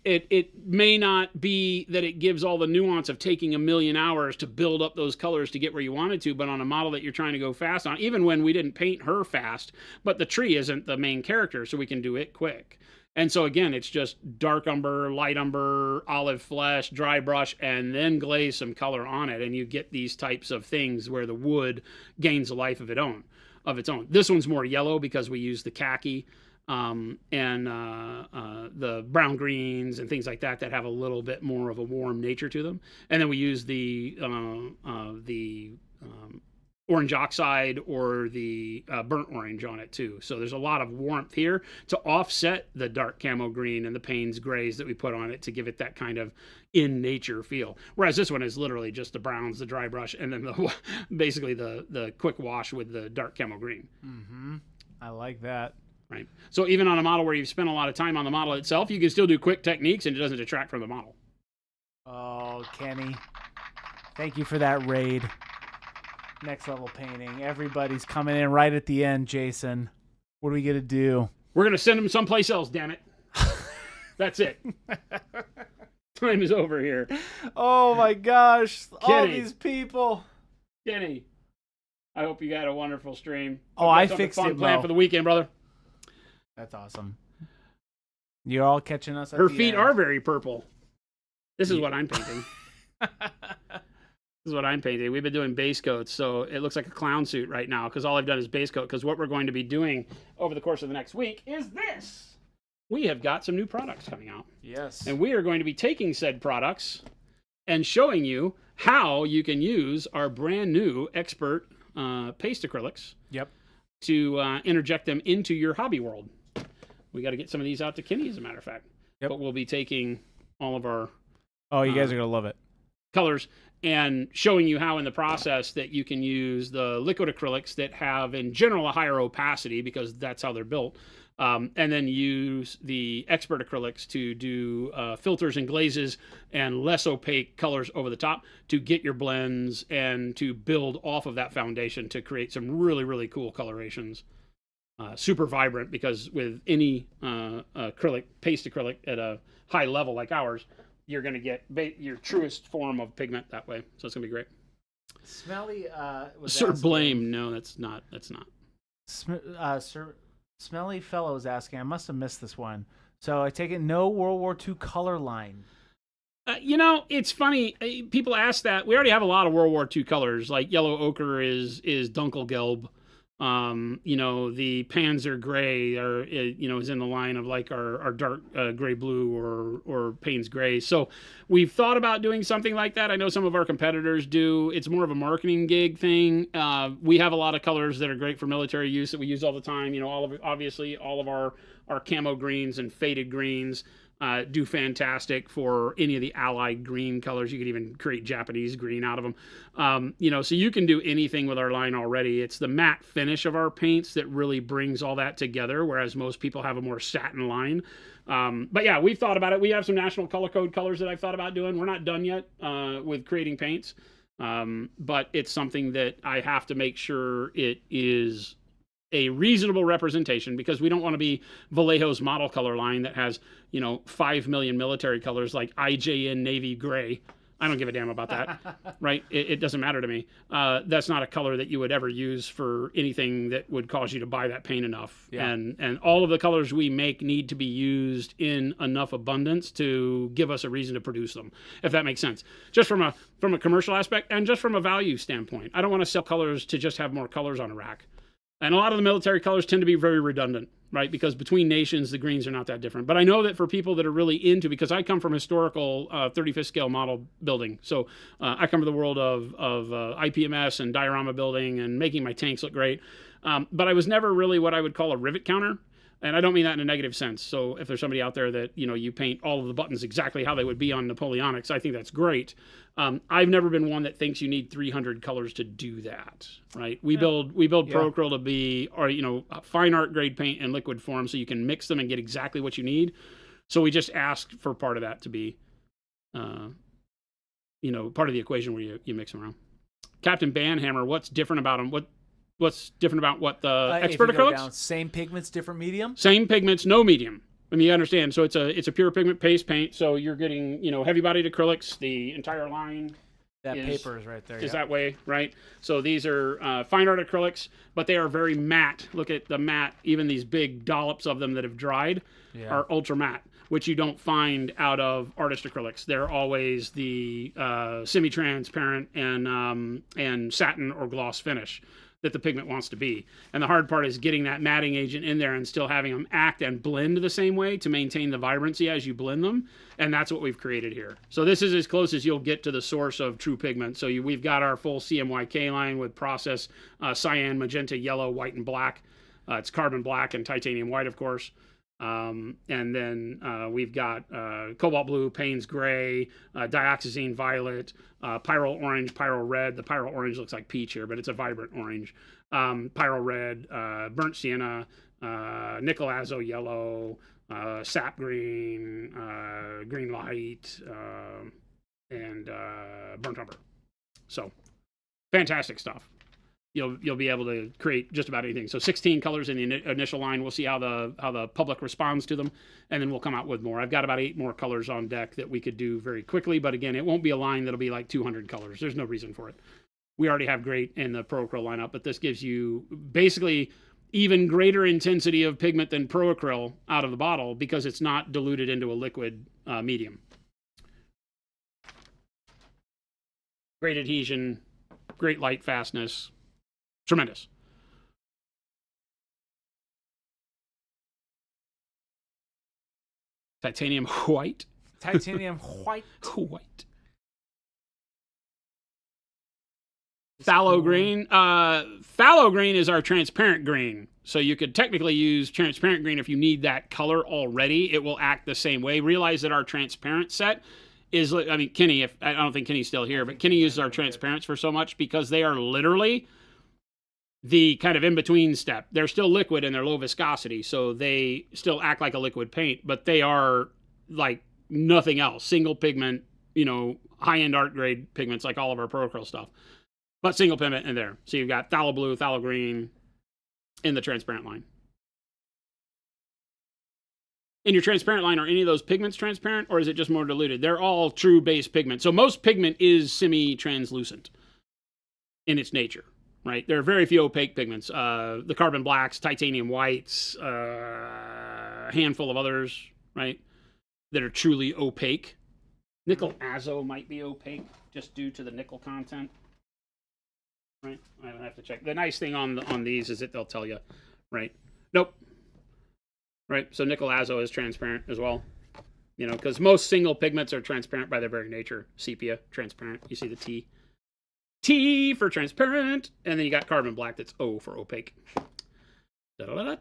It may not be that it gives all the nuance of taking 1,000,000 hours to build up those colors to get where you wanted to, but on a model that you're trying to go fast on, even when we didn't paint her fast, but the tree isn't the main character, so we can do it quick. And so again, it's just dark umber, light umber, olive flesh, dry brush, and then glaze some color on it, and you get these types of things where the wood gains a life of its own. This one's more yellow because we use the khaki and the brown greens and things like that have a little bit more of a warm nature to them. And then we use the orange oxide or the burnt orange on it too. So there's a lot of warmth here to offset the dark camo green and the Payne's grays that we put on it to give it that kind of in nature feel. Whereas this one is literally just the browns, the dry brush, and then basically the quick wash with the dark camo green. Mm-hmm. I like that. Right. So even on a model where you've spent a lot of time on the model itself, you can still do quick techniques and it doesn't detract from the model. Oh, Kenny. Thank you for that raid. Next level painting. Everybody's coming in right at the end, Jason. What are we going to do? We're going to send them someplace else, damn it. That's it. Time is over here. Oh my gosh. All Kenny. these people. Kenny, I hope you got a wonderful stream. Oh, I fixed it, plan Mo. for the weekend, brother. That's awesome. You're all catching us at Her the feet end. are very purple. This is what I'm painting. This is what I'm painting. We've been doing base coats, so it looks like a clown suit right now because all I've done is base coat, because what we're going to be doing over the course of the next week is this. We have got some new products coming out. Yes. And we are going to be taking said products and showing you how you can use our brand new Expert paste acrylics to interject them into your hobby world. We got to get some of these out to Kenny, as a matter of fact. Yep. But we'll be taking all of our Oh, you guys are going to love it. colors and showing you how in the process that you can use the liquid acrylics that have in general a higher opacity because that's how they're built, and then use the Expert acrylics to do filters and glazes and less opaque colors over the top to get your blends and to build off of that foundation to create some really, really cool colorations. Super vibrant, because with any acrylic, paste acrylic at a high level like ours, you're going to get your truest form of pigment that way. So it's going to be great. Smelly was Sir asking, Blame, no, that's not. Sir Smelly Fellow was asking, I must have missed this one. So I take it no World War II color line. It's funny. People ask that. We already have a lot of World War II colors. Like yellow ochre is Dunkelgelb. The Panzer Gray is in the line of like our dark gray blue or Payne's Gray. So we've thought about doing something like that. I know some of our competitors do. It's more of a marketing gig thing. We have a lot of colors that are great for military use that we use all the time. Obviously all of our camo greens and faded greens do fantastic for any of the allied green colors. You could even create Japanese green out of them. So you can do anything with our line already. It's the matte finish of our paints that really brings all that together, whereas most people have a more satin line. But yeah, we've thought about it. We have some national color code colors that I've thought about doing. We're not done yet with creating paints, but it's something that I have to make sure it is a reasonable representation, because we don't want to be Vallejo's model color line that has 5 million military colors like IJN Navy Gray. I don't give a damn about that, right? It doesn't matter to me. That's not a color that you would ever use for anything that would cause you to buy that paint enough. Yeah. And all of the colors we make need to be used in enough abundance to give us a reason to produce them, if that makes sense. Just from a commercial aspect and just from a value standpoint. I don't want to sell colors to just have more colors on a rack. And a lot of the military colors tend to be very redundant, right? Because between nations, the greens are not that different. But I know that for people that are really into, because I come from historical 35th scale model building. So I come from the world of IPMS and diorama building and making my tanks look great. But I was never really what I would call a rivet counter. And I don't mean that in a negative sense. So if there's somebody out there that, you paint all of the buttons exactly how they would be on Napoleonics, I think that's great. I've never been one that thinks you need 300 colors to do that, right? We build Pro Acryl to be, or, fine art grade paint in liquid form so you can mix them and get exactly what you need. So we just ask for part of that to be, part of the equation where you mix them around. Captain Banhammer, what's different about them? What's different about what the expert acrylics? Same pigments, different medium? Same pigments, no medium. I mean, you understand. So it's a pure pigment paste paint. So you're getting, heavy-bodied acrylics. The entire line paper is right there. Is that way, right? So these are fine art acrylics, but they are very matte. Look at the matte. Even these big dollops of them that have dried are ultra matte, which you don't find out of artist acrylics. They're always the semi-transparent and satin or gloss finish that the pigment wants to be. And the hard part is getting that matting agent in there and still having them act and blend the same way to maintain the vibrancy as you blend them. And that's what we've created here. So this is as close as you'll get to the source of true pigment. So we've got our full CMYK line with process cyan, magenta, yellow, white, and black. It's carbon black and titanium white, of course. And then we've got cobalt blue, Payne's gray, dioxazine violet, pyro orange, pyro red. The pyro orange looks like peach here, but it's a vibrant orange. Pyro red, burnt sienna, nickel azo yellow, sap green, green light, and burnt umber. So fantastic stuff. You'll be able to create just about anything. So 16 colors in the initial line. We'll see how the public responds to them, and then we'll come out with more. I've got about 8 more colors on deck that we could do very quickly, but again, it won't be a line that'll be like 200 colors. There's no reason for it. We already have great in the Pro Acryl lineup, but this gives you basically even greater intensity of pigment than Pro Acryl out of the bottle because it's not diluted into a liquid medium. Great adhesion, great light fastness. Tremendous. Titanium white. Titanium white. White. Phthalo green. Phthalo green is our transparent green. So you could technically use transparent green if you need that color already. It will act the same way. Realize that our transparent set is, Kenny, I don't think Kenny's still here, but Kenny uses our transparents for so much because they are literally the kind of in-between step. They're still liquid and they're low viscosity, so they still act like a liquid paint, but they are like nothing else. Single pigment, high-end art grade pigments like all of our Pro Acryl stuff, but single pigment in there. So you've got phthalo blue, phthalo green in the transparent line. In your transparent line, are any of those pigments transparent, or is it just more diluted? They're all true base pigment. So most pigment is semi-translucent in its nature. Right, there are very few opaque pigments. The carbon blacks, titanium whites, a handful of others, right, that are truly opaque. Nickel azo might be opaque just due to the nickel content. Right, I have to check. The nice thing on these is that they'll tell you, right? Nope. Right, so nickel azo is transparent as well. Because most single pigments are transparent by their very nature. Sepia, transparent. You see the T. T for transparent, and then you got carbon black that's O for opaque. So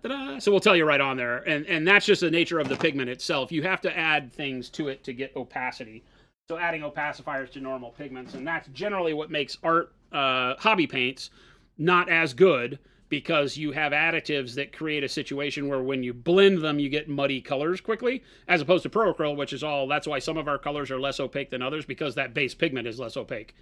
we'll tell you right on there, and that's just the nature of the pigment itself. You have to add things to it to get opacity. So adding opacifiers to normal pigments, and that's generally what makes art hobby paints not as good because you have additives that create a situation where when you blend them, you get muddy colors quickly, as opposed to Pro Acryl, which is that's why some of our colors are less opaque than others because that base pigment is less opaque.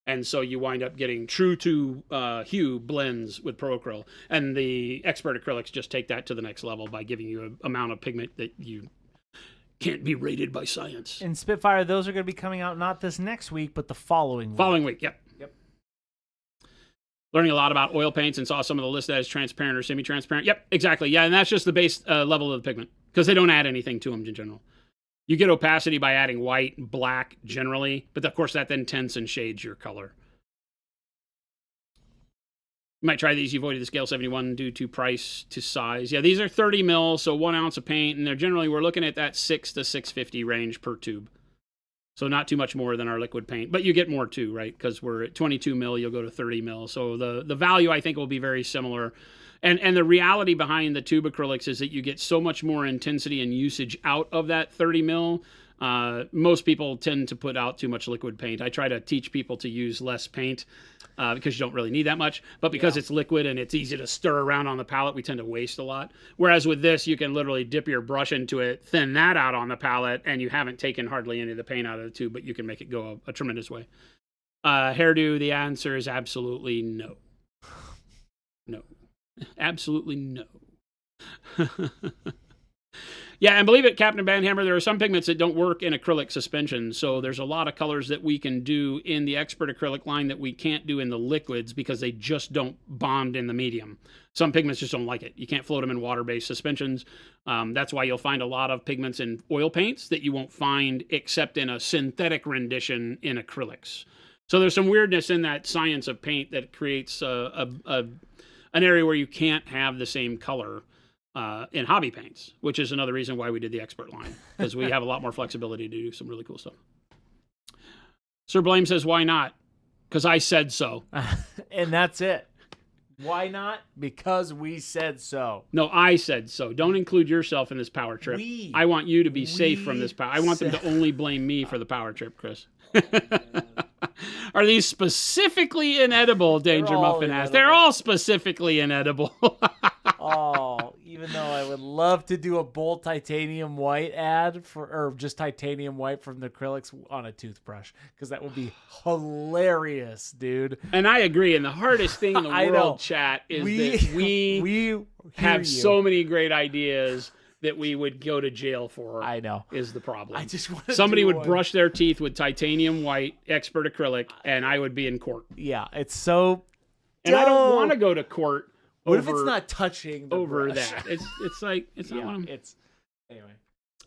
And so you wind up getting true to hue blends with Pro Acryl. And the expert acrylics just take that to the next level by giving you an amount of pigment that you can't be rated by science. In Spitfire, those are going to be coming out not this next week, but the following week. Following week, yep. Learning a lot about oil paints and saw some of the list as transparent or semi-transparent. Yep, exactly. Yeah, and that's just the base level of the pigment because they don't add anything to them in general. You get opacity by adding white, black generally, but of course that then tints and shades your color. You might try these. You avoided the scale 71 due to price to size. Yeah, these are 30 mil, so 1 ounce of paint, and they're generally, we're looking at that 6 to 650 range per tube. So not too much more than our liquid paint, but you get more too, right? Because we're at 22 mil, you'll go to 30 mil. So the value, I think, will be very similar. And the reality behind the tube acrylics is that you get so much more intensity and usage out of that 30 mil. Most people tend to put out too much liquid paint. I try to teach people to use less paint because you don't really need that much. But because it's liquid and it's easy to stir around on the palette, we tend to waste a lot. Whereas with this, you can literally dip your brush into it, thin that out on the palette, and you haven't taken hardly any of the paint out of the tube, but you can make it go a tremendous way. Hairdo, the answer is absolutely no. No. Absolutely no. Yeah, and believe it, Captain Bandhammer, there are some pigments that don't work in acrylic suspension. So there's a lot of colors that we can do in the expert acrylic line that we can't do in the liquids because they just don't bond in the medium. Some pigments just don't like it. You can't float them in water-based suspensions. That's why you'll find a lot of pigments in oil paints that you won't find except in a synthetic rendition in acrylics. So there's some weirdness in that science of paint that creates an area where you can't have the same color in hobby paints, which is another reason why we did the expert line, because we have a lot more flexibility to do some really cool stuff. Sir Blame says, why not? Because I said so. And that's it. Why not? Because we said so. No, I said so. Don't include yourself in this power trip. I want you to be safe from this power. I want them to only blame me for the power trip, Chris. Are these specifically inedible, Danger Muffin asked? They're all specifically inedible. Oh, even though I would love to do a bold titanium white ad or just titanium white from the acrylics on a toothbrush, because that would be hilarious, dude. And I agree. And the hardest thing in the world, chat, is that we have so many great ideas that we would go to jail for. I know. Is the problem. I just want somebody would brush their teeth with titanium white expert acrylic, and I would be in court. Yeah, it's so. And I don't want to go to court. What if it's not touching the over brush? that? It's like it's not one of them. It's anyway.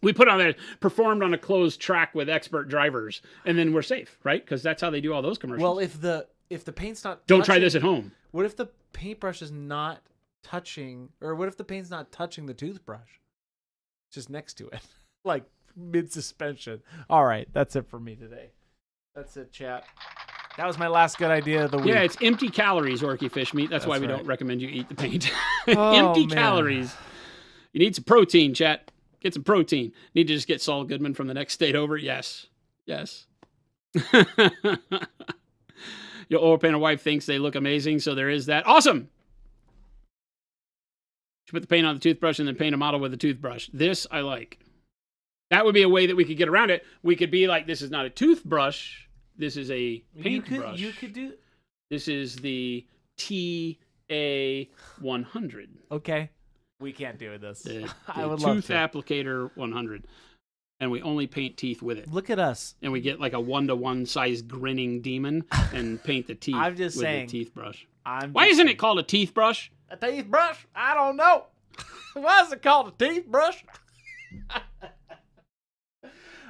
We put on there performed on a closed track with expert drivers, and then we're safe, right? Because that's how they do all those commercials. Well, if the paint's not don't try this at home. What if the paintbrush is not touching, or what if the paint's not touching the toothbrush? Just next to it, like mid suspension. All right, that's it for me today. That's it, chat. That was my last good idea of the week. Yeah, it's empty calories, Orky Fish Meat. That's why we don't recommend you eat the paint. Empty calories. You need some protein, chat. Get some protein. Need to just get Saul Goodman from the next state over? Yes. Yes. Your oil painter wife thinks they look amazing, so there is that. Awesome! You put the paint on the toothbrush and then paint a model with a toothbrush. This I like. That would be a way that we could get around it. We could be like, this is not a toothbrush. This is a paintbrush. You could do. This is the TA100. Okay. We can't do this. The I would love Tooth to. Applicator 100. And we only paint teeth with it. Look at us. And we get like a 1-to-1 size grinning demon and paint the teeth I'm just with saying, a teeth brush. Why isn't it called a teeth brush? a teeth brush? I don't know. Why is it called a teeth brush?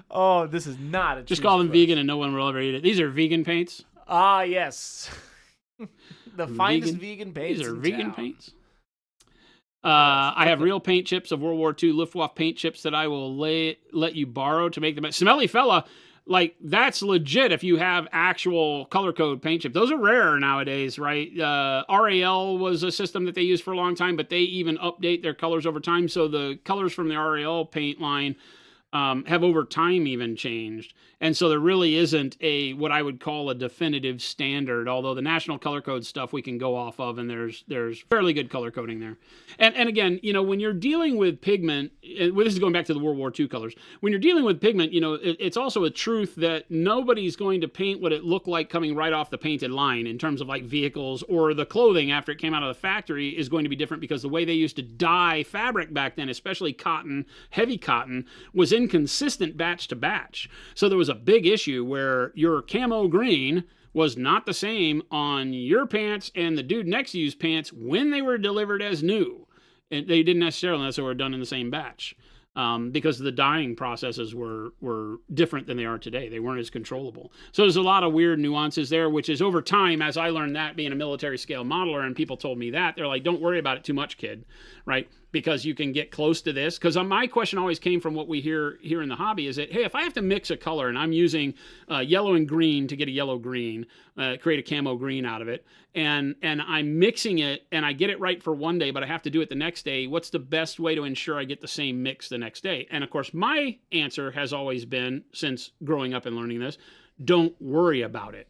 Oh, this is not a Just call them vegan and no one will ever eat it. These are vegan paints. Ah, yes. The finest vegan paints. These are in vegan town. paints. I have real paint chips of World War II Luftwaffe paint chips that I will let you borrow to make them. Smelly fella, like that's legit if you have actual color code paint chips. Those are rare nowadays, right? RAL was a system that they used for a long time, but they even update their colors over time. So the colors from the RAL paint line have over time even changed. And so there really isn't what I would call a definitive standard, although the national color code stuff we can go off of, and there's fairly good color coding there. And again, when you're dealing with pigment, this is going back to the World War II colors, when you're dealing with pigment, it's also a truth that nobody's going to paint what it looked like coming right off the painted line in terms of like vehicles, or the clothing after it came out of the factory is going to be different because the way they used to dye fabric back then, especially cotton, heavy cotton, was inconsistent batch to batch. So there was a big issue where your camo green was not the same on your pants and the dude next to you's pants when they were delivered as new. And they didn't necessarily, unless they were done in the same batch. because the dyeing processes were different than they are today. They weren't as controllable. So there's a lot of weird nuances there, which is over time, as I learned that being a military scale modeler, and people told me that, they're like, don't worry about it too much, kid, right? Because you can get close to this. Because my question always came from what we hear here in the hobby is that, hey, if I have to mix a color and I'm using yellow and green to get a yellow green, create a camo green out of it, and I'm mixing it and I get it right for one day, but I have to do it the next day, what's the best way to ensure I get the same mix the next day? And of course, my answer has always been, since growing up and learning this, don't worry about it.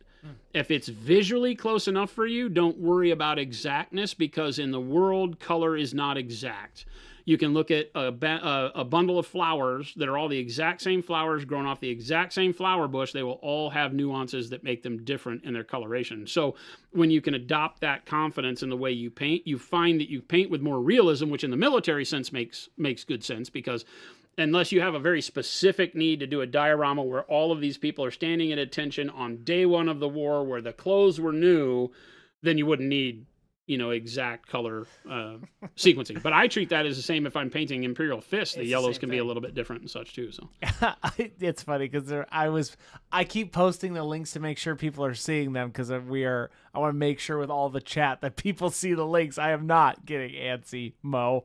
If it's visually close enough for you, don't worry about exactness, because in the world, color is not exact. You can look at a bundle of flowers that are all the exact same flowers grown off the exact same flower bush. They will all have nuances that make them different in their coloration. So when you can adopt that confidence in the way you paint, you find that you paint with more realism, which in the military sense makes good sense, because unless you have a very specific need to do a diorama where all of these people are standing at attention on day one of the war, where the clothes were new, then you wouldn't need, exact color sequencing. But I treat that as the same if I'm painting Imperial Fist. The yellows can be a little bit different and such too. So it's funny because I keep posting the links to make sure people are seeing them, because I want to make sure with all the chat that people see the links. I am not getting antsy, Mo.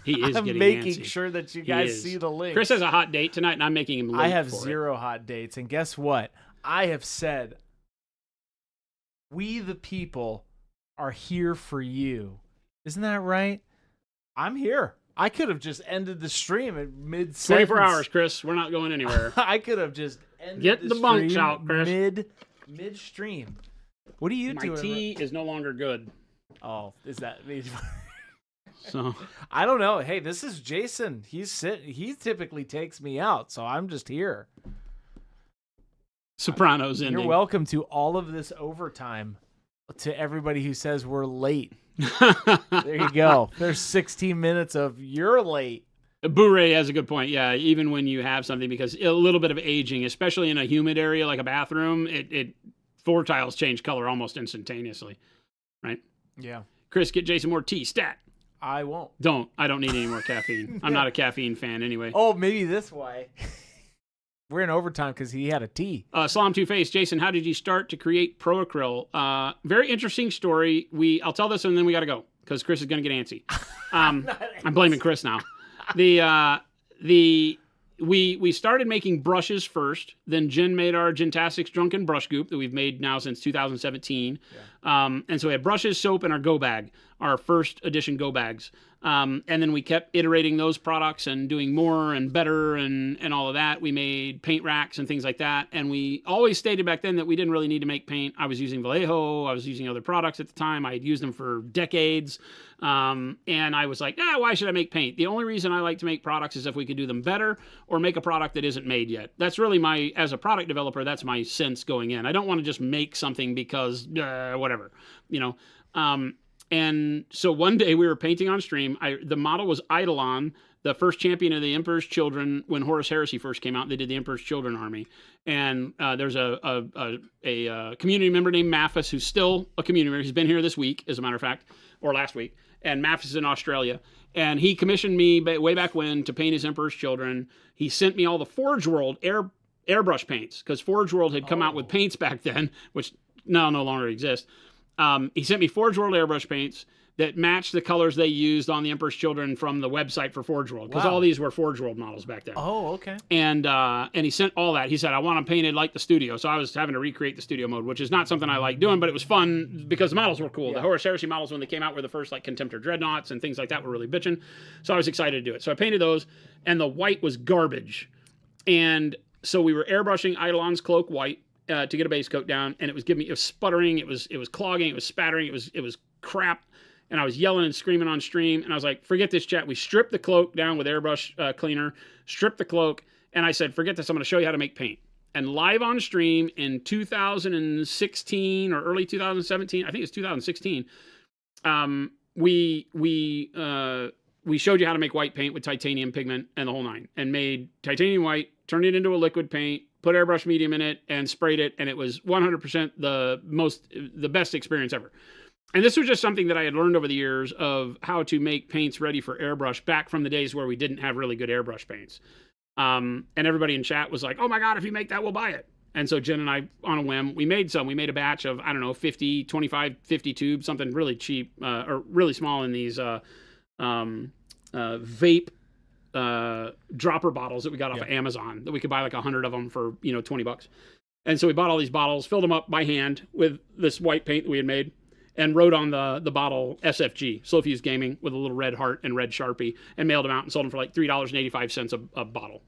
He is I'm getting making antsy. sure that you guys see the links. Chris has a hot date tonight, and I'm making him late. I have for zero hot dates, and guess what? I have said, we the people are here for you. Isn't that right? I'm here. I could have just ended the stream at mid-sentence. 24 hours, Chris. We're not going anywhere. I could have just ended Get the bunks stream out, Chris. mid-stream. What are you My doing? tea is no longer good. Oh, is that... So I don't know. Hey, this is Jason. He typically takes me out, so I'm just here. Sopranos ending. You're welcome to all of this overtime. To everybody who says we're late. There you go. There's 16 minutes of you're late. Bure has a good point. Yeah, even when you have something, because a little bit of aging, especially in a humid area like a bathroom, it floor tiles change color almost instantaneously, right? Yeah. Chris, get Jason more tea. Stat. I won't. I don't need any more caffeine. I'm not a caffeine fan anyway. Oh, maybe this way. We're in overtime because he had a tea. Slalom Two Face, Jason, how did you start to create Pro Acryl? Very interesting story. I'll tell this and then we got to go because Chris is going to get antsy. I'm blaming Chris now. We started making brushes first. Then Jen made our Gentastics Drunken Brush Goop that we've made now since 2017. Yeah. And so we had brushes, soap, and our go bag, our first edition go bags. And then we kept iterating those products and doing more and better and all of that. We made paint racks and things like that. And we always stated back then that we didn't really need to make paint. I was using Vallejo. I was using other products at the time. I had used them for decades. And I was like, why should I make paint? The only reason I like to make products is if we could do them better or make a product that isn't made yet. That's really as a product developer, that's my sense going in. I don't want to just make something because whatever, And so one day we were painting on stream. The model was Eidolon, the first champion of the Emperor's Children when Horus Heresy first came out. They did the Emperor's Children army. And there's a community member named Mathis who's still a community member. He's been here this week, as a matter of fact, or last week. And Mathis is in Australia. And he commissioned me way back when to paint his Emperor's Children. He sent me all the Forge World airbrush paints because Forge World had come out with paints back then, which now no longer exist. He sent me Forge World airbrush paints that matched the colors they used on the Emperor's Children from the website for Forge World, because all these were Forge World models back then. Oh, okay. And he sent all that. He said, I want them painted like the studio. So I was having to recreate the studio mode, which is not something I like doing, but it was fun because the models were cool. Yeah. The Horus Heresy models, when they came out, were the first like Contemptor Dreadnoughts and things like that, were really bitching. So I was excited to do it. So I painted those, and the white was garbage. And so we were airbrushing Eidolon's cloak white to get a base coat down, and it was sputtering, it was clogging, it was spattering, it was crap. And I was yelling and screaming on stream, and I was like, forget this, chat. We stripped the cloak down with airbrush cleaner, stripped the cloak, and I said, forget this, I'm going to show you how to make paint. And live on stream in 2016 or early 2017, I think it's 2016, we showed you how to make white paint with titanium pigment and the whole nine, and made titanium white, turned it into a liquid paint, put airbrush medium in it, and sprayed it, and it was 100% the best experience ever. And this was just something that I had learned over the years of how to make paints ready for airbrush back from the days where we didn't have really good airbrush paints. And everybody in chat was like, oh my God, if you make that, we'll buy it. And so Jen and I, on a whim, we made some. We made a batch of, I don't know, 50, 25, 50 tubes, something really cheap, or really small in these vape dropper bottles that we got off of Amazon, that we could buy like 100 of them for, $20. And so we bought all these bottles, filled them up by hand with this white paint that we had made, and wrote on the bottle SFG, Slow Fuse Gaming, with a little red heart and red Sharpie, and mailed them out and sold them for like $3.85 a bottle,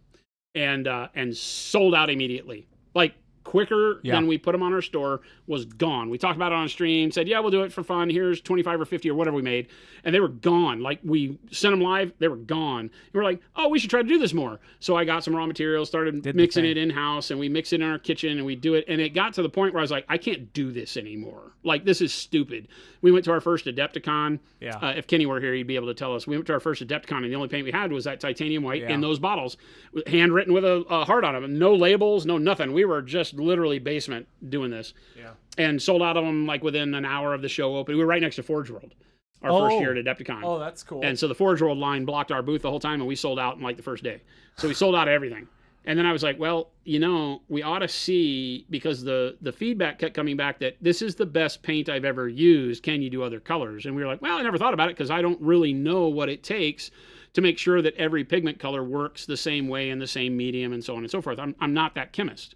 and sold out immediately. Like quicker than we put them on our store, was gone. We talked about it on stream, said, yeah, we'll do it for fun. Here's 25 or 50 or whatever we made. And they were gone. Like, we sent them live, they were gone. And we're like, oh, we should try to do this more. So I got some raw materials, started mixing it in-house, and we mix it in our kitchen, and we do it. And it got to the point where I was like, I can't do this anymore. Like, this is stupid. We went to our first Adepticon. If Kenny were here, he'd be able to tell us. We went to our first Adepticon, and the only paint we had was that titanium white in those bottles, handwritten with a heart on them. No labels, no nothing. We were just literally basement doing this. And sold out of them like within an hour of the show open. We were right next to Forge World, our first year at Adepticon. Oh, that's cool. And so the Forge World line blocked our booth the whole time, and we sold out in like the first day. So we sold out of everything. And then I was like, well, we ought to see, because the feedback kept coming back that this is the best paint I've ever used. Can you do other colors? And we were like, well, I never thought about it because I don't really know what it takes to make sure that every pigment color works the same way in the same medium and so on and so forth. I'm not that chemist.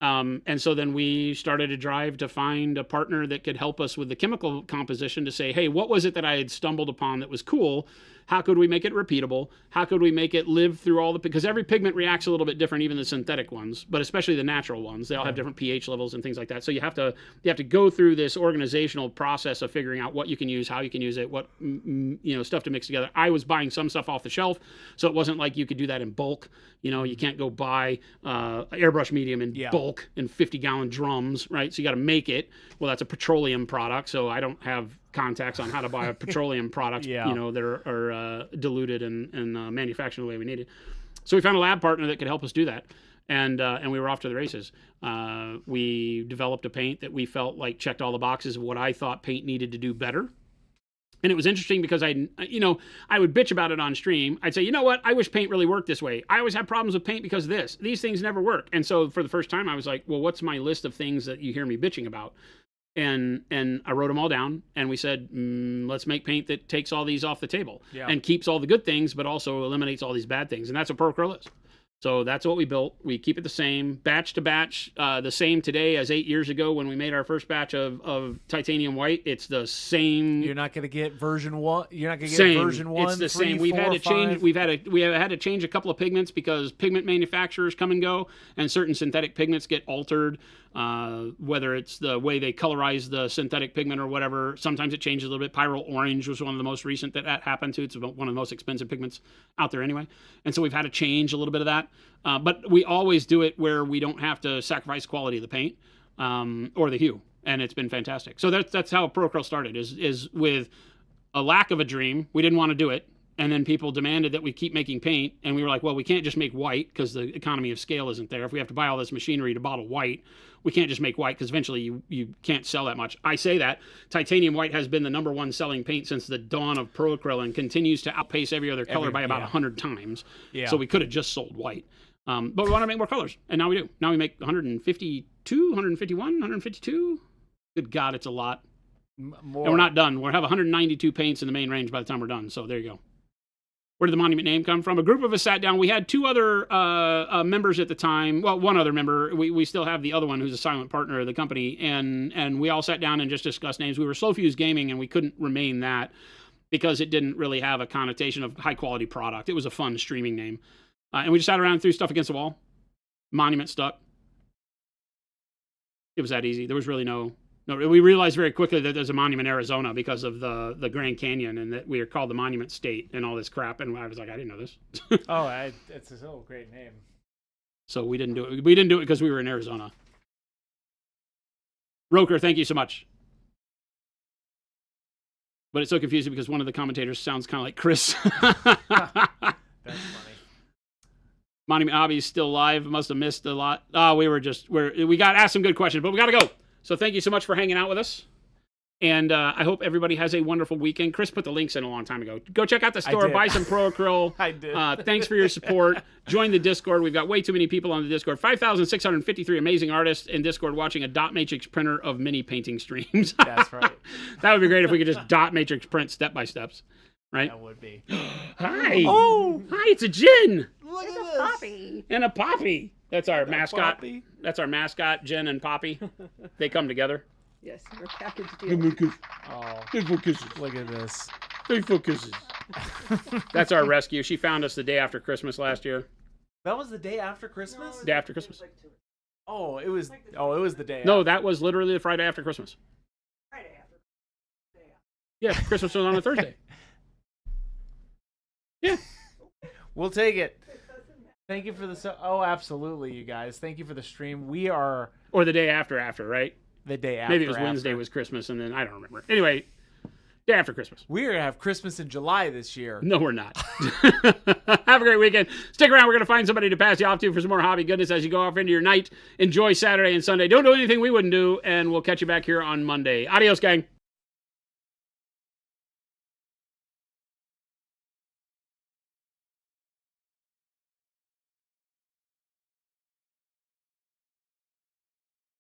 And so then we started a drive to find a partner that could help us with the chemical composition to say, hey, what was it that I had stumbled upon that was cool? How could we make it repeatable? How could we make it live through all because every pigment reacts a little bit different, even the synthetic ones, but especially the natural ones. They all have different pH levels and things like that. So you have to go through this organizational process of figuring out what you can use, how you can use it, what stuff to mix together. I was buying some stuff off the shelf, so it wasn't like you could do that in bulk. You can't go buy airbrush medium in bulk in 50-gallon drums, right? So you got to make it. Well, that's a petroleum product, so I don't have contacts on how to buy a petroleum product, that are diluted and manufactured the way we need it. So we found a lab partner that could help us do that, and we were off to the races. We developed a paint that we felt like checked all the boxes of what I thought paint needed to do better. And it was interesting because I would bitch about it on stream. I'd say, you know what? I wish paint really worked this way. I always have problems with paint because of this. These things never work. And so for the first time, I was like, well, what's my list of things that you hear me bitching about? And I wrote them all down, and we said, let's make paint that takes all these off the table and keeps all the good things, but also eliminates all these bad things. And that's what ProAcryl is. So that's what we built. We keep it the same, batch to batch, the same today as 8 years ago when we made our first batch of titanium white. It's the same. You're not going to get version 1. You're not going to get version 1. It's the 3, same. We've 4, had to 5. change. We have had to change a couple of pigments because pigment manufacturers come and go, and certain synthetic pigments get altered. Whether it's the way they colorize the synthetic pigment or whatever, sometimes it changes a little bit. Pyrrole orange was one of the most recent that happened to. It's one of the most expensive pigments out there anyway. And so we've had to change a little bit of that. But we always do it where we don't have to sacrifice quality of the paint or the hue. And it's been fantastic. So that's how ProAcryl started, is with a lack of a dream. We didn't want to do it. And then people demanded that we keep making paint. And we were like, well, we can't just make white because the economy of scale isn't there. If we have to buy all this machinery to bottle white, we can't just make white because eventually you can't sell that much. I say that. Titanium white has been the #1 selling paint since the dawn of ProAcryl and continues to outpace every other color by about 100 times. So we could have just sold white. But we want to make more colors. And now we do. Now we make 152, 151, 152. Good God, it's a lot. More. And we're not done. We'll have 192 paints in the main range by the time we're done. So there you go. Where did the monument name come from? A group of us sat down. We had 2 other members at the time. Well, 1 other member. We still have the other one who's a silent partner of the company. And we all sat down and just discussed names. We were Slow Fuse Gaming, and we couldn't remain that because it didn't really have a connotation of high-quality product. It was a fun streaming name. And we just sat around and threw stuff against the wall. Monument stuck. It was that easy. There was really no. We realized very quickly that there's a monument in Arizona because of the Grand Canyon, and that we are called the Monument State and all this crap. And I was like, I didn't know this. It's a so great name. So we didn't do it. We didn't do it because we were in Arizona. Roker, thank you so much. But it's so confusing because one of the commentators sounds kind of like Chris. That's funny. Monument Hobby's still live. Must have missed a lot. We got asked some good questions, but we got to go. So thank you so much for hanging out with us. And I hope everybody has a wonderful weekend. Chris put the links in a long time ago. Go check out the store, did. buy some Pro Acryl. I did. Thanks for your support. Join the Discord. We've got way too many people on the Discord. 5,653 amazing artists in Discord watching a dot matrix printer of mini painting streams. That's right. That would be great if we could just dot matrix print step by steps. Right? That would be. Hi. Oh, Hi, it's a Jen. look It's at a this. poppy. And a Poppy. That's our mascot. Poppy. That's our mascot, Jen and Poppy. They come together. Yes, we're packaged deal. Oh, They for kisses. look at this. They for kisses. That's our rescue. She found us the day after Christmas last year. That was the day after Christmas? Day after Christmas. Oh, it was the day. No, after. that was literally the Friday after Christmas. Friday after. Yeah, Christmas was on a Thursday. Yeah. We'll take it. Thank you for the oh, absolutely, you guys. Thank you for the stream. We are Or the day after, right? the day after. Maybe it was Wednesday was Christmas, and then I don't remember. Anyway, day after Christmas. We're gonna have Christmas in July this year. No, we're not. Have a great weekend. Stick around. We're going to find somebody to pass you off to for some more hobby goodness as you go off into your night. Enjoy Saturday and Sunday. Don't do anything we wouldn't do, and we'll catch you back here on Monday. Adios, gang.